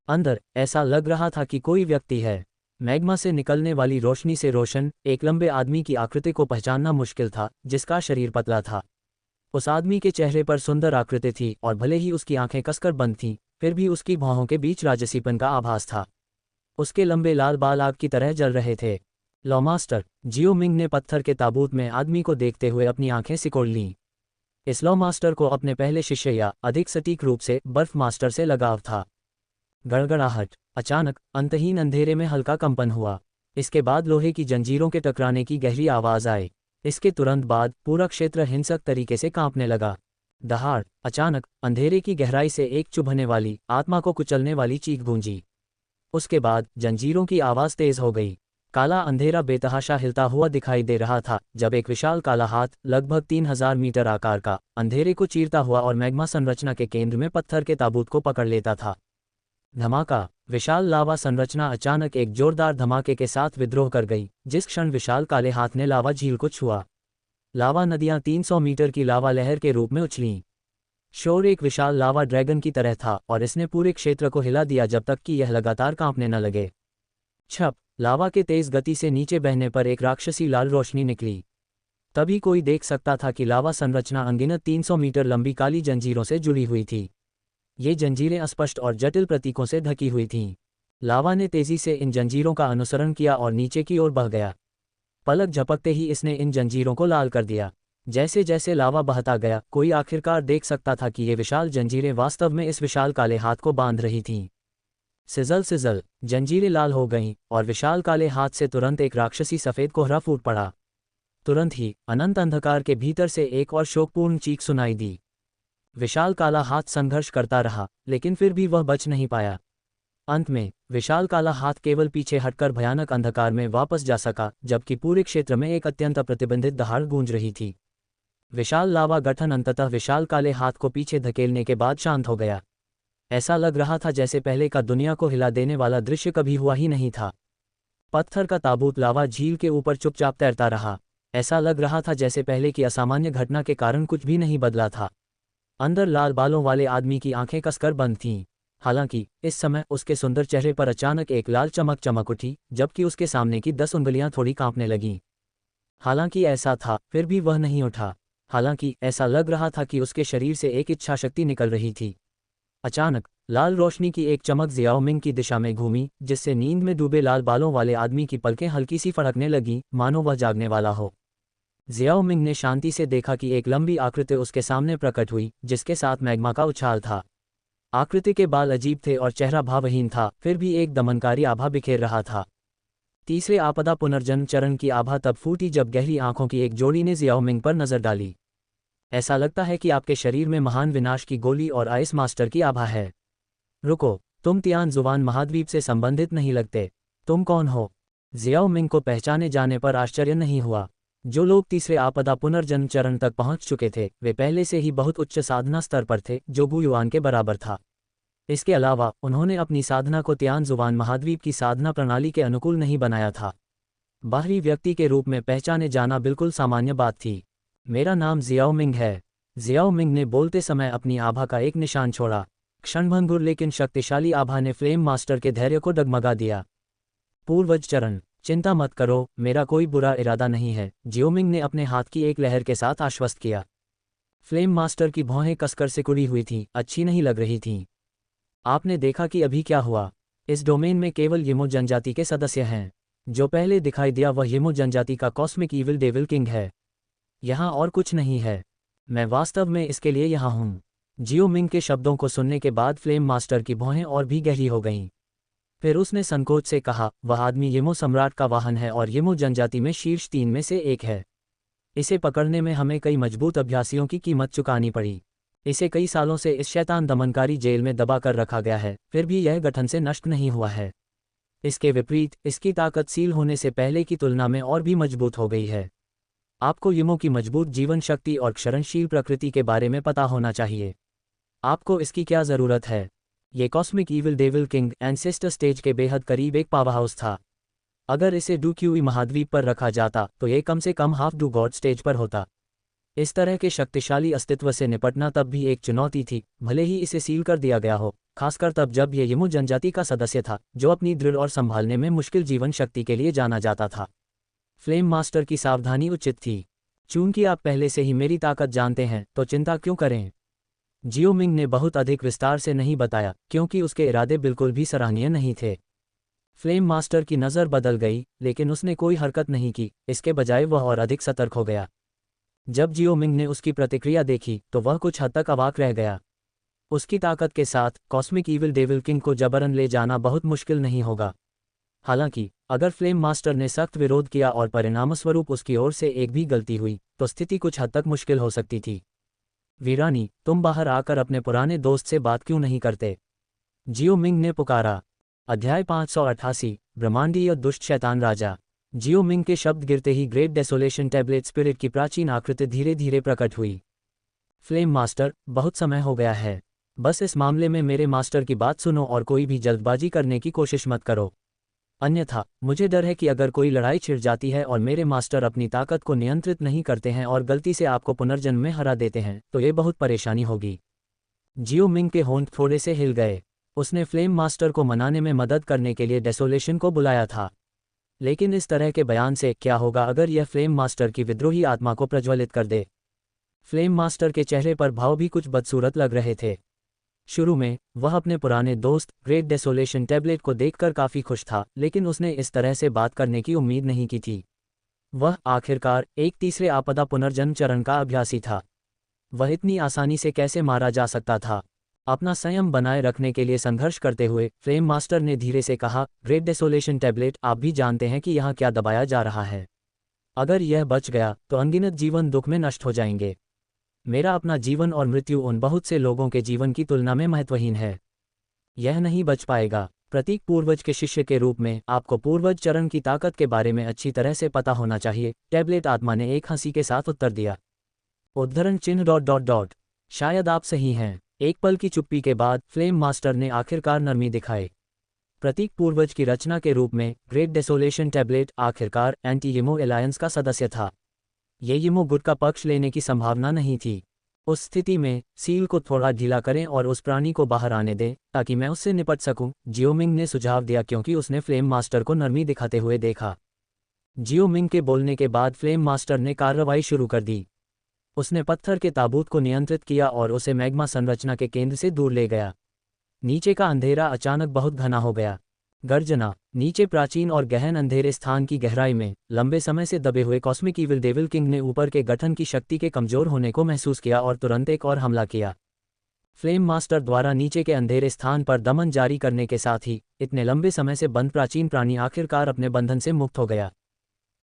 Speaker 1: अंदर ऐसा लग रहा था कि कोई व्यक्ति है। मैग्मा से निकलने वाली रोशनी से रोशन एक लंबे आदमी की आकृति को पहचानना मुश्किल था, जिसका शरीर पतला था। उस आदमी के चेहरे पर सुंदर आकृति थी और भले ही उसकी आंखें कसकर बंद थीं, फिर भी उसकी भौहों के बीच राजसीपन का आभास था। उसके लंबे लाल बाल आग की तरह जल रहे थे। Law master. जियो मिंग ने पत्थर के ताबूत में आदमी को देखते हुए अपनी आंखें सिकोड़ लीं। इस लॉ मास्टर को अपने पहले शिष्य या अधिक सटीक रूप से बर्फ मास्टर से लगाव था। गड़गड़ाहट। अचानक अंतहीन अंधेरे में हल्का कंपन हुआ। इसके बाद लोहे की जंजीरों के टकराने की गहरी आवाज आई। इसके तुरंत बाद पूरा क्षेत्र हिंसक तरीके से कांपने लगा। दहाड़। अचानक अंधेरे की गहराई से एक चुभने वाली, आत्मा को कुचलने वाली चीख गूंजी। उसके बाद जंजीरों की आवाज तेज हो गई। काला अंधेरा बेतहाशा हिलता हुआ दिखाई दे रहा था, जब एक विशाल काला हाथ, लगभग 3000 मीटर आकार का, अंधेरे को चीरता हुआ और मैग्मा संरचना के केंद्र में पत्थर के ताबूत को पकड़ लेता था। धमाका। विशाल लावा संरचना अचानक एक जोरदार धमाके के साथ विद्रोह कर गई। जिस क्षण विशाल काले हाथ ने लावा झील को छुआ, लावा नदियां 300 मीटर की लावा लहर के रूप में उछलीं। शोर एक विशाल लावा ड्रैगन की तरह था और इसने पूरे क्षेत्र को हिला दिया जब तक कि यह लगातार कांपने न लगे। छप। लावा के तेज गति से नीचे बहने पर एक राक्षसी लाल रोशनी निकली। तभी कोई देख सकता था कि लावा संरचना अनगिनत 300 मीटर लंबी काली जंजीरों से जुड़ी हुई थी। ये जंजीरें अस्पष्ट और जटिल प्रतीकों से ढकी हुई थीं। लावा ने तेजी से इन जंजीरों का अनुसरण किया और नीचे की ओर बह गया। पलक झपकते ही इसने इन जंजीरों को लाल कर दिया। जैसे जैसे लावा बहता गया, कोई आखिरकार देख सकता था कि ये विशाल जंजीरें वास्तव में इस विशाल काले हाथ को बांध रही थीं। Sizzle sizzle. जंजीरें लाल हो गईं और विशाल काले हाथ से तुरंत एक राक्षसी सफेद कोहरा फूट पड़ा। तुरंत ही अनंत अंधकार के भीतर से एक और शोकपूर्ण चीख सुनाई दी। विशाल काला हाथ संघर्ष करता रहा, लेकिन फिर भी वह बच नहीं पाया। अंत में विशाल काला हाथ केवल पीछे हटकर भयानक अंधकार में वापस जा सका, जबकि पूरे क्षेत्र में एक अत्यंत अप्रतिबंधित दहाड़ गूंज रही थी। विशाल लावा गठन अंततः विशाल काले हाथ को पीछे धकेलने के बाद शांत हो गया। ऐसा लग रहा था जैसे पहले का दुनिया को हिला देने वाला दृश्य कभी हुआ ही नहीं था। पत्थर का ताबूत लावा झील के ऊपर चुपचाप तैरता रहा। ऐसा लग रहा था जैसे पहले की असामान्य घटना के कारण कुछ भी नहीं बदला था। अंदर लाल बालों वाले आदमी की आंखें कसकर बंद थीं। हालांकि इस समय उसके सुंदर चेहरे पर अचानक एक लाल चमक चमक उठी, जबकि उसके सामने की 10 उंगलियां थोड़ी कांपने लगीं। हालांकि ऐसा था, फिर भी वह नहीं उठा। हालांकि ऐसा लग रहा था कि उसके शरीर से एक इच्छा शक्ति निकल रही थी। अचानक लाल रोशनी की एक चमक जियाओ मिंग की दिशा में घूमी, जिससे नींद में डूबे लाल बालों वाले आदमी की पलकें हल्की सी फड़कने लगीं, मानो वह जागने वाला हो। जियाओ मिंग ने शांति से देखा कि एक लंबी आकृति उसके सामने प्रकट हुई, जिसके साथ मैग्मा का उछाल था। आकृति के बाल अजीब थे और चेहरा भावहीन था, फिर भी एक दमनकारी आभा बिखेर रहा था। तीसरे आपदा पुनर्जन्म चरण की आभा तब फूटी जब गहरी आंखों की एक जोड़ी ने जियाओ मिंग पर नजर डाली। ऐसा लगता है कि आपके शरीर में महान विनाश की गोली और आइस मास्टर की आभा है। रुको, तुम तियान जुवान महाद्वीप से संबंधित नहीं लगते। तुम कौन हो? जियाओ मिंग को पहचाने जाने पर आश्चर्य नहीं हुआ। जो लोग तीसरे आपदा पुनर्जन्म चरण तक पहुंच चुके थे, वे पहले से ही बहुत उच्च साधना स्तर पर थे, जो गु युआन के बराबर था। इसके अलावा उन्होंने अपनी साधना को तियान जुवान महाद्वीप की साधना प्रणाली के अनुकूल नहीं बनाया था। बाहरी व्यक्ति के रूप में पहचाने जाना बिल्कुल सामान्य बात थी। मेरा नाम जियाओ मिंग है। जियाओ मिंग ने बोलते समय अपनी आभा का एक निशान छोड़ा। क्षणभंगुर लेकिन शक्तिशाली आभा ने फ्लेम मास्टर के धैर्य को डगमगा दिया। पूर्वज चरण, चिंता मत करो, मेरा कोई बुरा इरादा नहीं है, जियाओ मिंग ने अपने हाथ की एक लहर के साथ आश्वस्त किया। फ्लेम मास्टर की भौहें कसकर सिकुड़ी हुई थीं, अच्छी नहीं लग रही थीं। आपने देखा कि अभी क्या हुआ? इस डोमेन में केवल यिमो जनजाति के सदस्य हैं। जो पहले दिखाई दिया वह यिमो जनजाति का कॉस्मिक ईविल डेविल किंग है। यहाँ और कुछ नहीं है। मैं वास्तव में इसके लिए यहाँ हूँ। जियाओ मिंग के शब्दों को सुनने के बाद फ्लेम मास्टर की भौहें और भी गहरी हो गईं। फिर उसने संकोच से कहा, वह आदमी यिमो सम्राट का वाहन है और यिमो जनजाति में शीर्ष 3 में से एक है। इसे पकड़ने में हमें कई मजबूत अभ्यासियों की कीमत चुकानी पड़ी। इसे कई सालों से इस शैतान दमनकारी जेल में दबा कर रखा गया है, फिर भी यह गठन से नष्ट नहीं हुआ है। इसके विपरीत इसकी ताकत सील होने से पहले की तुलना में और भी मजबूत हो गई है। आपको यिमो की मजबूत जीवन शक्ति और क्षरणशील प्रकृति के बारे में पता होना चाहिए। आपको इसकी क्या ज़रूरत है? ये cosmic evil devil king ancestor stage के बेहद करीब एक पावरहाउस था। अगर इसे डू क्यूई महाद्वीप पर रखा जाता तो ये कम से कम हाफ डू गॉड स्टेज पर होता। इस तरह के शक्तिशाली अस्तित्व से निपटना तब भी एक चुनौती थी, भले ही इसे सील कर दिया गया हो, खासकर तब जब ये यिमो जनजाति का सदस्य था, जो अपनी दृढ़ और संभालने में मुश्किल जीवन शक्ति के लिए जाना जाता था। फ्लेम मास्टर की सावधानी उचित थी। चूंकि आप पहले से ही मेरी ताकत जानते हैं, तो चिंता क्यों करें? जियाओ मिंग ने बहुत अधिक विस्तार से नहीं बताया, क्योंकि उसके इरादे बिल्कुल भी सराहनीय नहीं थे। फ्लेम मास्टर की नज़र बदल गई, लेकिन उसने कोई हरकत नहीं की, इसके बजाय वह और अधिक सतर्क हो गया। जब जियाओ मिंग ने उसकी प्रतिक्रिया देखी तो वह कुछ हद तक अवाक रह गया। उसकी ताकत के साथ कॉस्मिक ईविल डेविल किंग को जबरन ले जाना बहुत मुश्किल नहीं होगा। हालांकि अगर फ्लेम मास्टर ने सख्त विरोध किया और परिणामस्वरूप उसकी ओर से एक भी गलती हुई, तो स्थिति कुछ हद तक मुश्किल हो सकती थी। वीरानी, तुम बाहर आकर अपने पुराने दोस्त से बात क्यों नहीं करते? जियाओ मिंग ने पुकारा। अध्याय 588, ब्रह्मांडीय दुष्ट शैतान राजा। जियाओ मिंग के शब्द गिरते ही ग्रेट डेसोलेशन टैबलेट स्पिरिट की प्राचीन आकृति धीरे धीरे प्रकट हुई। फ्लेम मास्टर, बहुत समय हो गया है। बस इस मामले में मेरे मास्टर की बात सुनो और कोई भी जल्दबाजी करने की कोशिश मत करो। अन्यथा मुझे डर है कि अगर कोई लड़ाई छिड़ जाती है और मेरे मास्टर अपनी ताकत को नियंत्रित नहीं करते हैं और गलती से आपको पुनर्जन्म में हरा देते हैं, तो ये बहुत परेशानी होगी। जियाओ मिंग के होंठ थोड़े से हिल गए। उसने फ्लेम मास्टर को मनाने में मदद करने के लिए डेसोलेशन को बुलाया था। लेकिन इस तरह के बयान से क्या होगा अगर यह फ्लेम मास्टर की विद्रोही आत्मा को प्रज्वलित कर दे? फ्लेम मास्टर के चेहरे पर भाव भी कुछ बदसूरत लग रहे थे। शुरू में वह अपने पुराने दोस्त ग्रेट डेसोलेशन टैबलेट को देखकर काफ़ी खुश था, लेकिन उसने इस तरह से बात करने की उम्मीद नहीं की थी। वह आखिरकार एक तीसरे आपदा पुनर्जन्म चरण का अभ्यासी था। वह इतनी आसानी से कैसे मारा जा सकता था? अपना संयम बनाए रखने के लिए संघर्ष करते हुए फ्लेम मास्टर ने धीरे से कहा, ग्रेट डेसोलेशन टैबलेट, आप भी जानते हैं कि यहाँ क्या दबाया जा रहा है। अगर यह बच गया तो अनगिनत जीवन दुख में नष्ट हो जाएंगे। मेरा अपना जीवन और मृत्यु उन बहुत से लोगों के जीवन की तुलना में महत्वहीन है। यह नहीं बच पाएगा। प्रतीक पूर्वज के शिष्य के रूप में आपको पूर्वज चरण की ताकत के बारे में अच्छी तरह से पता होना चाहिए, टैबलेट आत्मा ने एक हंसी के साथ उत्तर दिया। उद्धरण चिन्ह ... शायद आप सही हैं। एक पल की चुप्पी के बाद फ्लेम मास्टर ने आखिरकार नरमी दिखाई। प्रतीक पूर्वज की रचना के रूप में ग्रेट डेसोलेशन टैबलेट आखिरकार एंटी यिमो एलायंस का सदस्य था। ये यिमो गुट का पक्ष लेने की संभावना नहीं थी। उस स्थिति में सील को थोड़ा ढीला करें और उस प्राणी को बाहर आने दें ताकि मैं उससे निपट सकूं, जियोमिंग ने सुझाव दिया क्योंकि उसने फ्लेम मास्टर को नरमी दिखाते हुए देखा। जियोमिंग के बोलने के बाद फ्लेम मास्टर ने कार्रवाई शुरू कर दी। उसने पत्थर के ताबूत को नियंत्रित किया और उसे मैग्मा संरचना के केंद्र से दूर ले गया। नीचे का अंधेरा अचानक बहुत घना हो गया। गर्जना। नीचे प्राचीन और गहन अंधेरे स्थान की गहराई में लंबे समय से दबे हुए कॉस्मिक ईविल डेविल किंग ने ऊपर के गठन की शक्ति के कमजोर होने को महसूस किया और तुरंत एक और हमला किया। फ्लेम मास्टर द्वारा नीचे के अंधेरे स्थान पर दमन जारी करने के साथ ही इतने लंबे समय से बंद प्राचीन प्राणी आखिरकार अपने बंधन से मुक्त हो गया।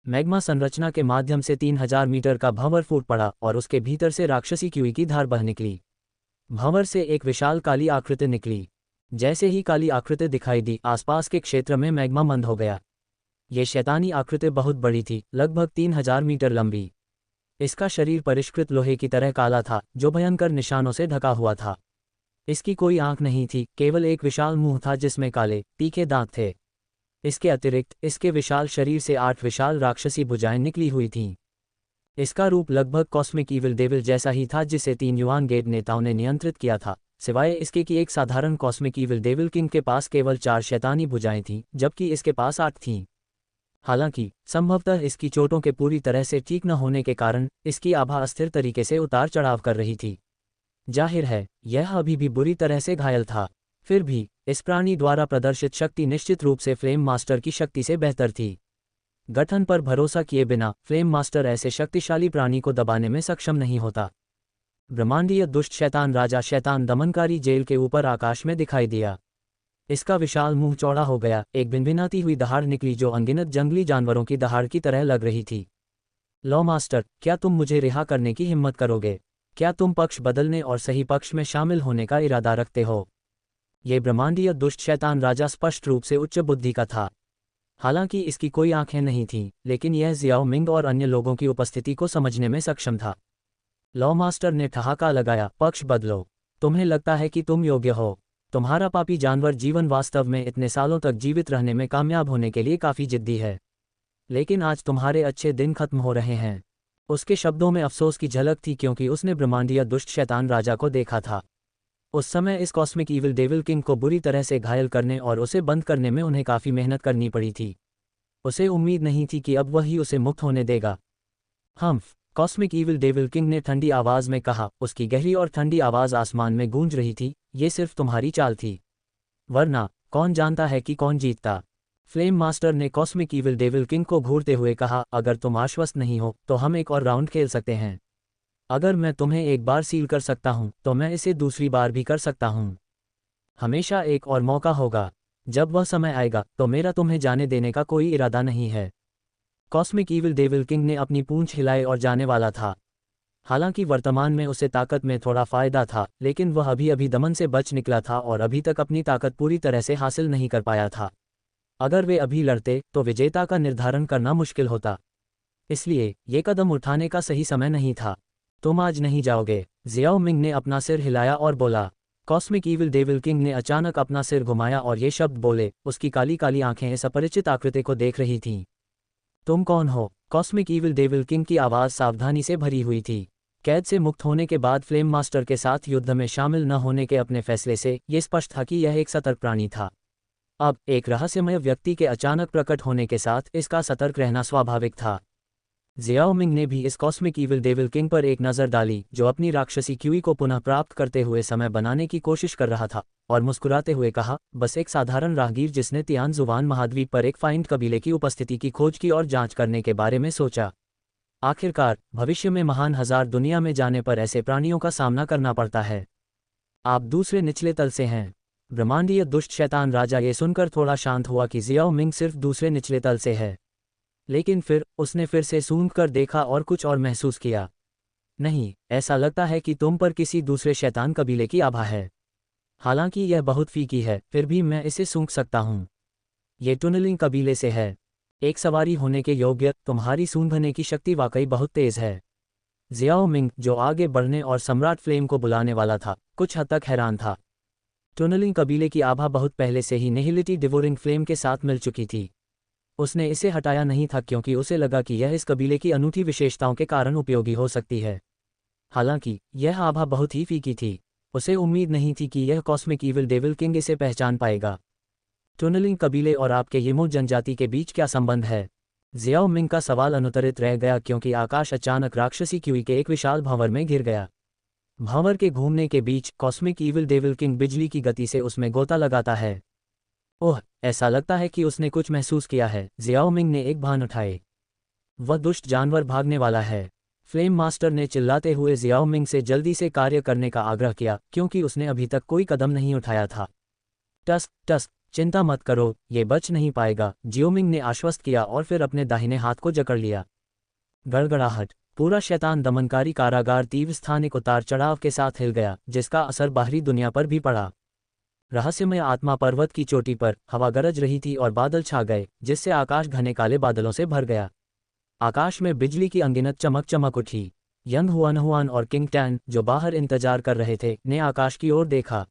Speaker 1: मैग्मा संरचना के माध्यम से 3000 मीटर का भंवर फूट पड़ा और उसके भीतर से राक्षसी क्यूई की धार बह निकली। भंवर से एक विशाल काली आकृति निकली। जैसे ही काली आकृति दिखाई दी, आसपास के क्षेत्र में मैग्मा मंद हो गया। ये शैतानी आकृति बहुत बड़ी थी, लगभग 3000 मीटर लंबी। इसका शरीर परिष्कृत लोहे की तरह काला था, जो भयंकर निशानों से ढका हुआ था। इसकी कोई आंख नहीं थी, केवल एक विशाल मुंह था जिसमें काले, तीखे दांत थे। इसके अतिरिक्त इसके विशाल शरीर से 8 विशाल राक्षसी भुजाएं निकली हुई थीं। इसका रूप लगभग कॉस्मिक ईविल डेविल जैसा ही था जिसे 3 युआन गेट नेताओं ने नियंत्रित किया था, सिवाय इसके कि एक साधारण कॉस्मिक ईविल डेविल किंग के पास केवल 4 शैतानी भुजाएं थीं, जबकि इसके पास 8 थीं। हालांकि संभवतः इसकी चोटों के पूरी तरह से ठीक न होने के कारण इसकी आभा अस्थिर तरीके से उतार चढ़ाव कर रही थी। जाहिर है यह अभी भी बुरी तरह से घायल था। फिर भी इस प्राणी द्वारा प्रदर्शित शक्ति निश्चित रूप से फ्लेम मास्टर की शक्ति से बेहतर थी। गठन पर भरोसा किए बिना फ्लेम मास्टर ऐसे शक्तिशाली प्राणी को दबाने में सक्षम नहीं होता। ब्रह्मांडीय दुष्ट शैतान राजा शैतान दमनकारी जेल के ऊपर आकाश में दिखाई दिया। इसका विशाल मुंह चौड़ा हो गया, एक भिनभिनाती हुई दहाड़ निकली जो अनगिनत जंगली जानवरों की दहाड़ की तरह लग रही थी। लॉ मास्टर, क्या तुम मुझे रिहा करने की हिम्मत करोगे? क्या तुम पक्ष बदलने और सही पक्ष में शामिल होने का इरादा रखते हो? ये ब्रह्मांडीय दुष्ट शैतान राजा स्पष्ट रूप से उच्च बुद्धि का था। हालांकि इसकी कोई आंखें नहीं थीं, लेकिन यह जियाओ मिंग और अन्य लोगों की उपस्थिति को समझने में सक्षम था। लॉ मास्टर ने ठहाका लगाया, पक्ष बदलो। तुम्हें लगता है कि तुम योग्य हो? तुम्हारा पापी जानवर जीवन वास्तव में इतने सालों तक जीवित रहने में कामयाब होने के लिए काफ़ी जिद्दी है। लेकिन आज तुम्हारे अच्छे दिन खत्म हो रहे हैं। उसके शब्दों में अफसोस की झलक थी क्योंकि उसने ब्रह्मांडीय दुष्ट शैतान राजा को देखा था। उस समय इस कॉस्मिक ईविल डेविल किंग को बुरी तरह से घायल करने और उसे बंद करने में उन्हें काफ़ी मेहनत करनी पड़ी थी। उसे उम्मीद नहीं थी कि अब वही उसे मुक्त होने देगा। हम्फ, कॉस्मिक ईविल डेविल किंग ने ठंडी आवाज़ में कहा, उसकी गहरी और ठंडी आवाज़ आसमान में गूंज रही थी। ये सिर्फ तुम्हारी चाल थी, वरना कौन जानता है कि कौन जीतता। फ्लेम मास्टर ने कॉस्मिक ईविल डेविल किंग को घूरते हुए कहा, अगर तुम आश्वस्त नहीं हो तो हम एक और राउंड खेल सकते हैं। अगर मैं तुम्हें एक बार सील कर सकता हूं तो मैं इसे दूसरी बार भी कर सकता हूं। हमेशा एक और मौका होगा। जब वह समय आएगा तो मेरा तुम्हें जाने देने का कोई इरादा नहीं है। कॉस्मिक ईविल डेविल किंग ने अपनी पूंछ हिलाई और जाने वाला था। हालांकि वर्तमान में उसे ताकत में थोड़ा फायदा था, लेकिन वह अभी अभी दमन से बच निकला था और अभी तक अपनी ताकत पूरी तरह से हासिल नहीं कर पाया था। अगर वे अभी लड़ते तो विजेता का निर्धारण करना मुश्किल होता। इसलिए ये कदम उठाने का सही समय नहीं था। तुम आज नहीं जाओगे। जियाओ मिंग ने अपना सिर हिलाया और बोला। कॉस्मिक ईविल डेविल किंग ने अचानक अपना सिर घुमाया और ये शब्द बोले। उसकी काली काली आंखें इस अपरिचित आकृति को देख रही थीं। तुम कौन हो? कॉस्मिक ईविल डेविल किंग की आवाज़ सावधानी से भरी हुई थी। कैद से मुक्त होने के बाद फ्लेम मास्टर के साथ युद्ध में शामिल न होने के अपने फैसले से ये स्पष्ट था कि यह एक सतर्क प्राणी था। अब एक रहस्यमय व्यक्ति के अचानक प्रकट होने के साथ इसका सतर्क रहना स्वाभाविक था। जियाओ मिंग ने भी इस कॉस्मिक ईविल डेविल किंग पर एक नज़र डाली जो अपनी राक्षसी क्यूई को पुनः प्राप्त करते हुए समय बनाने की कोशिश कर रहा था, और मुस्कुराते हुए कहा, बस एक साधारण राहगीर जिसने तियानजुवान महाद्वीप पर एक फाइंड कबीले की उपस्थिति की खोज की और जांच करने के बारे में सोचा। आखिरकार भविष्य में महान हजार दुनिया में जाने पर ऐसे प्राणियों का सामना करना पड़ता है। आप दूसरे निचले तल से हैं। ब्रह्मांडीय दुष्ट शैतान राजा ये सुनकर थोड़ा शांत हुआ कि जियाओ मिंग सिर्फ दूसरे निचले तल से है। लेकिन फिर उसने फिर से सूंघ कर देखा और कुछ और महसूस किया। नहीं, ऐसा लगता है कि तुम पर किसी दूसरे शैतान कबीले की आभा है। हालांकि यह बहुत फीकी है, फिर भी मैं इसे सूंघ सकता हूँ। ये टुनलिंग कबीले से है। एक सवारी होने के योग्य, तुम्हारी सूंघने की शक्ति वाकई बहुत तेज है। जियाओ मिंग, जो आगे बढ़ने और सम्राट फ्लेम को बुलाने वाला था, कुछ हद तक हैरान था। टुनलिंग कबीले की आभा बहुत पहले से ही निहिलिटी डिवोरिंग फ्लेम के साथ मिल चुकी थी। उसने इसे हटाया नहीं था क्योंकि उसे लगा कि यह इस कबीले की अनूठी विशेषताओं के कारण उपयोगी हो सकती है। हालांकि यह आभा बहुत ही फीकी थी। उसे उम्मीद नहीं थी कि यह कॉस्मिक ईविल डेविल किंग इसे पहचान पाएगा। टुनलिंग कबीले और आपके यिमो जनजाति के बीच क्या संबंध है? जियाओ मिंग का सवाल अनुत्तरित रह गया क्योंकि आकाश अचानक राक्षसी क्यूई के एक विशाल भंवर में घिर गया। भंवर के घूमने के बीच कॉस्मिक ईविल डेविल किंग बिजली की गति से उसमें गोता लगाता है। ओह, ऐसा लगता है कि उसने कुछ महसूस किया है। जियाओ मिंग ने एक भान उठाए। वह दुष्ट जानवर भागने वाला है। फ्लेम मास्टर ने चिल्लाते हुए जियाओ मिंग से जल्दी से कार्य करने का आग्रह किया क्योंकि उसने अभी तक कोई कदम नहीं उठाया था। टस टस, चिंता मत करो, ये बच नहीं पाएगा, जियो मिंग ने आश्वस्त किया और फिर अपने दाहिने हाथ को जकड़ लिया। गड़गड़ाहट, पूरा शैतान दमनकारी कारागार तीव्र स्थानिक उतार चढ़ाव के साथ हिल गया, जिसका असर बाहरी दुनिया पर भी पड़ा। रहस्यमय आत्मा पर्वत की चोटी पर हवा गरज रही थी और बादल छा गए, जिससे आकाश घने काले बादलों से भर गया। आकाश में बिजली की अनगिनत चमक चमक उठी। यंग हुआन और किंग टैन, जो बाहर इंतजार कर रहे थे, ने आकाश की ओर देखा।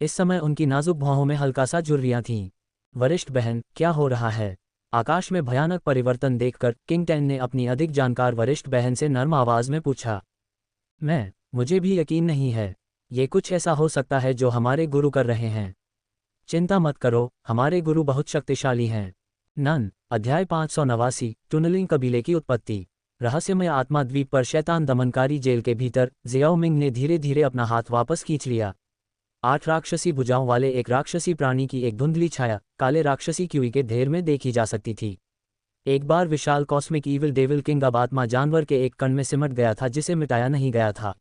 Speaker 1: इस समय उनकी नाजुक भौहों में हल्का सा झुर्रियां थीं। वरिष्ठ बहन, क्या हो रहा है? आकाश में भयानक परिवर्तन देखकर किंग टैन ने अपनी अधिक जानकार वरिष्ठ बहन से नर्म आवाज में पूछा। मुझे भी यकीन नहीं है। ये कुछ ऐसा हो सकता है जो हमारे गुरु कर रहे हैं। चिंता मत करो, हमारे गुरु बहुत शक्तिशाली हैं। नन, अध्याय 589, टुनलिंग कबीले की उत्पत्ति। रहस्यमय आत्मा द्वीप पर शैतान दमनकारी जेल के भीतर जियाओ मिंग ने धीरे धीरे अपना हाथ वापस खींच लिया। 8 राक्षसी भुजाओं वाले एक राक्षसी प्राणी की एक धुंधली छाया काले राक्षसी क्यूई के ढेर में देखी जा सकती थी। एक बार विशाल कॉस्मिक ईविल डेविल किंग अब आत्मा जानवर के एक कण में सिमट गया था जिसे मिटाया नहीं गया था।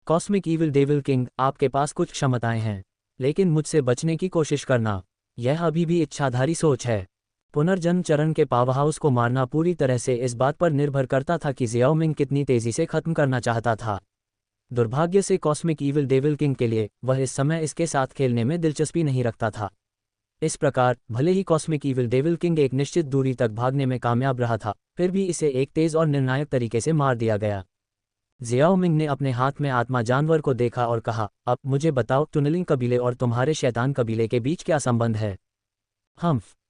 Speaker 1: कॉस्मिक ईविल डेविल किंग, आपके पास कुछ क्षमताएं हैं, लेकिन मुझसे बचने की कोशिश करना, यह अभी भी इच्छाधारी सोच है। पुनर्जन्म चरण के पावरहाउस को मारना पूरी तरह से इस बात पर निर्भर करता था कि जियाओ मिंग कितनी तेजी से खत्म करना चाहता था। दुर्भाग्य से कॉस्मिक ईविल डेविल किंग के लिए वह इस समय इसके साथ खेलने में दिलचस्पी नहीं रखता था। इस प्रकार भले ही कॉस्मिक ईविल डेविल किंग एक निश्चित दूरी तक भागने में कामयाब रहा था, फिर भी इसे एक तेज और निर्णायक तरीके से मार दिया गया। जियाओ मिंग ने अपने हाथ में आत्मा जानवर को देखा और कहा, अब मुझे बताओ, टुनलिंग कबीले और तुम्हारे शैतान कबीले के बीच क्या संबंध है?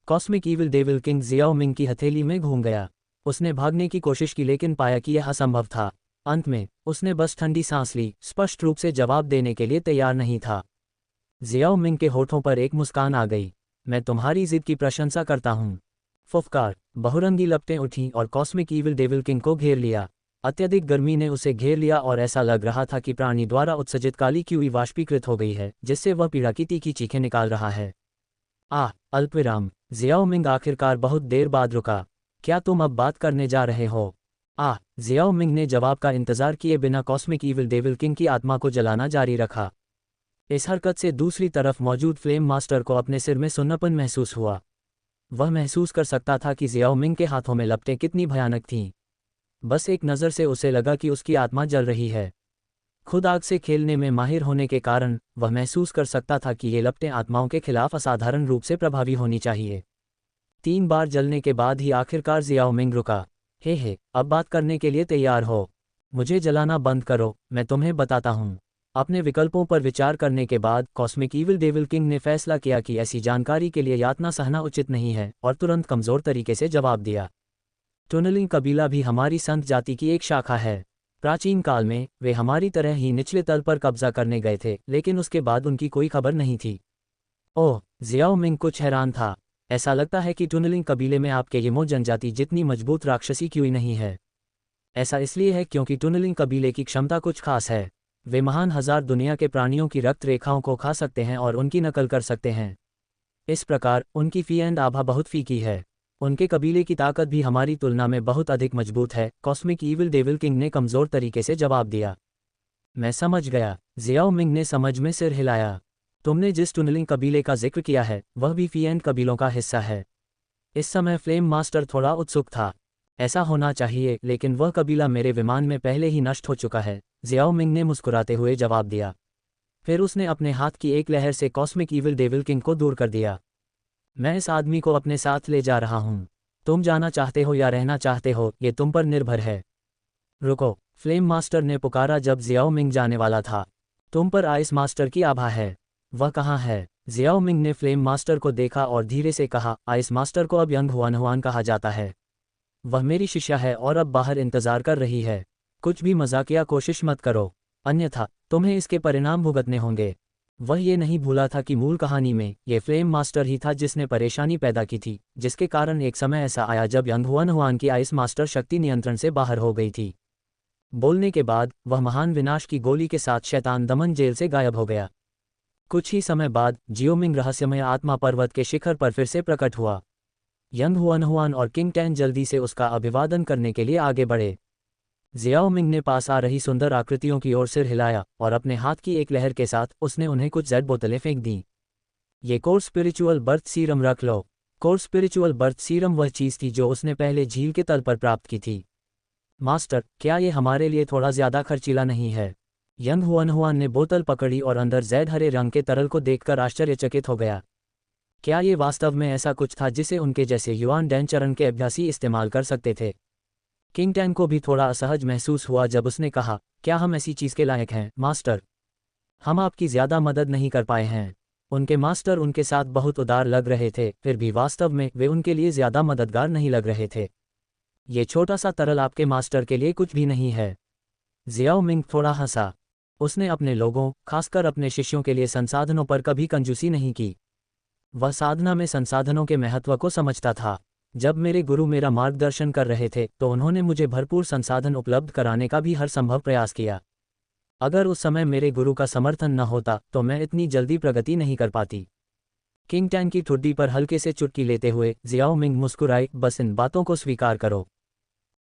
Speaker 1: Cosmic evil devil king Xiao Ming की हथेली में घूम गया। उसने भागने की कोशिश की लेकिन पाया कि यह असंभव था। अंत में उसने बस ठंडी सांस ली, स्पष्ट रूप से जवाब देने के लिए तैयार नहीं था। जियाओ मिंग के होठों पर एक मुस्कान आ गई। मैं तुम्हारी जिद की प्रशंसा करता हूँ। फुफकार, बहुरंगी लपटें उठीं और कॉस्मिक ईविल डेविल किंग को घेर लिया। अत्यधिक गर्मी ने उसे घेर लिया और ऐसा लग रहा था कि प्राणी द्वारा उत्सर्जित काली क्यूई वाष्पीकृत हो गई है, जिससे वह पीड़ा की तीखी चीखें निकाल रहा है। अल्पविराम। जियाओ मिंग आखिरकार बहुत देर बाद रुका। क्या तुम अब बात करने जा रहे हो? जियाओ मिंग ने जवाब का इंतजार किए बिना कॉस्मिक ईविल डेविल किंग की आत्मा को जलाना जारी रखा। इस हरकत से दूसरी तरफ मौजूद फ्लेम मास्टर को अपने सिर में सुन्नापन महसूस हुआ। वह महसूस कर सकता था कि जियाओ मिंग के हाथों में लपटें कितनी भयानक थीं। बस एक नज़र से उसे लगा कि उसकी आत्मा जल रही है। खुद आग से खेलने में माहिर होने के कारण वह महसूस कर सकता था कि ये लपटें आत्माओं के खिलाफ असाधारण रूप से प्रभावी होनी चाहिए। 3 बार जलने के बाद ही आखिरकार जियाओ मिंग रुका। अब बात करने के लिए तैयार हो? मुझे जलाना बंद करो, मैं तुम्हें बताता हूँ। अपने विकल्पों पर विचार करने के बाद कॉस्मिक ईविल डेविल किंग ने फैसला किया कि ऐसी जानकारी के लिए यातना सहना उचित नहीं है और तुरंत कमज़ोर तरीके से जवाब दिया। टुनलिंग कबीला भी हमारी संत जाति की एक शाखा है। प्राचीन काल में वे हमारी तरह ही निचले तल पर कब्जा करने गए थे, लेकिन उसके बाद उनकी कोई खबर नहीं थी। ओह, जियाओ मिंग कुछ हैरान था। ऐसा लगता है कि टुनलिंग कबीले में आपके यिमो जनजाति जितनी मजबूत राक्षसी क्यूई नहीं है। ऐसा इसलिए है क्योंकि टुनलिंग कबीले की क्षमता कुछ खास है। वे महान हजार दुनिया के प्राणियों की रक्त रेखाओं को खा सकते हैं और उनकी नकल कर सकते हैं। इस प्रकार उनकी फी एंड आभा बहुत फीकी है। उनके कबीले की ताकत भी हमारी तुलना में बहुत अधिक मजबूत है। कॉस्मिक ईविल डेविल किंग ने कमज़ोर तरीके से जवाब दिया। मैं समझ गया। जियाओ मिंग ने समझ में सिर हिलाया। तुमने जिस टुनलिंग कबीले का जिक्र किया है वह भी फी एंड कबीलों का हिस्सा है। इस समय फ्लेम मास्टर थोड़ा उत्सुक था। ऐसा होना चाहिए, लेकिन वह कबीला मेरे विमान में पहले ही नष्ट हो चुका है, जियाओ मिंग ने मुस्कुराते हुए जवाब दिया। फिर उसने अपने हाथ की एक लहर से कॉस्मिक ईविल डेविल किंग को दूर कर दिया। मैं इस आदमी को अपने साथ ले जा रहा हूँ। तुम जाना चाहते हो या रहना चाहते हो, ये तुम पर निर्भर है। रुको, फ्लेम मास्टर ने पुकारा जब जियाओ मिंग जाने वाला था। तुम पर आइस मास्टर की आभा है। वह कहाँ है? जियाओ मिंग ने फ्लेम मास्टर को देखा और धीरे से कहा, आइस मास्टर को अब यंग हुआन कहा जाता है। वह मेरी शिष्या है और अब बाहर इंतजार कर रही है। कुछ भी मजाकिया कोशिश मत करो, अन्यथा तुम्हें इसके परिणाम भुगतने होंगे। वह ये नहीं भूला था कि मूल कहानी में ये फ्लेम मास्टर ही था जिसने परेशानी पैदा की थी, जिसके कारण एक समय ऐसा आया जब यंग हुआन की आइस मास्टर शक्ति नियंत्रण से बाहर हो गई थी। बोलने के बाद वह महान विनाश की गोली के साथ शैतान दमन जेल से गायब हो गया। कुछ ही समय बाद जियोमिंग रहस्यमय आत्मा पर्वत के शिखर पर फिर से प्रकट हुआ। यंग हुआन और किंग टैन जल्दी से उसका अभिवादन करने के लिए आगे बढ़े। जियाओ मिंग ने पास आ रही सुंदर आकृतियों की ओर सिर हिलाया और अपने हाथ की एक लहर के साथ उसने उन्हें कुछ जेड बोतलें फेंक दीं। ये कोर स्पिरिचुअल बर्थ सीरम रख लो। कोर स्पिरिचुअल बर्थ सीरम वह चीज़ थी जो उसने पहले झील के तल पर प्राप्त की थी। मास्टर, क्या ये हमारे लिए थोड़ा ज्यादा खर्चीला नहीं है? यंग हुआन ने बोतल पकड़ी और अंदर जैद हरे रंग के तरल को देखकर आश्चर्यचकित हो गया। क्या ये वास्तव में ऐसा कुछ था जिसे उनके जैसे युआन डैनचरण के अभ्यासी इस्तेमाल कर सकते थे? किंग टैन को भी थोड़ा असहज महसूस हुआ जब उसने कहा, क्या हम ऐसी चीज़ के लायक हैं, मास्टर? हम आपकी ज़्यादा मदद नहीं कर पाए हैं। उनके मास्टर उनके साथ बहुत उदार लग रहे थे, फिर भी वास्तव में वे उनके लिए ज़्यादा मददगार नहीं लग रहे थे। ये छोटा सा तरल आपके मास्टर के लिए कुछ भी नहीं है। जियाओ मिंग थोड़ा हंसा। उसने अपने लोगों, खासकर अपने शिष्यों के लिए संसाधनों पर कभी कंजूसी नहीं की। वह साधना में संसाधनों के महत्व को समझता था। जब मेरे गुरु मेरा मार्गदर्शन कर रहे थे तो उन्होंने मुझे भरपूर संसाधन उपलब्ध कराने का भी हर संभव प्रयास किया। अगर उस समय मेरे गुरु का समर्थन न होता तो मैं इतनी जल्दी प्रगति नहीं कर पाती। किंग टैन की ठुड्डी पर हल्के से चुटकी लेते हुए जियाओ मिंग मुस्कुराए, बस इन बातों को स्वीकार करो।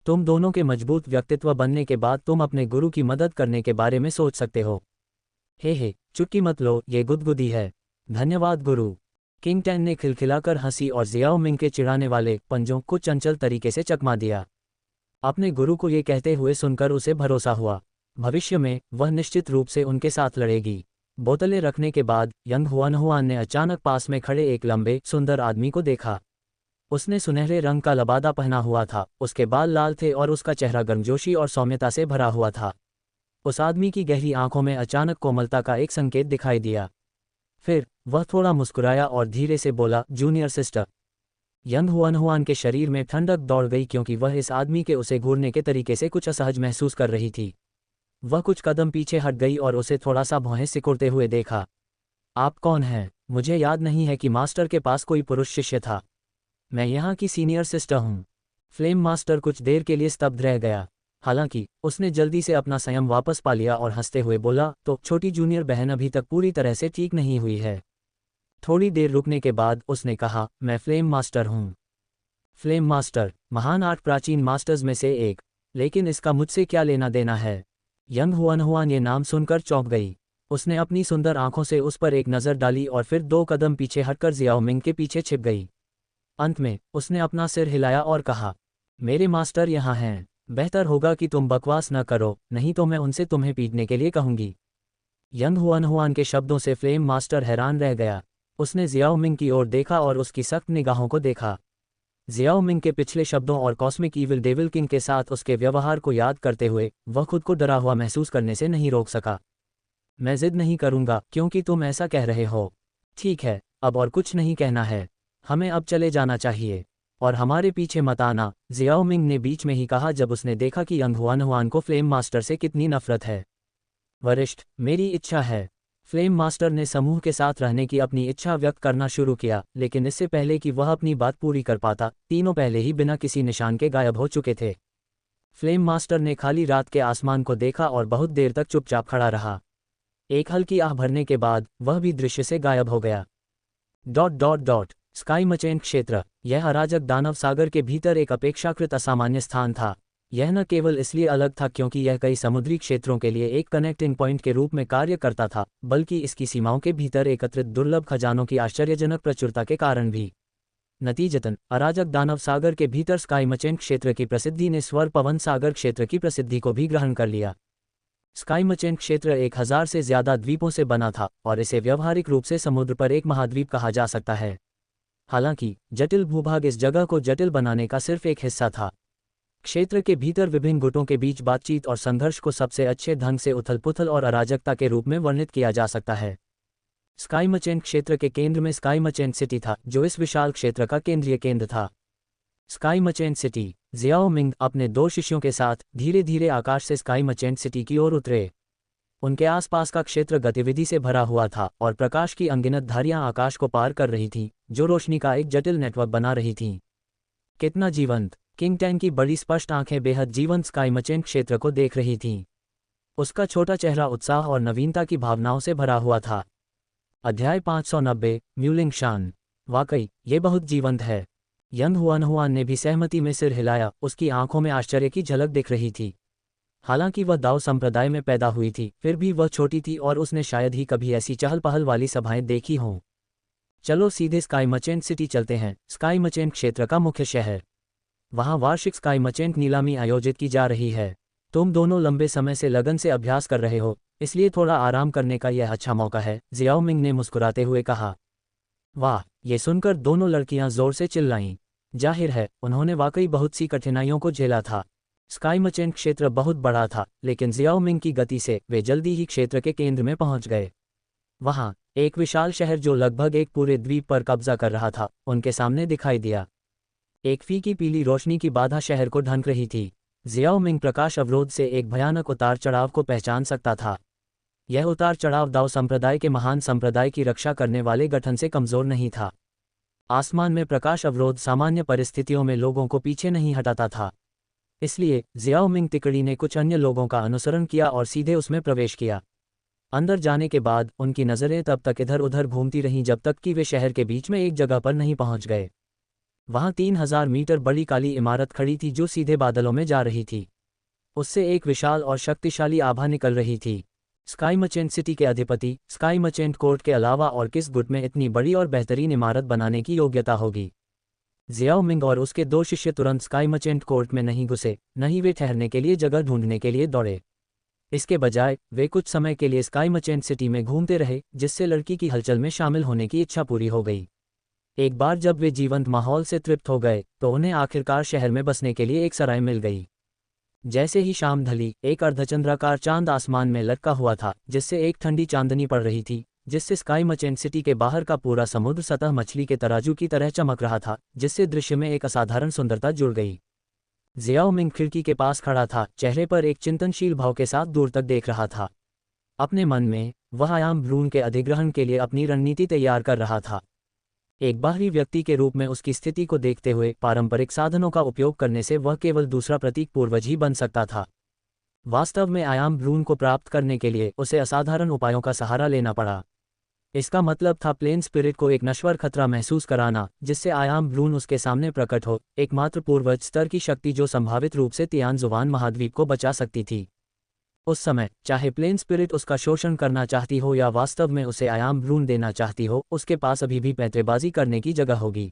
Speaker 1: तुम दोनों के मजबूत व्यक्तित्व बनने के बाद तुम अपने गुरु की मदद करने के बारे में सोच सकते हो। हे, चुटकी मत लो, ये गुदगुदी है। धन्यवाद गुरु। किंग टैन ने खिलखिलाकर हंसी और जियाओ मिंग के चिढ़ाने वाले पंजों को चंचल तरीके से चकमा दिया। अपने गुरु को ये कहते हुए सुनकर उसे भरोसा हुआ, भविष्य में वह निश्चित रूप से उनके साथ लड़ेगी। बोतलें रखने के बाद यंग हुआन ने अचानक पास में खड़े एक लंबे, सुंदर आदमी को देखा। उसने सुनहरे रंग का लबादा पहना हुआ था, उसके बाल लाल थे और उसका चेहरा गर्मजोशी और सौम्यता से भरा हुआ था। उस आदमी की गहरी आंखों में अचानक कोमलता का एक संकेत दिखाई दिया। फिर वह थोड़ा मुस्कुराया और धीरे से बोला, जूनियर सिस्टर। यंग हुआन के शरीर में ठंडक दौड़ गई क्योंकि वह इस आदमी के उसे घूरने के तरीके से कुछ असहज महसूस कर रही थी। वह कुछ कदम पीछे हट गई और उसे थोड़ा सा भौहें सिकुड़ते हुए देखा। आप कौन हैं? मुझे याद नहीं है कि मास्टर के पास कोई पुरुष शिष्य था। मैं यहाँ की सीनियर सिस्टर हूँ। फ्लेम मास्टर कुछ देर के लिए स्तब्ध रह गया। हालांकि उसने जल्दी से अपना संयम वापस पा लिया और हंसते हुए बोला, तो छोटी जूनियर बहन अभी तक पूरी तरह से ठीक नहीं हुई है। थोड़ी देर रुकने के बाद उसने कहा, मैं फ्लेम मास्टर हूँ। फ्लेम मास्टर, महान 8 प्राचीन मास्टर्स में से एक, लेकिन इसका मुझसे क्या लेना देना है? यंग हुआन ये नाम सुनकर चौंक गई। उसने अपनी सुंदर आंखों से उस पर एक नज़र डाली और फिर 2 कदम पीछे हटकर जियाओ मिंग के पीछे छिप गई। अंत में उसने अपना सिर हिलाया और कहा, मेरे मास्टर यहाँ हैं। बेहतर होगा कि तुम बकवास न करो, नहीं तो मैं उनसे तुम्हें पीटने के लिए कहूंगी। यंग हुआन के शब्दों से फ्लेम मास्टर हैरान रह गया। उसने जियाओ मिंग की ओर देखा और उसकी सख्त निगाहों को देखा। जियाओ मिंग के पिछले शब्दों और कॉस्मिक ईविल डेविल किंग के साथ उसके व्यवहार को याद करते हुए वह खुद को डरा हुआ महसूस करने से नहीं रोक सका। मैं जिद नहीं करूंगा क्योंकि तुम ऐसा कह रहे हो। ठीक है, अब और कुछ नहीं कहना है। हमें अब चले जाना चाहिए और हमारे पीछे मत आना, जियाओ मिंग ने बीच में ही कहा जब उसने देखा कि यंग हुआन को फ्लेम मास्टर से कितनी नफरत है। वरिष्ठ, मेरी इच्छा है। फ्लेम मास्टर ने समूह के साथ रहने की अपनी इच्छा व्यक्त करना शुरू किया, लेकिन इससे पहले कि वह अपनी बात पूरी कर पाता, तीनों पहले ही बिना किसी निशान के गायब हो चुके थे। फ्लेम मास्टर ने खाली रात के आसमान को देखा और बहुत देर तक चुपचाप खड़ा रहा। एक हल्की आह भरने के बाद वह भी दृश्य से गायब हो गया। ... स्काई मचेन क्षेत्र, यह अराजक दानव सागर के भीतर एक अपेक्षाकृत असामान्य स्थान था। यह न केवल इसलिए अलग था क्योंकि यह कई समुद्री क्षेत्रों के लिए एक कनेक्टिंग पॉइंट के रूप में कार्य करता था, बल्कि इसकी सीमाओं के भीतर एकत्रित दुर्लभ खजानों की आश्चर्यजनक प्रचुरता के कारण भी। नतीजतन अराजक दानव सागर के भीतर स्काई मर्चेंट क्षेत्र की प्रसिद्धि ने स्वर पवन सागर क्षेत्र की प्रसिद्धि को भी ग्रहण कर लिया। स्काई मर्चेंट क्षेत्र 1000 से ज्यादा द्वीपों से बना था और इसे व्यावहारिक रूप से समुद्र पर एक महाद्वीप कहा जा सकता है। हालांकि जटिल भूभाग इस जगह को जटिल बनाने का सिर्फ एक हिस्सा था। क्षेत्र के भीतर विभिन्न गुटों के बीच बातचीत और संघर्ष को सबसे अच्छे ढंग से उथल-पुथल और अराजकता के रूप में वर्णित किया जा सकता है। स्काई मर्चेंट क्षेत्र के केंद्र में स्काई मर्चेंट सिटी था, जो इस विशाल क्षेत्र का केंद्रीय केंद्र था। Sky merchant city. Xiao Ming अपने 2 शिष्यों के साथ धीरे धीरे आकाश से स्काई मर्चेंट सिटी की ओर उतरे। उनके आसपास का क्षेत्र गतिविधि से भरा हुआ था और प्रकाश की अनगिनत धारियां आकाश को पार कर रही थीं, जो रोशनी का एक जटिल नेटवर्क बना रही थीं। कितना जीवंत! किंग टैन की बड़ी स्पष्ट आंखें बेहद जीवंत स्काई मर्चेंट क्षेत्र को देख रही थीं। उसका छोटा चेहरा उत्साह और नवीनता की भावनाओं से भरा हुआ था। अध्याय 590 म्यूलिंग शान। वाकई, ये बहुत जीवंत है। यंग हुआन ने भी सहमति में सिर हिलाया। उसकी आंखों में आश्चर्य की झलक दिख रही थी। हालांकि वह दाओ संप्रदाय में पैदा हुई थी, फिर भी वह छोटी थी और उसने शायद ही कभी ऐसी चहल पहल वाली सभाएं देखी हों। चलो सीधे स्काई मर्चेंट सिटी चलते हैं। स्काई मर्चेंट क्षेत्र का मुख्य शहर। वहां वार्षिक स्काई मर्चेंट नीलामी आयोजित की जा रही है। तुम दोनों लंबे समय से लगन से अभ्यास कर रहे हो, इसलिए थोड़ा आराम करने का यह अच्छा मौका है, जियाओ मिंग ने मुस्कुराते हुए कहा। वाह! ये सुनकर दोनों लड़कियां जोर से चिल्लाईं। जाहिर है, उन्होंने वाकई बहुत सी कठिनाइयों को झेला था। स्काई मर्चेंट क्षेत्र बहुत बड़ा था, लेकिन जियाओ मिंग की गति से वे जल्दी ही क्षेत्र के केंद्र में पहुंच गए। वहां एक विशाल शहर जो लगभग एक पूरे द्वीप पर कब्जा कर रहा था, उनके सामने दिखाई दिया। एक फीकी पीली रोशनी की बाधा शहर को ढंक रही थी। जियाओ मिंग प्रकाश अवरोध से एक भयानक उतार चढ़ाव को पहचान सकता था। यह उतार चढ़ाव दाओ संप्रदाय के महान संप्रदाय की रक्षा करने वाले गठन से कमजोर नहीं था। आसमान में प्रकाश अवरोध सामान्य परिस्थितियों में लोगों को पीछे नहीं हटाता था। इसलिए जियाओ मिंग तिकड़ी ने कुछ अन्य लोगों का अनुसरण किया और सीधे उसमें प्रवेश किया। अंदर जाने के बाद उनकी नज़रें तब तक इधर उधर घूमती रहीं जब तक कि वे शहर के बीच में एक जगह पर नहीं पहुंच गए। वहां 3000 मीटर बड़ी काली इमारत खड़ी थी जो सीधे बादलों में जा रही थी। उससे एक विशाल और शक्तिशाली आभा निकल रही थी। स्काई मर्चेंट सिटी के अधिपति स्काई मर्चेंट कोर्ट के अलावा और किस गुट में इतनी बड़ी और बेहतरीन इमारत बनाने की योग्यता होगी? जियाओ मिंग और उसके 2 शिष्य तुरंत स्काई मर्चेंट कोर्ट में नहीं घुसे, न ही वे ठहरने के लिए जगह ढूंढने के लिए दौड़े। इसके बजाय वे कुछ समय के लिए स्काई मर्चेंट सिटी में घूमते रहे, जिससे लड़की की हलचल में शामिल होने की इच्छा पूरी हो गई। एक बार जब वे जीवंत माहौल से तृप्त हो गए, तो उन्हें आखिरकार शहर में बसने के लिए एक सराय मिल गई। जैसे ही शाम ढली, एक अर्धचंद्राकार चांद आसमान में लटका हुआ था, जिससे एक ठंडी चांदनी पड़ रही थी, जिससे स्काई मर्चेंट सिटी के बाहर का पूरा समुद्र सतह मछली के तराजू की तरह चमक रहा था, जिससे दृश्य में एक असाधारण सुंदरता जुड़ गई। जियाओ मिंग खिड़की के पास खड़ा था, चेहरे पर एक चिंतनशील भाव के साथ दूर तक देख रहा था। अपने मन में वह आयाम भ्रूण के अधिग्रहण के लिए अपनी रणनीति तैयार कर रहा था। एक बाहरी व्यक्ति के रूप में उसकी स्थिति को देखते हुए पारंपरिक साधनों का उपयोग करने से वह केवल दूसरा प्रतीक पूर्वज ही बन सकता था। वास्तव में आयाम भ्रूण को प्राप्त करने के लिए उसे असाधारण उपायों का सहारा लेना पड़ा। इसका मतलब था प्लेन स्पिरिट को एक नश्वर खतरा महसूस कराना, जिससे आयाम भ्रूण उसके सामने प्रकट हो, एकमात्र पूर्वज स्तर की शक्ति जो संभावित रूप से तियानजुआन महाद्वीप को बचा सकती थी। उस समय चाहे प्लेन स्पिरिट उसका शोषण करना चाहती हो या वास्तव में उसे आयाम भ्रूण देना चाहती हो, उसके पास अभी भी पैंतरेबाजी करने की जगह होगी।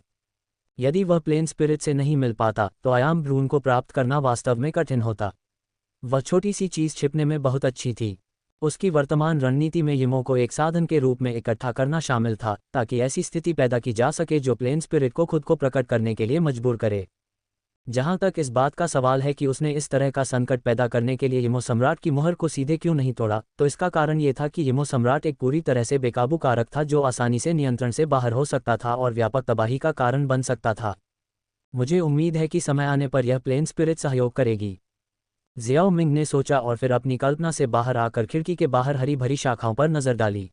Speaker 1: यदि वह प्लेन स्पिरिट से नहीं मिल पाता, तो आयाम भ्रूण को प्राप्त करना वास्तव में कठिन होता। वह छोटी सी चीज छिपने में बहुत अच्छी थी। उसकी वर्तमान रणनीति में यमों को एक साधन के रूप में इकट्ठा करना शामिल था, ताकि ऐसी स्थिति पैदा की जा सके जो प्लेन स्पिरिट को खुद को प्रकट करने के लिए मजबूर करे। जहां तक इस बात का सवाल है कि उसने इस तरह का संकट पैदा करने के लिए यमो सम्राट की मुहर को सीधे क्यों नहीं तोड़ा, तो इसका कारण ये था कि यमो सम्राट एक पूरी तरह से बेकाबू कारक था जो आसानी से नियंत्रण से बाहर हो सकता था और व्यापक तबाही का कारण बन सकता था। मुझे उम्मीद है कि समय आने पर यह प्लेन स्पिरिट सहयोग करेगी, जियाओ मिंग ने सोचा और फिर अपनी कल्पना से बाहर आकर खिड़की के बाहर हरी भरी शाखाओं पर नजर डाली।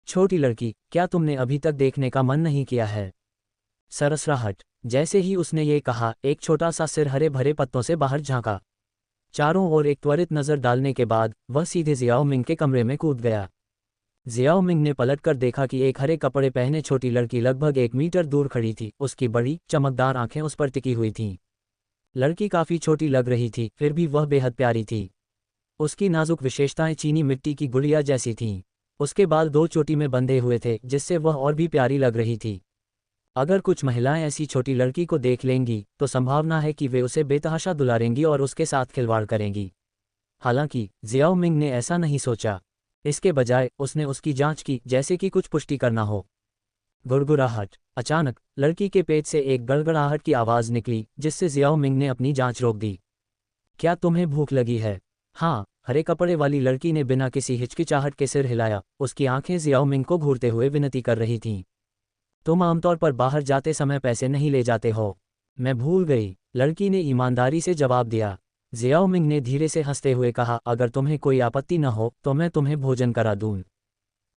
Speaker 1: छोटी लड़की, क्या तुमने अभी तक देखने का मन नहीं किया है? सरसराहट। जैसे ही उसने ये कहा, एक छोटा सा सिर हरे भरे पत्तों से बाहर झांका। चारों ओर एक त्वरित नजर डालने के बाद वह सीधे जियाओ मिंग के कमरे में कूद गया। जियाओ मिंग ने पलटकर देखा कि एक हरे कपड़े पहने छोटी लड़की लगभग 1 मीटर दूर खड़ी थी। उसकी बड़ी चमकदार आंखें उस पर टिकी हुई थीं। लड़की काफी छोटी लग रही थी, फिर भी वह बेहद प्यारी थी। उसकी नाजुक विशेषताएं चीनी मिट्टी की गुड़िया जैसी थीं। उसके बाल 2 चोटी में बंधे हुए थे, जिससे वह और भी प्यारी लग रही थी। अगर कुछ महिलाएं ऐसी छोटी लड़की को देख लेंगी तो संभावना है कि वे उसे बेतहाशा दुलारेंगी और उसके साथ खिलवाड़ करेंगी। हालांकि जियाओ मिंग ने ऐसा नहीं सोचा। इसके बजाय उसने उसकी जांच की, जैसे कि कुछ पुष्टि करना हो। गुड़गुड़ाहट। अचानक लड़की के पेट से एक गड़गड़ाहट की आवाज़ निकली, जिससे जियाओ मिंग ने अपनी जांच रोक दी। क्या तुम्हें भूख लगी है? हाँ, हरे कपड़े वाली लड़की ने बिना किसी हिचकिचाहट के सिर हिलाया। उसकी आंखें जियाओ मिंग को घूरते हुए विनती कर रही थीं। तुम आमतौर पर बाहर जाते समय पैसे नहीं ले जाते हो। मैं भूल गई, लड़की ने ईमानदारी से जवाब दिया। जियाओ मिंग ने धीरे से हंसते हुए कहा, अगर तुम्हें कोई आपत्ति न हो तो मैं तुम्हें भोजन करा दूं।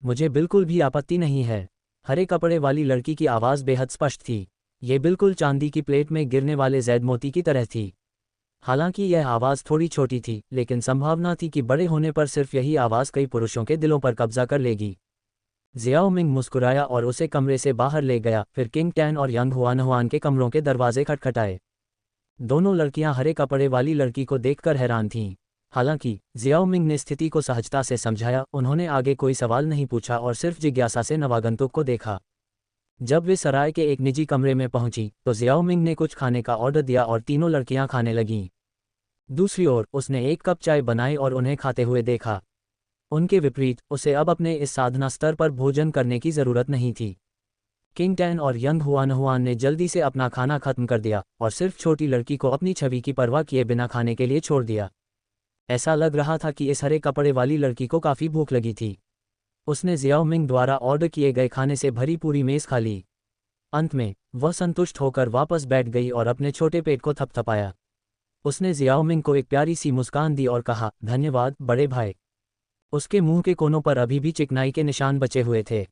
Speaker 1: मुझे बिल्कुल भी आपत्ति नहीं है। हरे कपड़े वाली लड़की की आवाज़ बेहद स्पष्ट थी। ये बिल्कुल चांदी की प्लेट में गिरने वाले जैद मोती की तरह थी। हालांकि यह आवाज़ थोड़ी छोटी थी, लेकिन संभावना थी कि बड़े होने पर सिर्फ यही आवाज़ कई पुरुषों के दिलों पर कब्जा कर लेगी। जियाओ मिंग मुस्कुराया और उसे कमरे से बाहर ले गया। फिर किंग टैन और यंग हुआनहुआन के कमरों के दरवाजे खटखटाए। दोनों लड़कियां हरे कपड़े वाली लड़की को देखकर हैरान थीं। हालांकि जियाओ मिंग ने स्थिति को सहजता से समझाया। उन्होंने आगे कोई सवाल नहीं पूछा और सिर्फ जिज्ञासा से नवागंतुक को देखा। जब वे सराय के एक निजी कमरे में पहुंची तो जियाओ मिंग ने कुछ खाने का ऑर्डर दिया और तीनों लड़कियां खाने लगीं। दूसरी ओर उसने एक कप चाय बनाई और उन्हें खाते हुए देखा। उनके विपरीत उसे अब अपने इस साधना स्तर पर भोजन करने की ज़रूरत नहीं थी। किंग टैन और यंग हुआनहुआन ने जल्दी से अपना खाना खत्म कर दिया और सिर्फ छोटी लड़की को अपनी छवि की परवाह किए बिना खाने के लिए छोड़ दिया। ऐसा लग रहा था कि इस हरे कपड़े वाली लड़की को काफ़ी भूख लगी थी। उसने जियाओ मिंग द्वारा ऑर्डर किए गए खाने से भरी पूरी मेज़ खा ली। अंत में वह संतुष्ट होकर वापस बैठ गई और अपने छोटे पेट को थपथपाया। उसने जियाओ मिंग को एक प्यारी सी मुस्कान दी और कहा, धन्यवाद बड़े भाई। उसके मुंह के कोनों पर अभी भी चिकनाई के निशान बचे हुए थे।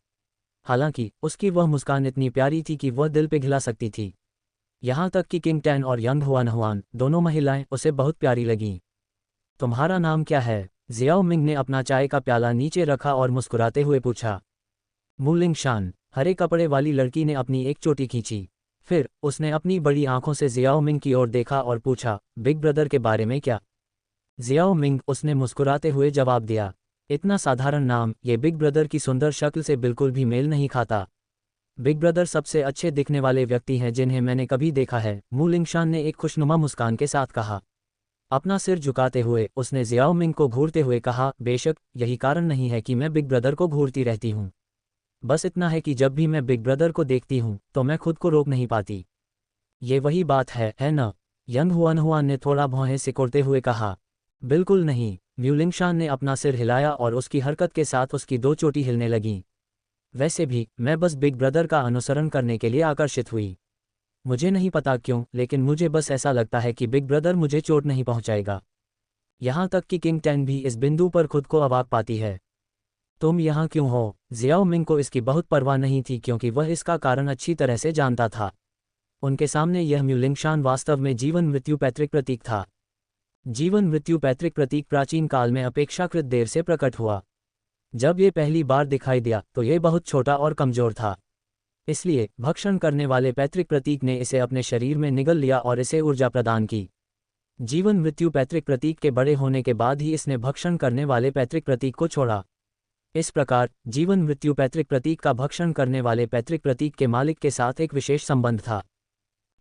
Speaker 1: हालांकि उसकी वह मुस्कान इतनी प्यारी थी कि वह दिल पिघला सकती थी। यहाँ तक कि किंग टैन और यंग हुआनहुआन दोनों महिलाएं उसे बहुत प्यारी लगीं। तुम्हारा नाम क्या है? जियाओ मिंग ने अपना चाय का प्याला नीचे रखा और मुस्कुराते हुए पूछा। मुलिंग शान। हरे कपड़े वाली लड़की ने अपनी एक चोटी खींची। फिर उसने अपनी बड़ी आंखों से जियाओ मिंग की ओर देखा और पूछा, बिग ब्रदर के बारे में क्या? जियाओ मिंग, उसने मुस्कुराते हुए जवाब दिया। इतना साधारण नाम, ये बिग ब्रदर की सुंदर शक्ल से बिल्कुल भी मेल नहीं खाता। बिग ब्रदर सबसे अच्छे दिखने वाले व्यक्ति हैं जिन्हें मैंने कभी देखा है, मुलिंग शान ने एक खुशनुमा मुस्कान के साथ कहा। अपना सिर झुकाते हुए उसने जियाओ मिंग को घूरते हुए कहा, बेशक यही कारण नहीं है कि मैं बिग ब्रदर को घूरती रहती हूँ। बस इतना है कि जब भी मैं बिग ब्रदर को देखती हूँ तो मैं खुद को रोक नहीं पाती। ये वही बात है ना? यंग हुआनहुआन ने थोड़ा भौहें सिकोड़ते हुए कहा। बिल्कुल नहीं। म्यूलिंग शान ने अपना सिर हिलाया और उसकी हरकत के साथ उसकी दो चोटी हिलने लगीं। वैसे भी मैं बस बिग ब्रदर का अनुसरण करने के लिए आकर्षित हुई। मुझे नहीं पता क्यों, लेकिन मुझे बस ऐसा लगता है कि बिग ब्रदर मुझे चोट नहीं पहुंचाएगा। यहाँ तक कि किंग टैन भी इस बिंदु पर खुद को अवाक पाती है। तुम यहाँ क्यों हो? जियाओ मिंग को इसकी बहुत परवाह नहीं थी क्योंकि वह इसका कारण अच्छी तरह से जानता था। उनके सामने यह म्यूलिंग शान वास्तव में जीवन मृत्यु पैतृक प्रतीक था। जीवन मृत्यु पैतृक प्रतीक प्राचीन काल में अपेक्षाकृत देर से प्रकट हुआ। जब ये पहली बार दिखाई दिया तो ये बहुत छोटा और कमजोर था। इसलिए भक्षण करने वाले पैतृक प्रतीक ने इसे अपने शरीर में निगल लिया और इसे ऊर्जा प्रदान की। जीवन मृत्यु पैतृक प्रतीक के बड़े होने के बाद ही इसने भक्षण करने वाले पैतृक प्रतीक को छोड़ा। इस प्रकार जीवन मृत्यु पैतृक प्रतीक का भक्षण करने वाले पैतृक प्रतीक के मालिक के साथ एक विशेष संबंध था।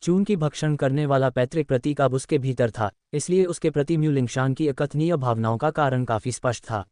Speaker 1: चूंकि भक्षण करने वाला पैतृक प्रतीक अब उसके भीतर था, इसलिए उसके प्रति म्यूलिंग शान की अकथनीय भावनाओं का कारण काफी स्पष्ट था।